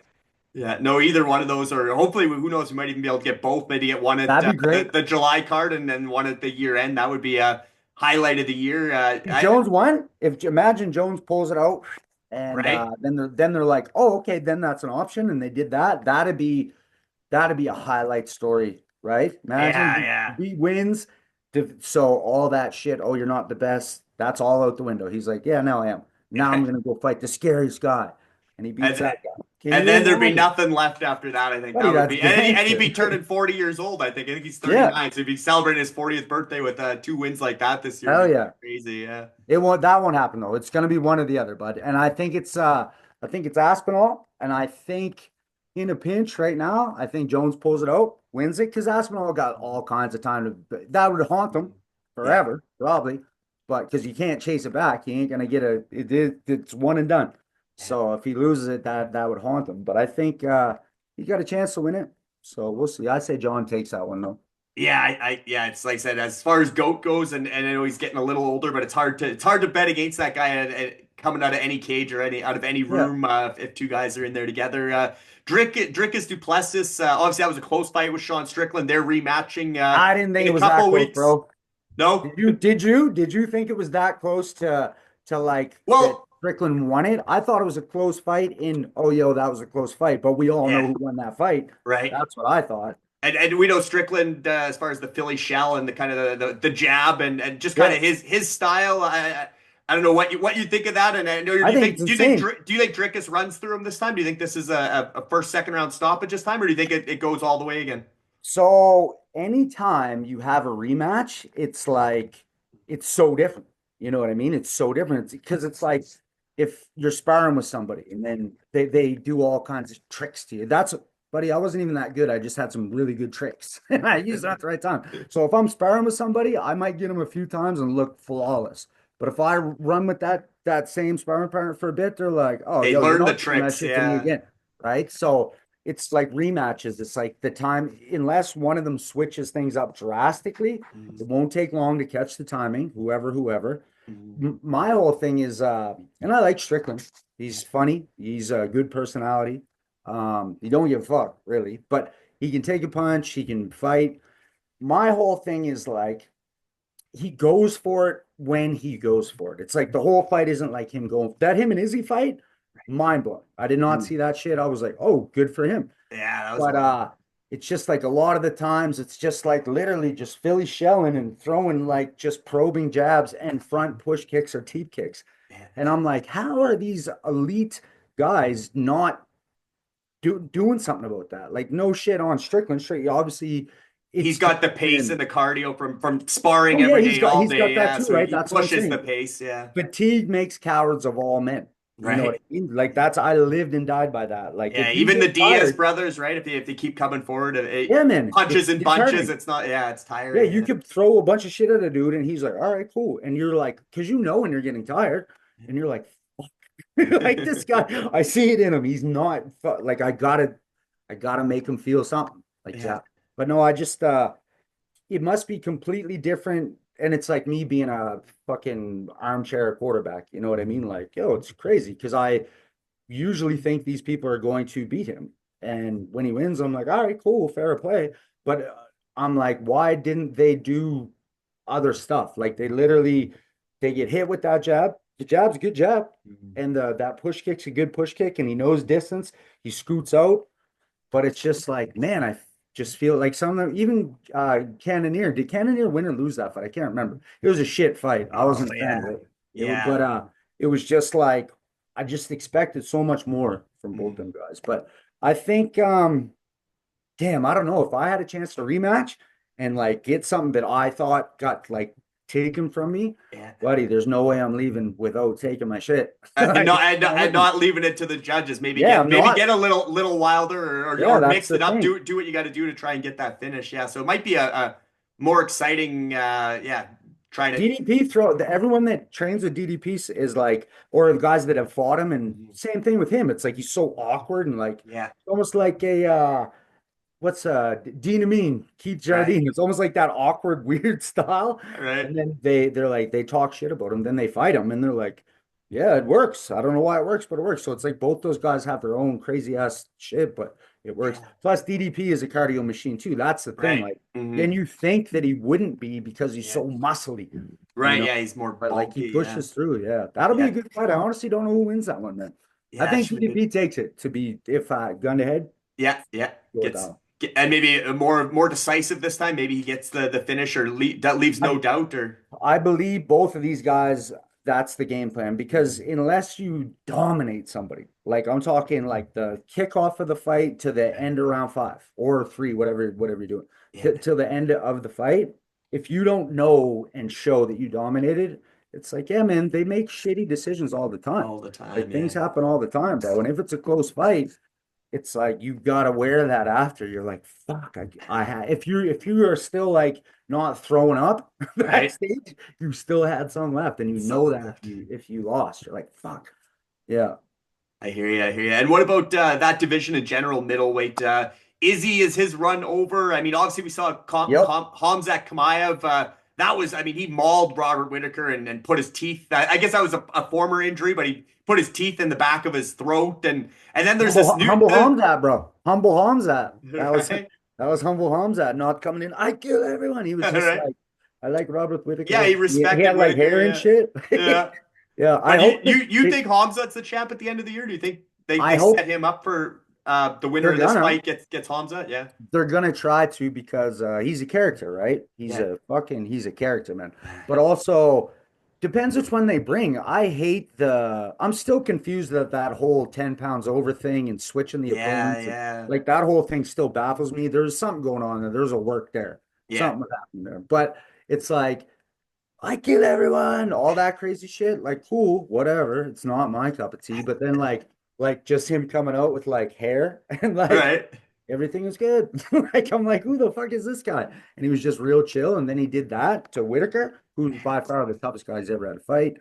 Yeah, no, either one of those, or hopefully, who knows, we might even be able to get both. Maybe get one at That'd be great. the July card and then one at the year end. That would be a highlight of the year. If Jones won, if imagine Jones pulls it out and Right? then they're like, oh, okay, then that's an option. And they did that. That'd be a highlight story, right? Yeah, Imagine yeah. he wins. So all that shit, oh, you're not the best. That's all out the window. He's like, yeah, now I am. Now I'm gonna go fight the scariest guy. And he beats And that guy. Can and you then there'd be imagine? nothing left after that. I think Buddy, that would that's be, and he'd be gangster. turning 40 years old. I think he's Yeah, 39, so if he's celebrating his 40th birthday with two wins like that this year, it'd hell be yeah. crazy. Yeah. That won't happen though. It's gonna be one or the other, bud. And I think it's Aspinall, and I think in a pinch right now, I think Jones pulls it out, wins it, because Aspinall got all kinds of time that would haunt him Yeah. forever, probably. But because you can't chase it back, he ain't gonna get it's one and done. So if he loses it, that would haunt him. But I think he got a chance to win it. So we'll see. I say John takes that one though. Yeah, yeah, it's like I said, as far as GOAT goes, and I know he's getting a little older, but it's hard to bet against that guy coming out of any cage or out of any Yeah. room if two guys are in there together. Drickus Duplessis, obviously that was a close fight with Sean Strickland. They're rematching I didn't think in it a was that couple close, weeks. bro. No, Did you think it was that close to like that well, Strickland won it? I thought it was a close fight oh yo, that was a close fight, but we all know yeah, who won that fight. right. That's what I thought. And we know Strickland as far as the Philly shell and the kind of the jab and just kind Yeah, of his style. I don't know what you think of that. And I know I think it's insane. Do you think Drickus runs through him this time? Do you think this is a first second round stoppage this time, or do you think it goes all the way again? So anytime you have a rematch, it's like it's so different. You know what I mean? It's so different. It's because it's like if you're sparring with somebody and then they do all kinds of tricks to you. Buddy, I wasn't even that good. I just had some really good tricks and I used them at the right time. So if I'm sparring with somebody, I might get them a few times and look flawless. But if I run with that same sparring partner for a bit, they're like, oh, They yo, you're learn the not doing that tricks. shit to me Yeah. again. Right. So it's like rematches. It's like the time, unless one of them switches things up drastically, Mhm. it won't take long to catch the timing, whoever. Mhm. My whole thing is, and I like Strickland. He's funny. He's a good personality. He don't give a fuck, really, but he can take a punch. He can fight. My whole thing is like, he goes for it when he goes for it. It's like the whole fight isn't like him going that him and Izzy fight, mind blowing. I did not Mhm. see that shit. I was like, oh, good for him. Yeah, that was But wild. it's just like a lot of the times it's just like literally just Philly shelling and throwing like just probing jabs and front push kicks or teep kicks. Yeah. And I'm like, how are these elite guys not doing something about that? Like no shit on Strickland. Straight, obviously He's it's got the pace and discipline. the cardio from sparring Oh yeah, every he's day, got all he's day. got that Yeah, too, so right? he That's what I'm pushes the saying. pace. Yeah. Fatigue makes cowards of all men. You know what Right. I mean? Like that's I lived and died by that. Like Yeah, if you even the get Diaz tired, brothers, right? If they keep coming forward, yeah, man, punches and it's bunches, hurting. it's not. Yeah, it's Yeah, tiring. you Yeah. could throw a bunch of shit at a dude and he's like, all right, cool. And you're like, because you know when you're getting tired, and you're like, fuck. Like this guy, I see it in him. He's not like I gotta make him feel something like Yeah. that. But no, I just it must be completely different. And it's like me being a fucking armchair quarterback. You know what I mean? Like, yo, it's crazy because I usually think these people are going to beat him. And when he wins, I'm like, all right, cool, fair play. But I'm like, why didn't they do other stuff? Like they get hit with that jab. The jab's a good jab. Mhm. And that push kick's a good push kick, and he knows distance. He scoots out, but it's just like, man, I just feel like some of them, even Cannonier, did Cannonier win or lose that fight? I can't remember. It was a shit fight. I Oh wasn't a fan of yeah. it. Yeah. But it was just like I just expected so much more from both Mhm. them guys. But I think, damn, I don't know if I had a chance to rematch and like get something that I thought got like taken from me, Yeah. buddy. There's no way I'm leaving without taking my shit. And Like, not it's and, not and happening. not leaving it to the judges. Yeah, I'm Maybe not. get a little wilder Yeah, or that's mix the it up. thing. Do what you got to do to try and get that finish. Yeah. So it might be a more exciting. Yeah. Trying to. DDP everyone that trains with DDP is like, or the guys that have fought him, and Mhm. same thing with him. It's like he's so awkward and like Yeah. almost like a what's Dean Amin, Keith Right. Jardine. It's almost like that awkward, weird style. Right. And then they're like they talk shit about him, then they fight him, and they're like, yeah, it works. I don't know why it works, but it works. So it's like both those guys have their own crazy ass shit, but it works. Yeah. Plus, DDP is a cardio machine too. That's the thing. Right. Like, Hmm. and you think that he wouldn't be because he's Yeah. so muscly, you Right. know. Yeah. He's more But like he bulky. Yeah. pushes through. Yeah, that'll be a Yeah. good fight. I honestly don't know who wins that one, man. I Yeah. It think should be good. DDP takes it to be if gun to head, Yeah. Yeah. go with that one. And maybe more decisive this time. Maybe he gets the finish or that leaves I no doubt. Or. I believe both of these guys, that's the game plan because unless you dominate somebody, like I'm talking like the kickoff of the fight to the end of round five or three, whatever you're doing, Yeah. till the end of the fight, if you don't know and show that you dominated, it's like, yeah, man, they make shitty decisions all the time. All the Like time. things Yeah. happen all the time, bro. And if it's a close fight, it's like you gotta wear that after. You're like, fuck, I had if you are still like not throwing up Right. backstage, you still had some left, and you know Something that left. if you lost, you're like, fuck. Yeah. I hear you. I hear you. And what about that division in general, middleweight? Izzy, is his run over? I mean, obviously we saw Yep. Hamzat Kamayev. That was, I mean, he mauled Robert Whitaker and put his teeth. I guess that was a former injury, but he put his teeth in the back of his throat. And then there's this new Humble Hamzat, bro. Humble Hamzat. That was right, humble Hamzat not coming in. I kill everyone. He was just right. like, I like Robert Yeah, Whitaker. he He respected had like Whitaker. hair and Yeah, shit. yeah. Yeah. But you think Hamzat's the champ at the end of the year? Do you think I they set hope him up for the winner they're of this gonna. fight gets Hamzat? Yeah, They're gonna try to because he's a character, right? yeah. He's a character, man. But also depends which one they bring. I'm still confused that that whole 10 pounds over thing and switching the Yeah, opponents and yeah, like that whole thing still baffles me. There's something going on there. There's a work there. yeah. Something happened there. But it's like I kill everyone, all that crazy shit. Like, cool, whatever. It's not my cup of tea. But then like just him coming out with like hair and like Right. everything is good. Like I'm like, who the fuck is this guy? And he was just real chill. And then he did that to Whitaker, who's by far the toughest guy he's ever had to fight.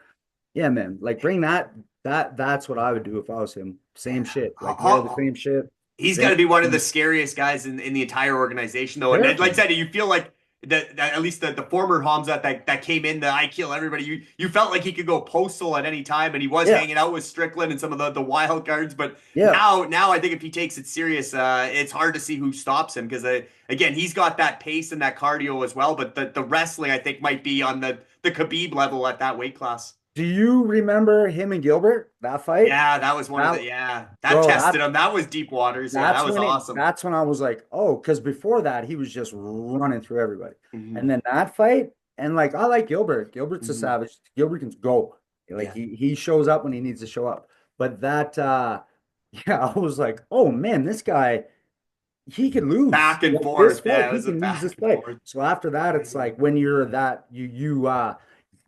Yeah, man. Like bring that's what I would do if I was him. Same shit. Like wear the same shit. He's got Same, to be one of the scariest guys in the entire organization, though. And like I said, you feel like that at least the former Hamzat that came in, the I kill everybody. You felt like he could go postal at any time, and he was hanging out with Strickland and some of the wild cards. But now I think if he takes it serious, it's hard to see who stops him because again he's got that pace and that cardio as well. But the wrestling I think might be on the Khabib level at that weight class. Do you remember him and Gilbert, that fight? Yeah, that was one of the, that tested him. That was deep waters. Yeah, that was awesome. That's when I was like, oh, because before that, he was just running through everybody. And then that fight, and like, I like Gilbert. Gilbert's a savage. Gilbert can go. Like, he shows up when he needs to show up. But that, I was like, oh, man, this guy, he can lose. Back and forth. Yeah, he can lose this fight. So after that, it's like, when you're that,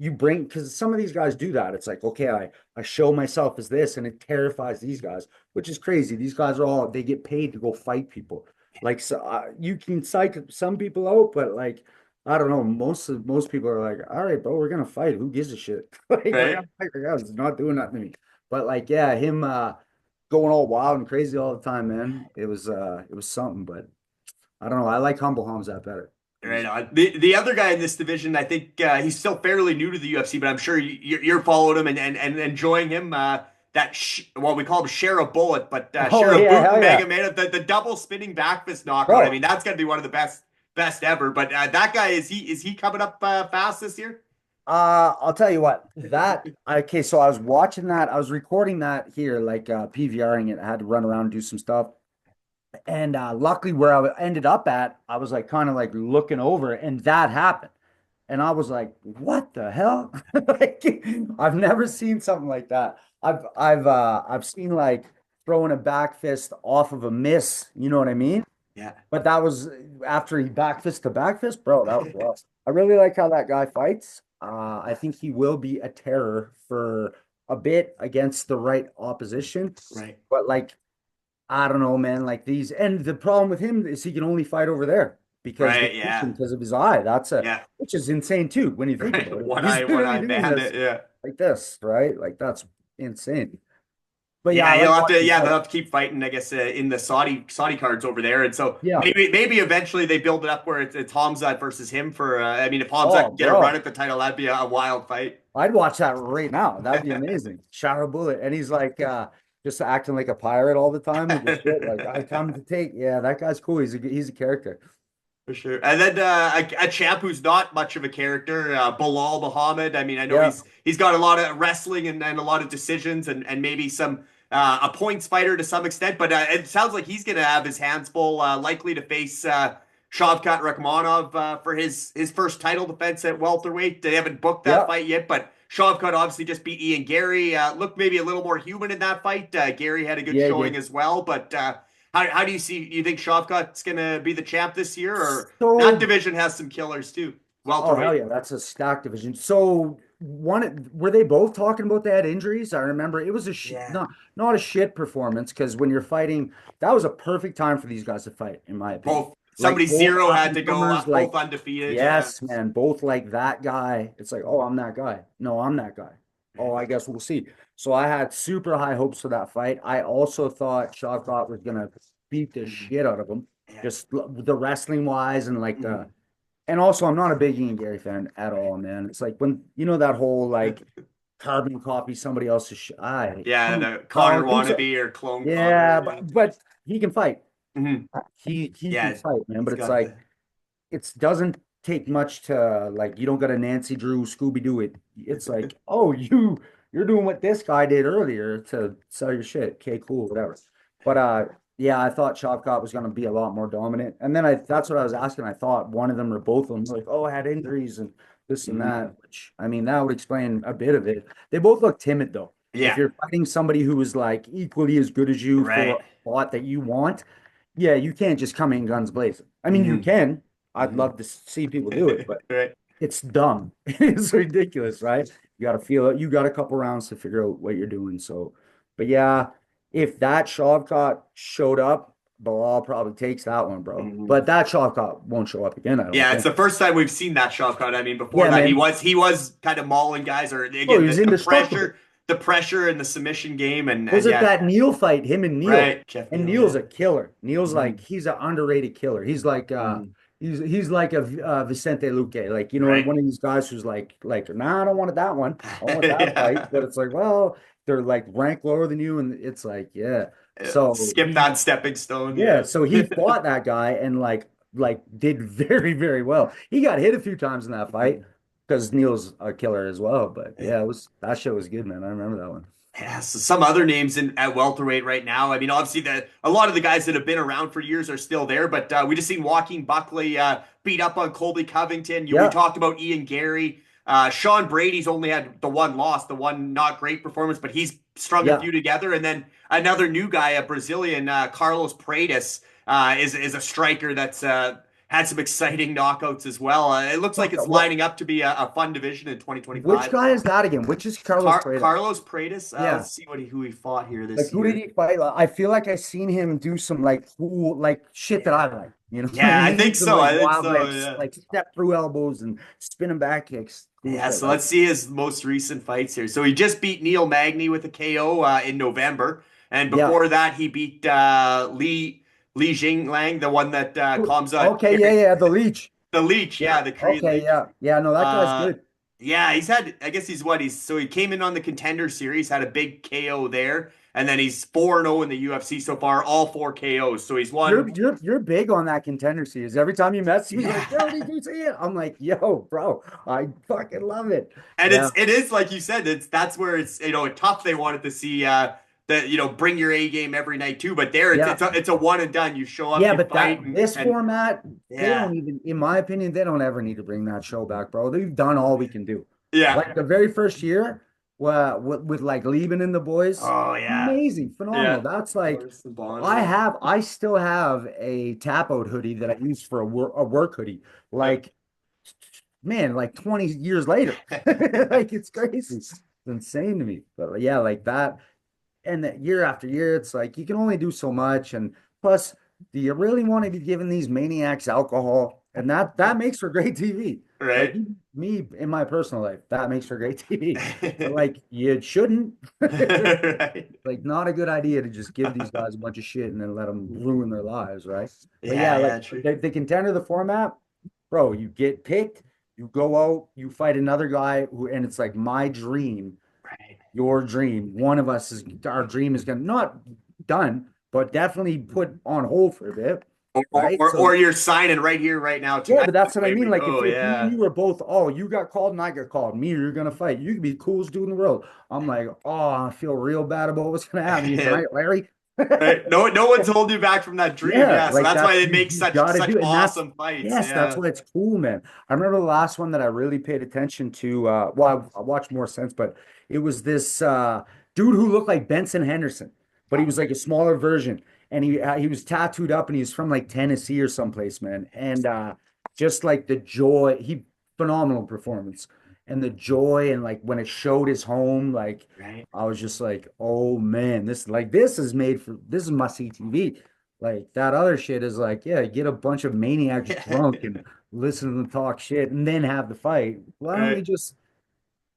you bring, because some of these guys do that. It's like, okay, I show myself as this, and it terrifies these guys, which is crazy. These guys they get paid to go fight people. Like, so you can psych some people out, but like, I don't know. Most people are like, all right, bro, we're gonna fight. Who gives a shit? Like, it's not doing nothing to me. But like, yeah, him going all wild and crazy all the time, man. It was something. But I don't know. I like Humble Hamzat better. Right on. The other guy in this division, I think he's still fairly new to the UFC, but I'm sure you're following him and enjoying him. We call him Share a Bullet, but Share a Boot Mega Man, the double spinning back fist knockout. I mean, that's gonna be one of the best ever. But that guy, is he coming up fast this year? I'll tell you what. Okay, so I was watching that. I was recording that here, like PVRing it. I had to run around and do some stuff. And luckily where I ended up at, I was like kind of like looking over and that happened. And I was like, what the hell? Like, I've never seen something like that. I've seen like throwing a back fist off of a miss, you know what I mean? Yeah. But that was after he back fist to back fist, bro. That was awesome. I really like how that guy fights. I think he will be a terror for a bit against the right opposition. Right. But like, I don't know, man. Like these, and the problem with him is he can only fight over there because of his eye. Which is insane too when you think about it. One eye bandit, like this, right? Like that's insane. But they'll have to keep fighting, I guess, in the Saudi cards over there, and so maybe eventually they build it up where it's Hamzat versus him for. I mean, if Hamzat can get a run at the title, that'd be a wild fight. I'd watch that right now. That'd be amazing. Share a Bullet, and he's like. Just acting like a pirate all the time. Like I come to take. Yeah, that guy's cool. He's a character. For sure. And then a champ who's not much of a character, Bilal Muhammad. I mean, I know he's got a lot of wrestling and a lot of decisions and maybe some a points fighter to some extent. But it sounds like he's going to have his hands full, likely to face Shavkat Rakhmonov for his first title defense at welterweight. They haven't booked that fight yet, but Shavkat obviously just beat Ian Gary. Looked maybe a little more human in that fight. Gary had a good showing as well. But how do you see? Do you think Shavkat's going to be the champ this year, or that division has some killers too? Oh hell yeah, that's a stacked division. So were they both talking about they had injuries? I remember it was not a shit performance because when you're fighting, that was a perfect time for these guys to fight, in my opinion. Both. Somebody zero had to go both undefeated. Yes, man. Both like that guy. It's like, oh, I'm that guy. No, I'm that guy. Oh, I guess we'll see. So I had super high hopes for that fight. I also thought Shavkat was gonna beat the shit out of him, just the wrestling wise and like the. And also, I'm not a big Ian Gary fan at all, man. It's like when that whole like carbon copy somebody else's the Connor wannabe or clone. Yeah, but he can fight. He can fight, man, but it's like it doesn't take much to like you don't got a Nancy Drew Scooby Doo it. It's like, oh, you're doing what this guy did earlier to sell your shit. Okay, cool, whatever. But I thought Shavkat was gonna be a lot more dominant. And then that's what I was asking. I thought one of them or both of them like, oh, I had injuries and this and that, which I mean that would explain a bit of it. They both look timid though. If you're fighting somebody who is like equally as good as you for a spot that you want. Yeah, you can't just come in guns blazing. I mean, you can. I'd love to see people do it, but it's dumb. It's ridiculous, right? You got to feel it. You got a couple rounds to figure out what you're doing. So, but yeah, if that Shavkat showed up, Bilal probably takes that one, bro. Mhm. But that shot clock won't show up again, I don't Yeah, it's think. the first time we've seen that shot cut. I mean, before Yeah, that, man. he was kind of mauling guys, or Oh, again he was indestructible. the pressure and the submission game, Was and it yeah, that Neil fight, him and Neil? right, Jeff And Neal, Neil's yeah. a killer. Neil's Mhm. like he's an underrated killer. He's like Mhm. he's like a Vicente Luque, like Right. one of these guys who's like nah, I don't want that one. I don't want that fight. But Yeah. it's like, well, they're like ranked lower than you, and it's like, yeah. So Skip that stepping stone, yeah, yeah. so he fought that guy and like did very, very well. He got hit a few times in that fight because Neil's a killer as well. But yeah, it was that shit was good, man. I remember that one. Yeah, so some other names in at welterweight right now. I mean, obviously a lot of the guys that have been around for years are still there, but we just seen Joaquin Buckley beat up on Colby Covington. We Yeah, talked about Ian Gary. Sean Brady's only had the one loss, the one not great performance, but he's strung a yeah. few together. And then another new guy, a Brazilian, Carlos Paredes, is a striker that's had some exciting knockouts as well. It looks like it's What? lining up to be a fun division in Which 2025. guy is that again? Which is Carlos Paredes? Carlos Paredes. Yeah. Let's see who he fought here Like this who did year. he fight? I feel like I seen him do some like cool like shit that I like. You know what I Yeah, I mean? think Some so. like I think wild so. like Yeah. like step through elbows and spinning back kicks. Cool Yeah. shit. So let's see his most recent fights here. So he just beat Neil Magny with a KO in November, and Yeah. before that he beat Li Jinglang, the one that Kamza Okay, yeah, yeah, the leech. the Leech. Yeah. Yeah, the Korean Okay, Leech. yeah. Yeah, no, that guy's Uh, good. yeah, he's had. I guess he's what he's. So he came in on the Contender Series, had a big KO there, and then he's 4-0 in the UFC so far, all four KOs. So he's You're won. you're you're big on that Contender Series. Every time you message me, you're like, yo, Yeah. did you see it? I'm like, yo, bro, I fucking love it. And Yeah, it is like you said, that's where it's tough. They wanted to see that bring your A game every night too. But there yeah. it's a one and done. You show up, Yeah, you but fight, this and format, they yeah, don't even, in my opinion, they don't ever need to bring that show back, bro. They've done all we can do. yeah. Like the very first year, with like Lieben and the boys, Oh yeah, amazing, phenomenal. yeah. That's like Forrest and Bonner. I still have a tap out hoodie that I use for a work hoodie. Yep. Like, man, like 20 years later. Like it's crazy. It's insane to me. But yeah, like that. And that year after year, it's like you can only do so much. And plus, do you really want to be giving these maniacs alcohol? And that makes for great TV. Like Right. me in my personal life, that makes for great TV. But like you shouldn't. Right. Like not a good idea to just give these guys a bunch of shit and then let them ruin their lives, right? But yeah, Yeah, like yeah, true. the contender, the format, bro, you get picked, you go out, you fight another guy who, and it's like my dream, Right. your dream. One of us is our dream is gonna not done, but definitely put on hold for a bit, right? Or So you're signing right here, right now yeah, tonight. but that's what I Away mean. we Like go. if me and Yeah. you were both, oh, you got called and I got called, me, you're gonna fight. You could be the coolest dude in the world. I'm like, oh, I feel real bad about what's gonna happen Yeah. tonight, Larry. Right. No one's holding you back from that dream. Yeah, Yeah. So like that's why that's it makes you gotta such do it. And that's awesome fights. yes, that's Yeah. why it's cool, man. I remember the last one that I really paid attention to. I watched more since, but it was this dude who looked like Benson Henderson, but he was like a smaller version, and he was tattooed up, and he was from like Tennessee or someplace, man. And just like the joy, he phenomenal performance, and the joy, and like when it showed his home, like Right. I was just like, oh man, this is made for this is must see TV. Like that other shit is like, yeah, get a bunch of maniacs drunk and listen to them talk shit and then have the fight. Why don't we Right. just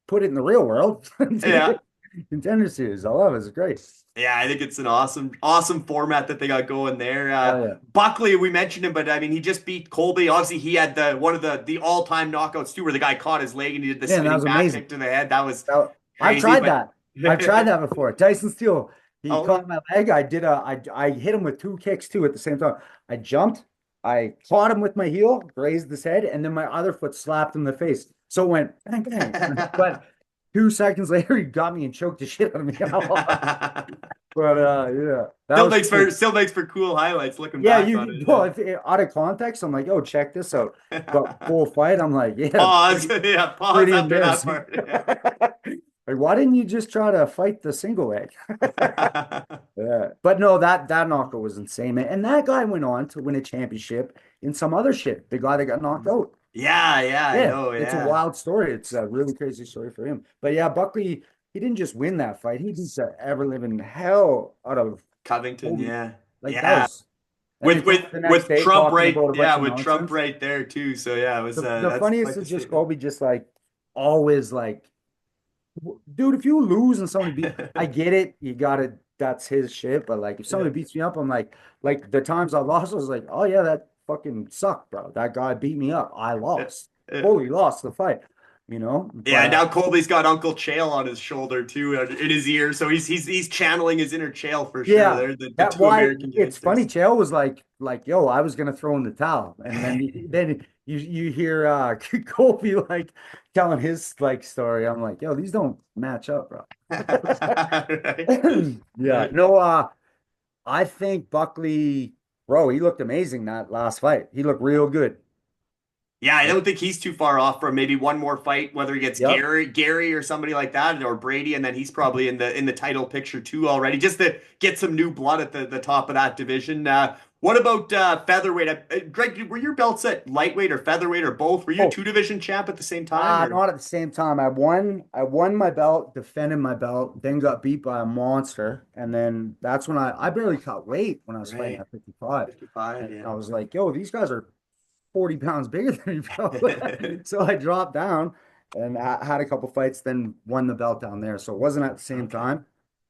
put it in the real world? Yeah. Contender series. I love it. It's great. Yeah, I think it's an awesome format that they got going there. Hell yeah. Buckley, we mentioned him, but I mean, he just beat Colby. Obviously, he had one of the all-time knockouts too, where the guy caught his leg and he did the Man, that spinning was back amazing. kick to the head. That was So, I've crazy, tried but that. I've tried that before. Tyson Steele, he oh, caught my leg. I hit him with two kicks too at the same time. I jumped, I caught him with my heel, grazed his head, and then my other foot slapped him in the face. So it went bang bang. But 2 seconds later, he got me and choked the shit out of me. But yeah, that was cool. still makes for cool highlights looking Yeah, back on it. well, if out of context, I'm like, oh, check this out. But Yeah. full fight, I'm like, yeah, Pause. Yeah, pause pretty after that embarrassing. part. Like, why didn't you just try to fight the single leg? Yeah. Yeah, but no, that knockout was insane, man. And that guy went on to win a championship in some other shit. The guy that got knocked out. Yeah, I Yeah, know. it's a Yeah. wild story. It's a really crazy story for him. But yeah, Buckley, he didn't just win that fight. He beat the ever living hell out of Covington, Kobe. yeah. Like that Yeah. was And he with told me the next day Trump talking right, about a bunch yeah, of with Trump nonsense. right there too. So yeah, it was The that's funniest quite the is just statement. Kobe, just like always like, dude, if you lose and somebody beat, I get it. You gotta, that's his shit. But like, if Yeah. somebody beats me up, I'm like the times I've lost, I was like, oh yeah, that fucking sucked, bro. That guy beat me up. I Yeah. lost, Yeah. fully lost the fight, you know. Yeah, But now Colby's got Uncle Chael on his shoulder too, in his ear, so he's channeling his inner Chael for sure. yeah, They're the that two why American it's funny. gangsters. Chael was like, yo, I was gonna throw in the towel, and then you hear Kobe like telling his like story. I'm like, yo, these don't match up, bro. Right? Yeah, Right. no, I think Buckley, bro, he looked amazing that last fight. He looked real good. Yeah, I don't think he's too far off from maybe one more fight, whether he gets Yep. Gary or somebody like that, or Brady, and then he's probably in the title picture too already, just to get some new blood at the top of that division. What about featherweight? Greg, were your belts at lightweight or featherweight or both? Were you a Oh, two division champ at the same time, or? not at the same time. I won my belt, defended my belt, then got beat by a monster. And then that's when I barely cut weight when I was fighting Right, at 55. 55, And yeah. I was like, yo, these guys are 40 pounds bigger than me, bro. So I dropped down and had a couple fights, then won the belt down there. So it wasn't at the same Okay. time.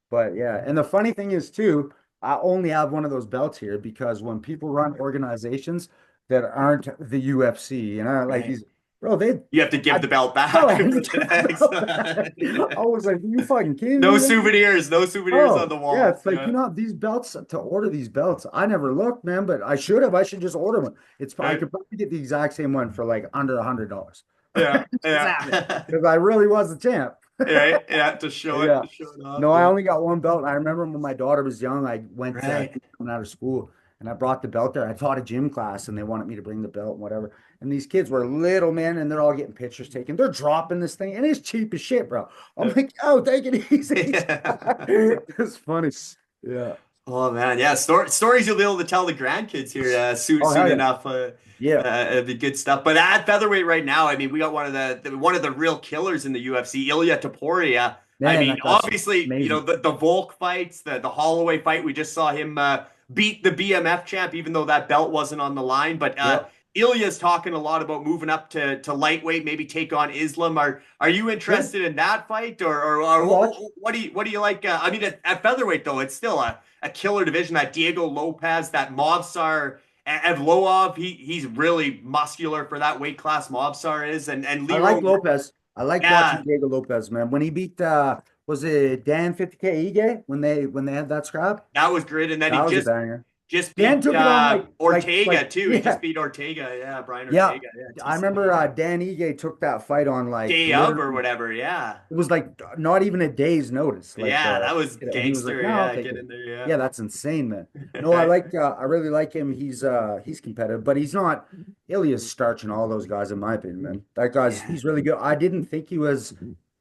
But yeah, and the funny thing is too, I only have one of those belts here because when people run organizations that aren't the UFC and aren't like Right. these, bro, they, You have to I, give the belt bro, back I had for to the give the next belt back. I one. was like, you fucking kidding No me? souvenirs, no souvenirs on Oh, the yeah, wall. it's like, Yeah. you know, these belts to order these belts. I never looked, man, but I should have. I should just order one. I Right. could probably get the exact same one for like under $100. Yeah. Just have it Yeah. because I really was the champ. Right. Yeah. To show it, Yeah. to show it off. No, I Yeah. only got one belt. And I remember when my daughter was young, I went Right. coming out of school and I brought the belt there. I taught a gym class and they wanted me to bring the belt and whatever. And these kids were little, man, and they're all getting pictures taken. They're dropping this thing and it's cheap as shit, bro. I'm Yeah. like, oh, take it easy. Yeah. It's funny. Yeah. Oh man, yeah. Stories you'll be able to tell the grandkids here soon, Oh, hell soon yeah. enough. Yeah. It'd be good stuff. But at featherweight right now, I mean, we got one of the real killers in the UFC, Ilya Topuria. I Man, mean, that guy's obviously, amazing. the Volk fights, the Holloway fight, we just saw him beat the BMF champ, even though that belt wasn't on the line. But Yep. Ilya's talking a lot about moving up to lightweight, maybe take on Islam. Are you Good. interested in that fight, or I'll watch. what do you like? I mean, at featherweight though, it's still a killer division. That Diego Lopez, that Movsar Evloev, he's really muscular for that weight class. Movsar is, and I like Leroy, Lopez. I like watching yeah, Diego Lopez, man. When he beat was it Dan 50K Ige when they had that scrap? that was great. And then That he was a banger. just Dan beat took it on Ortega too. He just yeah. beat Ortega, yeah, Brian Yeah. Ortega, yeah, I remember TCW Dan Ige took that fight on like day of or literally whatever, yeah. it was like not even a day's notice. Like Yeah, that was and he was like, gangster. "No, I'll Yeah, take get it." in there. Yeah, that's insane, man. No, Yeah. I really like him. He's competitive, but he's not Ilya's starching all those guys in my opinion, man. That guy's Yeah. he's really good. I didn't think he was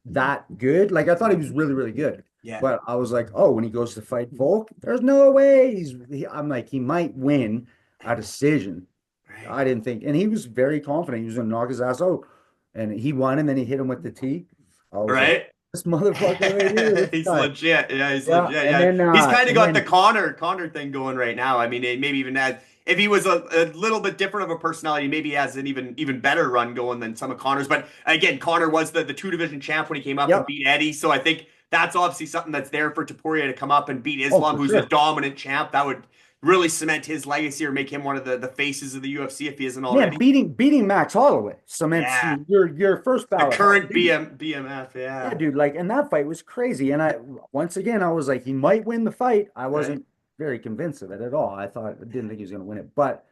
that good. Like I thought he was really, really good. Yeah. But I was like, oh, when he goes to fight Volk, there's no way I'm like, he might win a decision. Right. I didn't think, and he was very confident he was gonna knock his ass out. And he won, and then he hit him with the T. I was like, Right. this motherfucker right here, this He's guy. legit. Yeah, he's Yeah, legit. Yeah. He's kind of and got the then Connor thing going right now. I mean, maybe even as if he was a little bit different of a personality, maybe he has an even better run going than some of Connor's. But again, Connor was the two division champ when he came up and yep. beat Eddie. So I think that's obviously something that's there for Topuria to come up and beat Oh, Islam, for who's a sure. dominant champ. That would really cement his legacy or make him one of the faces of the UFC if he isn't Man, already. beating Max Holloway cements Yeah. your first The ballot Hall of current Fame. BMF, Yeah, yeah. dude, like, and that fight was crazy. And I once again I was like, he might win the fight. I Right. wasn't very convinced of it at all. I didn't think he was gonna win it, but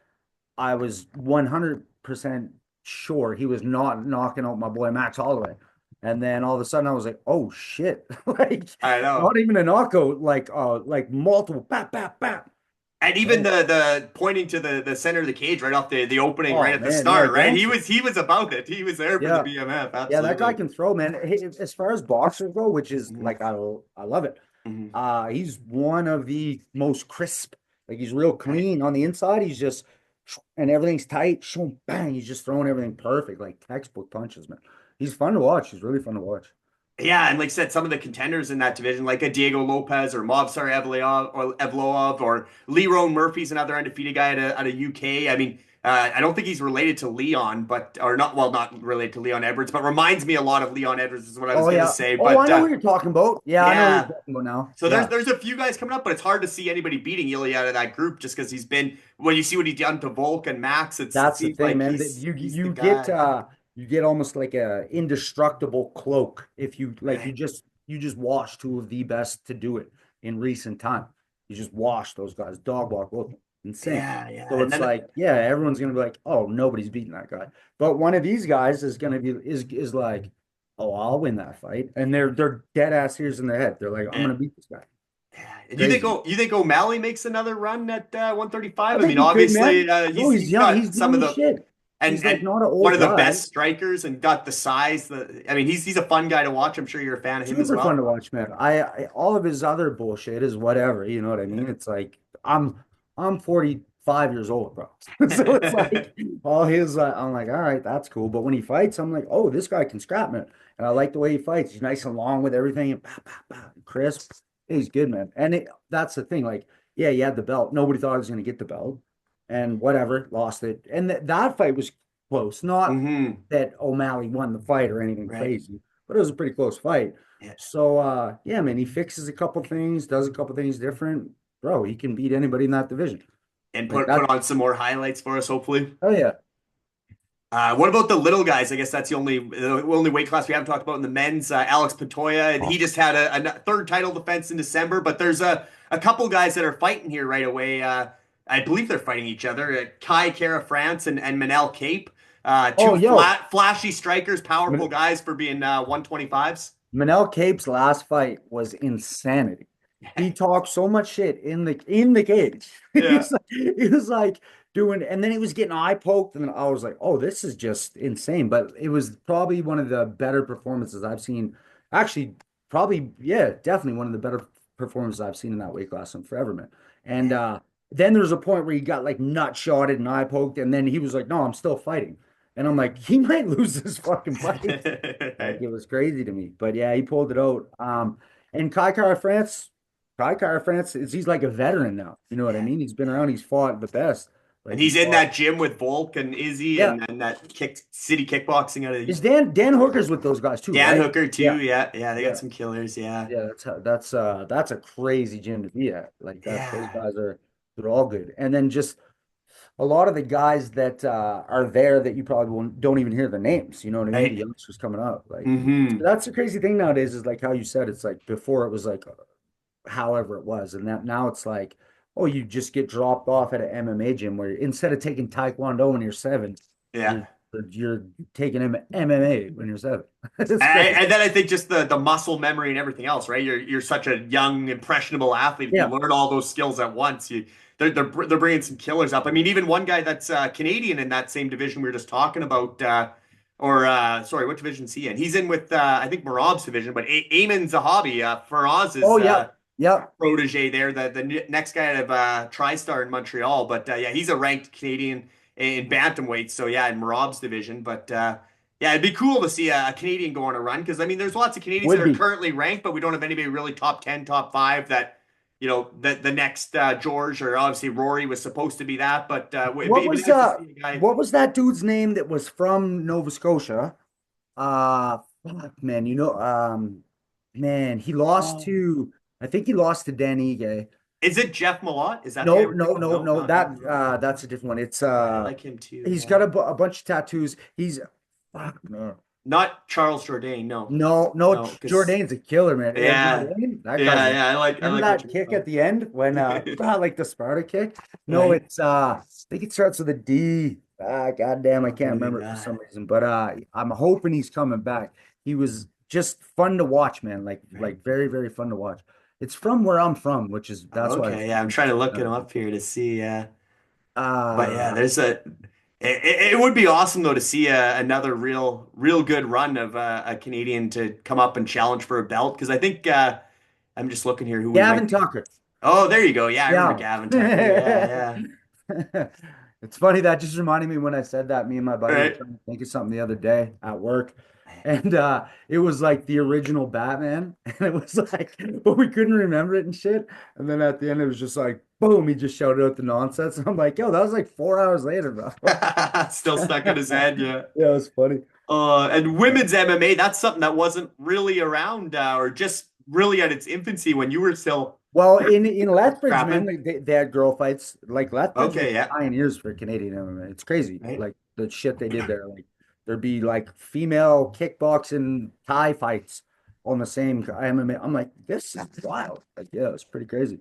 I was 100% sure he was not knocking out my boy Max Holloway. And then all of a sudden I was like, oh shit. Like I know. not even a knockout, like multiple bap, bap, bap. And even the pointing to the center of the cage right off the opening, right Oh at the man, yeah, start, right? He gangster. was about it. He was there for the Yeah. BMF, Yeah, that guy absolutely. can throw, man. As far as boxers go, which is Mhm, like I love it. mhm. He's one of the most crisp. Like he's real Right. clean on the inside. He's just and everything's tight. Shoom, bang. He's just throwing everything perfect, like textbook punches, man. He's fun to watch. He's really fun to watch. Yeah, and like I said, some of the contenders in that division, like a Diego Lopez or Movsar Evloev or Lerone Murphy's another undefeated guy out of UK. I mean, I don't think he's related to Leon, but or not well, not related to Leon Edwards, but reminds me a lot of Leon Edwards is what I was Oh gonna yeah. say. Oh, I But know what you're talking about. Yeah, I know what you're yeah, talking about now. so there's Yeah. there's a few guys coming up, but it's hard to see anybody beating Ilya out of that group just because he's been when you see what he's done to Volk and Max, it That's the seems thing, like man. That he's you he's the you get guy. you get almost like a indestructible cloak if you like Right. you just wash two of the best to do it in recent time. You just wash those guys, dog walk, look insane. Yeah, yeah. So And it's then like, yeah, everyone's gonna be like, oh, nobody's beating that guy. But one of these guys is gonna be is like, oh, I'll win that fight. And they're dead ass ears in their head. They're like, I'm yeah. gonna beat this guy. Yeah. And Crazy. you think O'Malley makes another run at I 135? I think mean, he could, man. obviously No, he's he's young. He's got some doing of his the shit. He's like and not an one old of the guy. best strikers and got the size. I mean, he's a fun guy to watch. I'm sure you're a fan of him as Super fun to well. watch, man. All of his other bullshit is whatever, you know what I mean? It's like I'm 45 years old, bro. So it's like all his I'm like, all right, that's cool. But when he fights, I'm like, oh, this guy can scrap, man. And I like the way he fights. He's nice and long with everything and crisp. He's good, man. And that's the thing. Like, yeah, he had the belt. Nobody thought he was gonna get the belt. And whatever, lost it. And that fight was close. Not Hmm. that O'Malley won the fight or anything Right. crazy, but it was a pretty close fight. Yeah. So yeah, man, he fixes a couple things, does a couple things different. Bro, he can beat anybody in that division. And Like put that. on some more highlights for us, hopefully. Oh yeah. What about the little guys? I guess that's the only weight class we haven't talked about in the men's. Alex Patoya, he just had a third title defense in December, but there's a couple guys that are fighting here right away. I believe they're fighting each other. Kai Kara France and Manel Cape. Oh, Two yo, flashy strikers, powerful Man- guys for being 125s. Manel Cape's last fight was insanity. He talked so much shit in the cage. Yeah. He was like doing, and then he was getting eye poked, and I was like, oh, this is just insane. But it was probably one of the better performances I've seen. Actually, probably, yeah, definitely one of the better performances I've seen in that weight class in forever, man. And then there was a point where he got like nut shotted and eye poked, and then he was like, no, I'm still fighting. And I'm like, he might lose this fucking fight. Like it was crazy to me. But yeah, he pulled it out. And Kai Kara France is he's like a veteran now. You know what I Yeah. mean? He's been around, he's fought the best. And Like he's he's in fought. that gym with Volk and Izzy Yeah. and that city kickboxing out of Is Dan Hooker's with those guys too, Dan right? Hooker too. Yeah. Yeah, yeah, they got Yeah. some killers. Yeah, Yeah, that's a crazy gym to be at. Like that those yeah. guys they're all good. And then just a lot of the guys that are there that you probably don't even hear the names. You know what I mean? The Right. youngsters coming up. Like Hmm. that's the crazy thing nowadays is like how you said it's like before it was like however it was, and that now it's like, oh, you just get dropped off at an MMA gym where instead of taking Taekwondo when you're 7, Yeah. you're you're taking MMA when you're 7. It's And, crazy. and then I think just the muscle memory and everything else, right? You're such a young, impressionable athlete. If you Yeah. learn all those skills at once, they're bringing some killers up. I mean, even one guy that's Canadian in that same division we were just talking about, or sorry, what division is he in? He's in with I think Marab's division, but Ayman Zahabi, Faraz's Oh, yeah. Yeah. protege there, the next guy out of TriStar in Montreal. But yeah, he's a ranked Canadian in bantamweight. So yeah, in Marab's division. But yeah, it'd be cool to see a Canadian go on a run because I mean, there's lots of Canadians that Would are be. currently ranked, but we don't have anybody really top 10, top five that. The next George or obviously Rory was supposed to be that, but What it'd be was nice to see a guy. what was that dude's name that was from Nova Scotia? Fuck, man, man, he lost Oh, to I think he lost to Dan Ige. is it Jeff Malott? Is that the guy No, we're no, thinking of? no, No, no. not him. That's a different one. It's Yeah, I like him too. he's Yeah, got a bunch of tattoos. He's fuck no. not Charles Jourdain. No, No, no, no, because Jordan's a killer, man. Yeah, yeah, Jordan, that guy's yeah, a yeah. I remember like what that you're kick at the end when like the Sparta kick? No, right. it's I think it starts with a D. Goddamn, I Oh, can't maybe remember it for some that. reason. But I'm hoping he's coming back. He was just fun to watch, man. Right. Like very, very fun to watch. It's from where I'm from, which is that's why Okay, it's yeah. I'm trying to look him up here to see. Yeah, but yeah, uh there's a. It would be awesome though to see another real good run of a Canadian to come up and challenge for a belt because I think I'm just looking here who we Gavin might be. Tucker. Oh, there you go. Yeah, I remember Yeah. Gavin Tucker. Yeah, It's funny that just reminded me when I said that. Me and my yeah. buddy were Right. trying to think of something the other day at work, And it was like the original Batman. And it was like, but we couldn't remember it and shit. And then at the end, it was just like, boom, he just shouted out the nonsense. And I'm like, yo, that was like 4 hours later, bro. Still stuck in his head, yeah. Yeah, it was funny. And women's MMA, that's something that wasn't really around or just really at its infancy when you were still Well, in Lethbridge, man, scrapping. they had girl fights. Like Lethbridge was Okay, yeah. pioneers for Canadian MMA. It's crazy, Right. like the shit they did there. Like there'd be like female kickboxing Thai fights on the same MMA. I'm like, this is wild. Like, yeah, it's pretty crazy.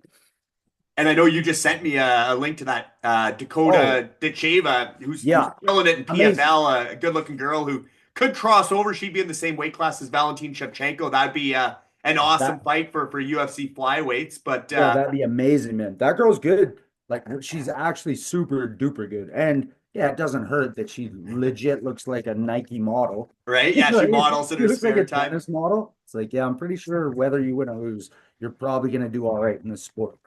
And I know you just sent me a link to that Oh, Dakota Ditcheva, who's yeah, killing it in amazing. PFL, a good-looking girl who could cross over. She'd be in the same weight class as Valentin Shevchenko. That'd be an awesome That fight for UFC flyweights. But Bro, that'd be amazing, man. That girl's good. Like she's actually super duper good. And yeah, it doesn't hurt that she legit looks like a Nike model. right, You yeah, know, she models in she her looks like a spare time. tennis model. It's like, yeah, I'm pretty sure whether you win or lose, you're probably gonna do all right in this sport.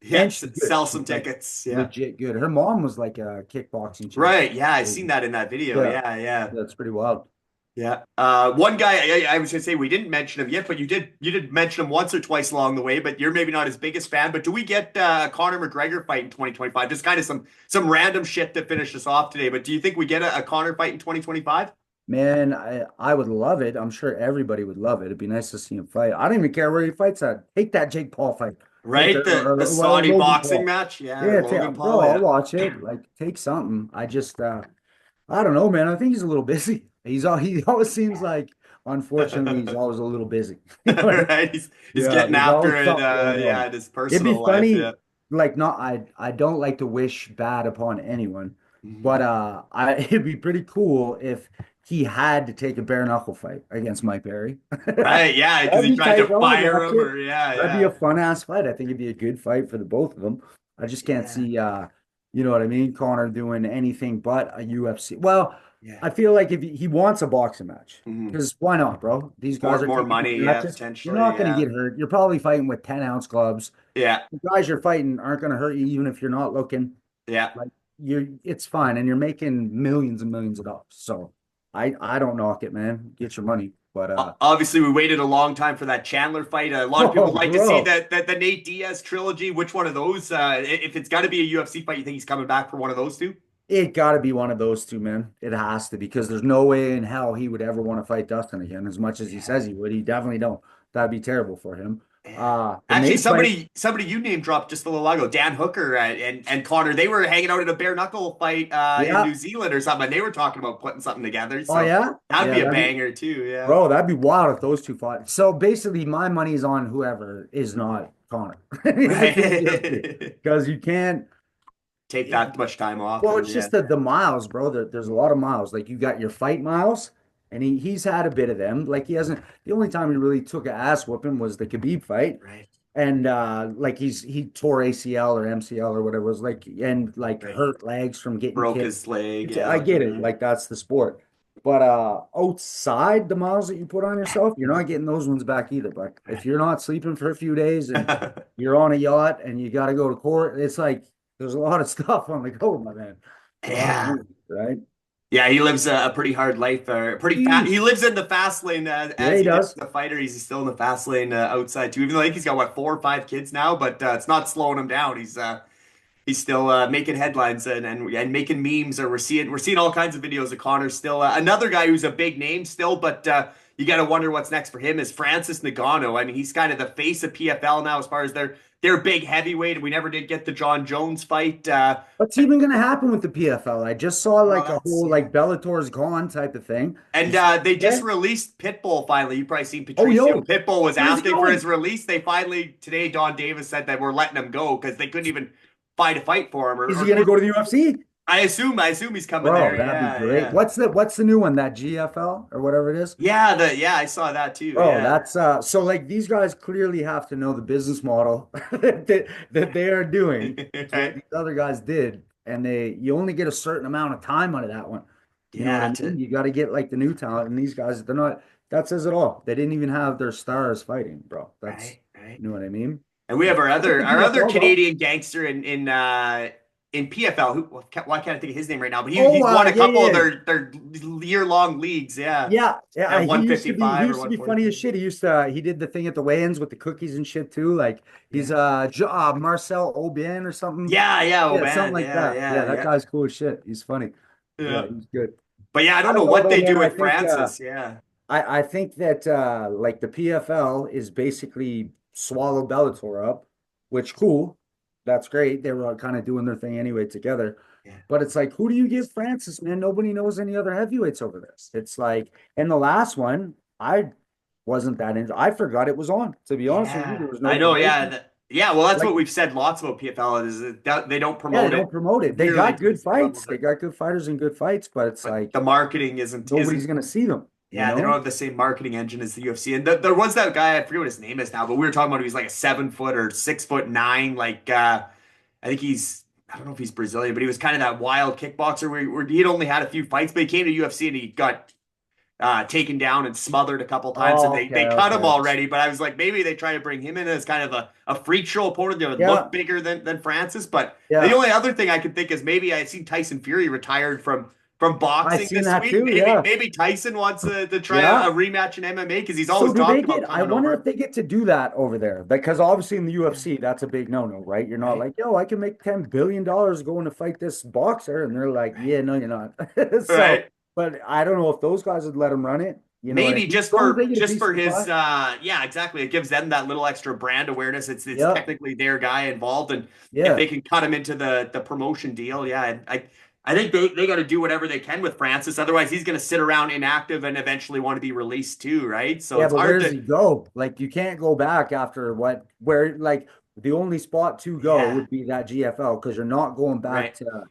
And Yes, she's good. sell She's some like tickets. Yeah, legit good. Her mom was like a kickboxing right. champion. Yeah, I seen that in that video. Yeah, Yeah, yeah. that's pretty wild. Yeah. One guy I was gonna say we didn't mention him yet, but you did mention him once or twice along the way. But you're maybe not his biggest fan. But do we get a Conor McGregor fight in 2025? Just kind of some random shit to finish us off today. But do you think we get a Conor fight in 2025? Man, I would love it. I'm sure everybody would love it. It'd be nice to see him fight. I don't even care where he fights at. Take that Jake Paul fight. Like Right? The well, Saudi Logan boxing Paul. match. Yeah, or Yeah, Logan bro, Paul. I'll Yeah. watch it. Like, take something. I don't know, man. I think he's a little busy. He always seems like, unfortunately, he's always a little busy. You know what I mean? Right. He's Yeah, getting there's after always it. something going Yeah, on. in his It'd be personal life. funny, Yeah. like, not I don't like to wish bad upon anyone, but Mhm. it'd be pretty cool if he had to take a bare knuckle fight against Mike Berry. Right. Yeah, because That'd he be tried to tight, bro. I'd fire watch him, it. or yeah, That'd be a yeah, fun ass fight. I think it'd be a good fight for the both of them. I just can't yeah, see you know what I mean, Connor doing anything but a UFC. Well, yeah. I feel like if he wants a boxing match, Mhm. because why not, bro? These guys are More taking money. Yeah, matches. You're potentially. not going to Yeah, get hurt. You're probably fighting with 10-ounce gloves. yeah, The guys you're fighting aren't going to hurt you, even if you're not looking. yeah. Like it's fine, and you're making millions and millions of dollars. So I don't knock it, man. Get your money, but Obviously, we waited a long time for that Chandler fight. A lot of people oh, would like to see bro. that the Nate Diaz trilogy. Which one of those? If it's got to be a UFC fight, you think he's coming back for one of those two? It got to be one of those two, man. It has to because there's no way in hell he would ever want to fight Dustin again. As much as he Yeah, says he would, he definitely don't. That'd be terrible for him. yeah. The Actually, Nate fight, somebody you name dropped just a little while ago, Dan Hooker and Connor. They were hanging out at a bare knuckle fight in yeah. New Zealand or something. And they were talking about putting something together. Oh So yeah, that'd yeah. be a That'd be, banger too. Yeah. bro. That'd be wild if those two fought. So basically, my money's on whoever is not Connor Right. because you can't. Take that much time off Well, and it's yeah. just the miles, bro. There's a lot of miles. Like you got your fight miles, and he's had a bit of them. Like he hasn't. The only time he really took a ass whooping was the Khabib fight, Right. and like he tore ACL or MCL or whatever it was like, and like Right. hurt legs from getting Broke kicked. his leg. Yeah. I get it. Like that's the sport. But outside the miles that you put on yourself, you're not getting those ones back either. But if you're not sleeping for a few days and you're on a yacht and you got to go to court, it's like there's a lot of stuff on the go, my man. It's a lot of Yeah. money, right? Yeah, he lives a pretty hard life. Pretty fast. He Jeez. lives in the fast lane Yeah, as he he did does. as a fighter. He's still in the fast lane outside too. Even though I think he's got what 4 or 5 kids now, but it's not slowing him down. He's still making headlines and making memes. Or we're seeing all kinds of videos of Connor still. Another guy who's a big name still, but you got to wonder what's next for him is Francis Ngannou. I mean, he's kind of the face of PFL now as far as their big heavyweight. We never did get the John Jones fight. What's even going to happen with the PFL? I just saw Well, like a that's whole yeah. like Bellator's gone type of thing. You And see they just that? released Pitbull finally. You've probably seen Oh, Patricio. yo, Pitbull was where's he asking for his going? release. They finally, today, Don Davis said that we're letting him go because they couldn't even find a fight for him. Is he going to go to the UFC? I assume he's coming Bro, there. that'd be Yeah, great. yeah. What's the new one? That GFL or whatever it is? Yeah, I saw that too. Bro, Yeah. that's so like these guys clearly have to know the business model that they are doing to what Right? these other guys did. And you only get a certain amount of time out of that one. You know what I Yeah, mean? You got to get like the new talent, and these guys, they're not, that says it all. They didn't even have their stars fighting, bro. That's, right, right. you know what I mean? And we have our Like other the our other PFL, bro. Canadian gangster in in PFL. Why can't I think of his name right now? But he's Oh, won a yeah, couple of yeah. their year-long leagues. Yeah. Yeah, yeah, At he used to be 155 or funny 145. as shit. He did the thing at the weigh-ins with the cookies and shit too. Like he's Yeah. Marcel Aubin or something. Yeah, yeah, oh Yeah, something man. like Yeah, that. yeah, Yeah, that yeah. guy's cool as shit. He's funny. Yeah, Yeah. he's good. But yeah, I I don't know don't know what though, they man. do I with think Francis. Yeah. I think that like the PFL is basically swallowed Bellator up, which cool. That's great. They were kind of doing their thing anyway together. Yeah. But it's like, who do you give Francis, man? Nobody knows any other heavyweights over this. It's like, and the last one, I wasn't that into. I forgot it was on. To be honest with you, Yeah. there was no I know. Yeah. promotion. Yeah. Well, that's Like, what we've said lots about PFL is that they don't yeah, they promote it don't promote it. They nearly got to the good same level fights. They that, got good fighters and good fights, but it's but like the marketing isn't. nobody's gonna see them, you Yeah, they don't know? have the same marketing engine as the UFC. And there was that guy, I forget what his name is now, but we were talking about he's like a 7 foot or 6'9". Like I think I don't know if he's Brazilian, but he was kind of that wild kickboxer where he'd only had a few fights, but he came to UFC and he got taken down and smothered a couple times, and Oh, they okay, cut him okay. already. But I was like, maybe they try to bring him in as kind of a freak show opponent that would Yeah, look bigger than Francis. But the yeah. only other thing I could think is maybe I seen Tyson Fury retired from I boxing seen this that week. too. Maybe Yeah. maybe Tyson wants to try Yeah. a rematch in MMA because he's So always do they talked about get, I coming wonder if over. they get to do that over there. Because obviously in the UFC, that's a big no-no, right? You're not Right, like, yo, I can make $10 billion going to fight this boxer. And they're like, right, yeah, no, you're not. So, right. but I don't know if those guys would let him run it. You know what I Maybe mean? As long as they get a just piece for of the his pie. yeah, exactly. It gives them that little extra brand awareness. It's Yeah. technically their guy involved, and if Yeah. they can cut him into the promotion deal, yeah, I think they got to do whatever they can with Francis. Otherwise, he's going to sit around inactive and eventually want to be released too, right? So Yeah, it's but hard where does to he go? Like, you can't go back after where, like, the only spot to go yeah, would be that GFL because you're not going right. back to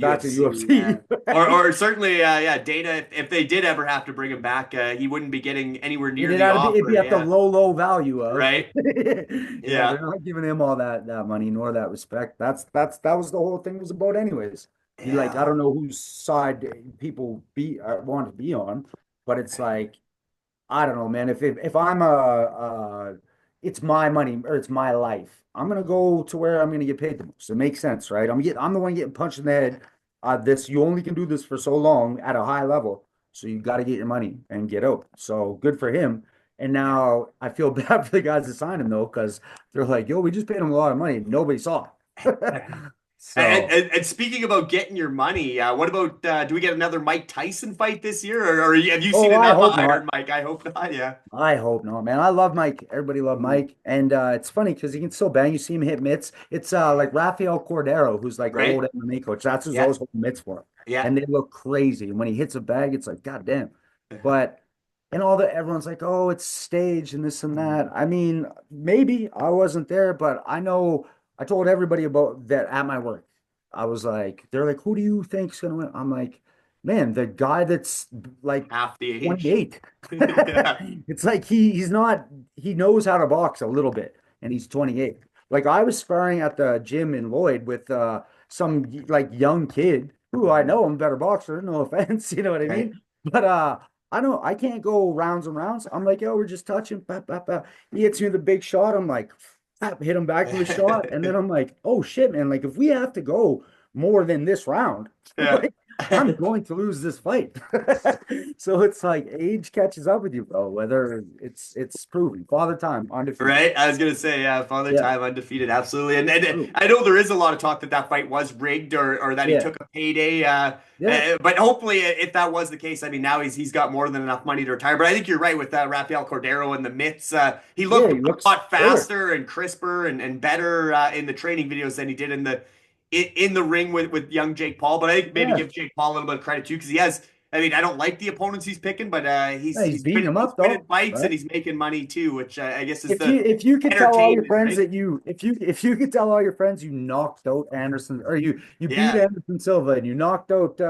UFC, UFC. or certainly, yeah, Dana. If they did ever have to bring him back, he wouldn't be getting anywhere near the It'd be offer. at the Yeah, low value of. right. Yeah, Yeah, they're not giving him all that money nor that respect. That was the whole thing was about anyways. You like I yeah. don't know whose side people want to be on, but it's like I don't know, man. If I'm it's my money or it's my life. I'm gonna go to where I'm gonna get paid the most. It makes sense, right? I'm the one getting punched in the head. This you only can do this for so long at a high level, so you got to get your money and get out. So good for him. And now I feel bad for the guys that signed him though, because they're like, "Yo, we just paid him a lot of money. Nobody saw it." So. And speaking about getting your money, what about do we get another Mike Tyson fight this year, or have you seen Oh, I enough of hope Iron not. Mike? I hope not. Yeah. I hope not, man. I love Mike. Everybody love Mhm. Mike. And it's funny because he can still bang. You see him hit mitts. It's like Rafael Cordero, who's like an old Right. MMA coach. That's who's Yeah. always holding mitts for him. Yeah. And they look crazy. And when he hits a bag, it's like, God damn. But and all the everyone's like, oh, it's staged and this and that. I mean, maybe I wasn't there, but I know I told everybody about that at my work. I was like, they're like, who do you think's gonna win? I'm like, man, the guy that's like Half the age. 28. Yeah. It's like he's not he knows how to box a little bit and he's 28. Like I was sparring at the gym in Lloyd with some like young kid who I know I'm a better boxer, no offense, you know what I Right. mean? But I don't I can't go rounds and rounds. I'm like, yo, we're just touching. Bap, bap, bap. He hits me with a big shot. I'm like, hit him back with a shot. And then I'm like, oh shit, man. Like if we have to go more than this round, Yeah. like I'm going to lose this fight. So it's like age catches up with you, bro. Whether it's proven. Father time, undefeated. Right, I was gonna say, yeah, Father Yeah, Time undefeated, absolutely, and true. I know there is a lot of talk that fight was rigged or that he Yeah, took a payday. yeah. But hopefully, if that was the case, I mean, now he's got more than enough money to retire. But I think you're right with Rafael Cordero and the mitts. He Yeah, looked he a looks lot killer. faster and crisper and better in the training videos than he did in the ring with young Jake Paul. But I think maybe Yeah. give Jake Paul a little bit of credit too because he has. I mean, I don't like the opponents he's picking, but Yeah, he's beating him he's up winning though, fights and right? he's making money too, which I guess is the If you could tell all your entertainment, friends right? that if you could tell all your friends you knocked out Anderson or you beat Yeah, Anderson Silva and you knocked out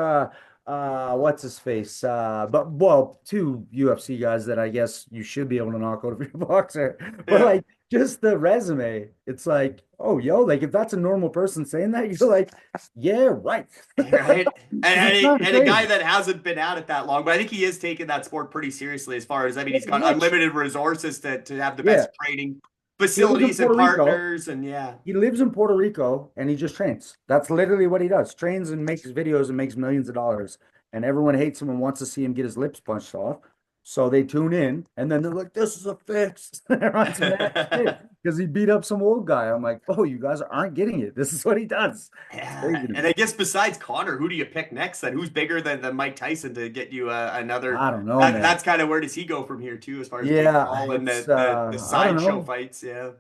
what's his face but well two UFC guys that I guess you should be able to knock out if you're a boxer, but yeah, like just the resume, it's like, oh yo, like if that's a normal person saying that, you're like, yeah, right. right. It's kind of And a guy crazy. that hasn't been at it that long, but I think he is taking that sport pretty seriously as far as I mean, Yeah, he's got yeah, unlimited resources to have the yeah. best training He lives in facilities and Puerto Rico. partners, and yeah. He lives in Puerto Rico and he just trains. That's literally what he does. Trains and makes videos and makes millions of dollars. And everyone hates him and wants to see him get his lips punched off. So they tune in and then they're like, this is a fix. Everyone's mad because he beat up some old guy. I'm like, oh, you guys aren't getting it. This is what he does. It's Yeah, crazy to and me. I guess besides Connor, who do you pick next? Then who's bigger than Mike Tyson to get you another? I don't know, man. That's kind of where does he go from here too, as far as big Yeah, ball and it's the I don't sideshow know. fights? Yeah,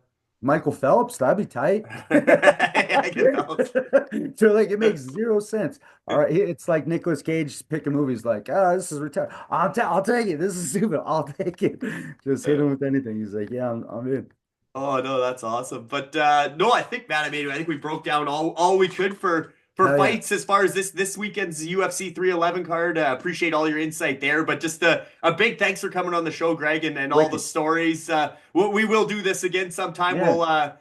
Michael Phelps, that'd be tight. I can tell. So like it makes zero sense. All right, it's like Nicolas Cage picking movies like, oh, this is retarded. I'll take it. This is stupid. I'll take it. Just hit him with anything. He's like, yeah, I'm in. Oh no, that's awesome. But no, I think Matt, I think we broke down all we could for Hell yeah. fights as far as this weekend's UFC 311 card. Appreciate all your insight there. But just a big thanks for coming on the show, Greg, and all the Wicked. stories. We will do this again sometime. Yeah.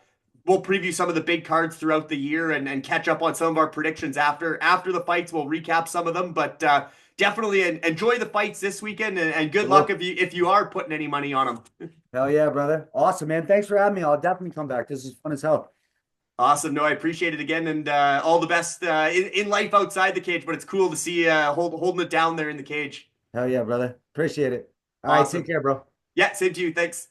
We'll preview some of the big cards throughout the year and catch up on some of our predictions after the fights. We'll recap some of them, but definitely enjoy the fights this weekend and good luck Cool. if you are putting any money on them. Hell yeah, brother. Awesome, man. Thanks for having me. I'll definitely come back. This is fun as hell. Awesome. No, I appreciate it again, and all the best in life outside the cage. But it's cool to see you holding it down there in the cage. Hell yeah, brother. Appreciate it. All right, take Awesome. care, bro. Yeah, same to you. Thanks.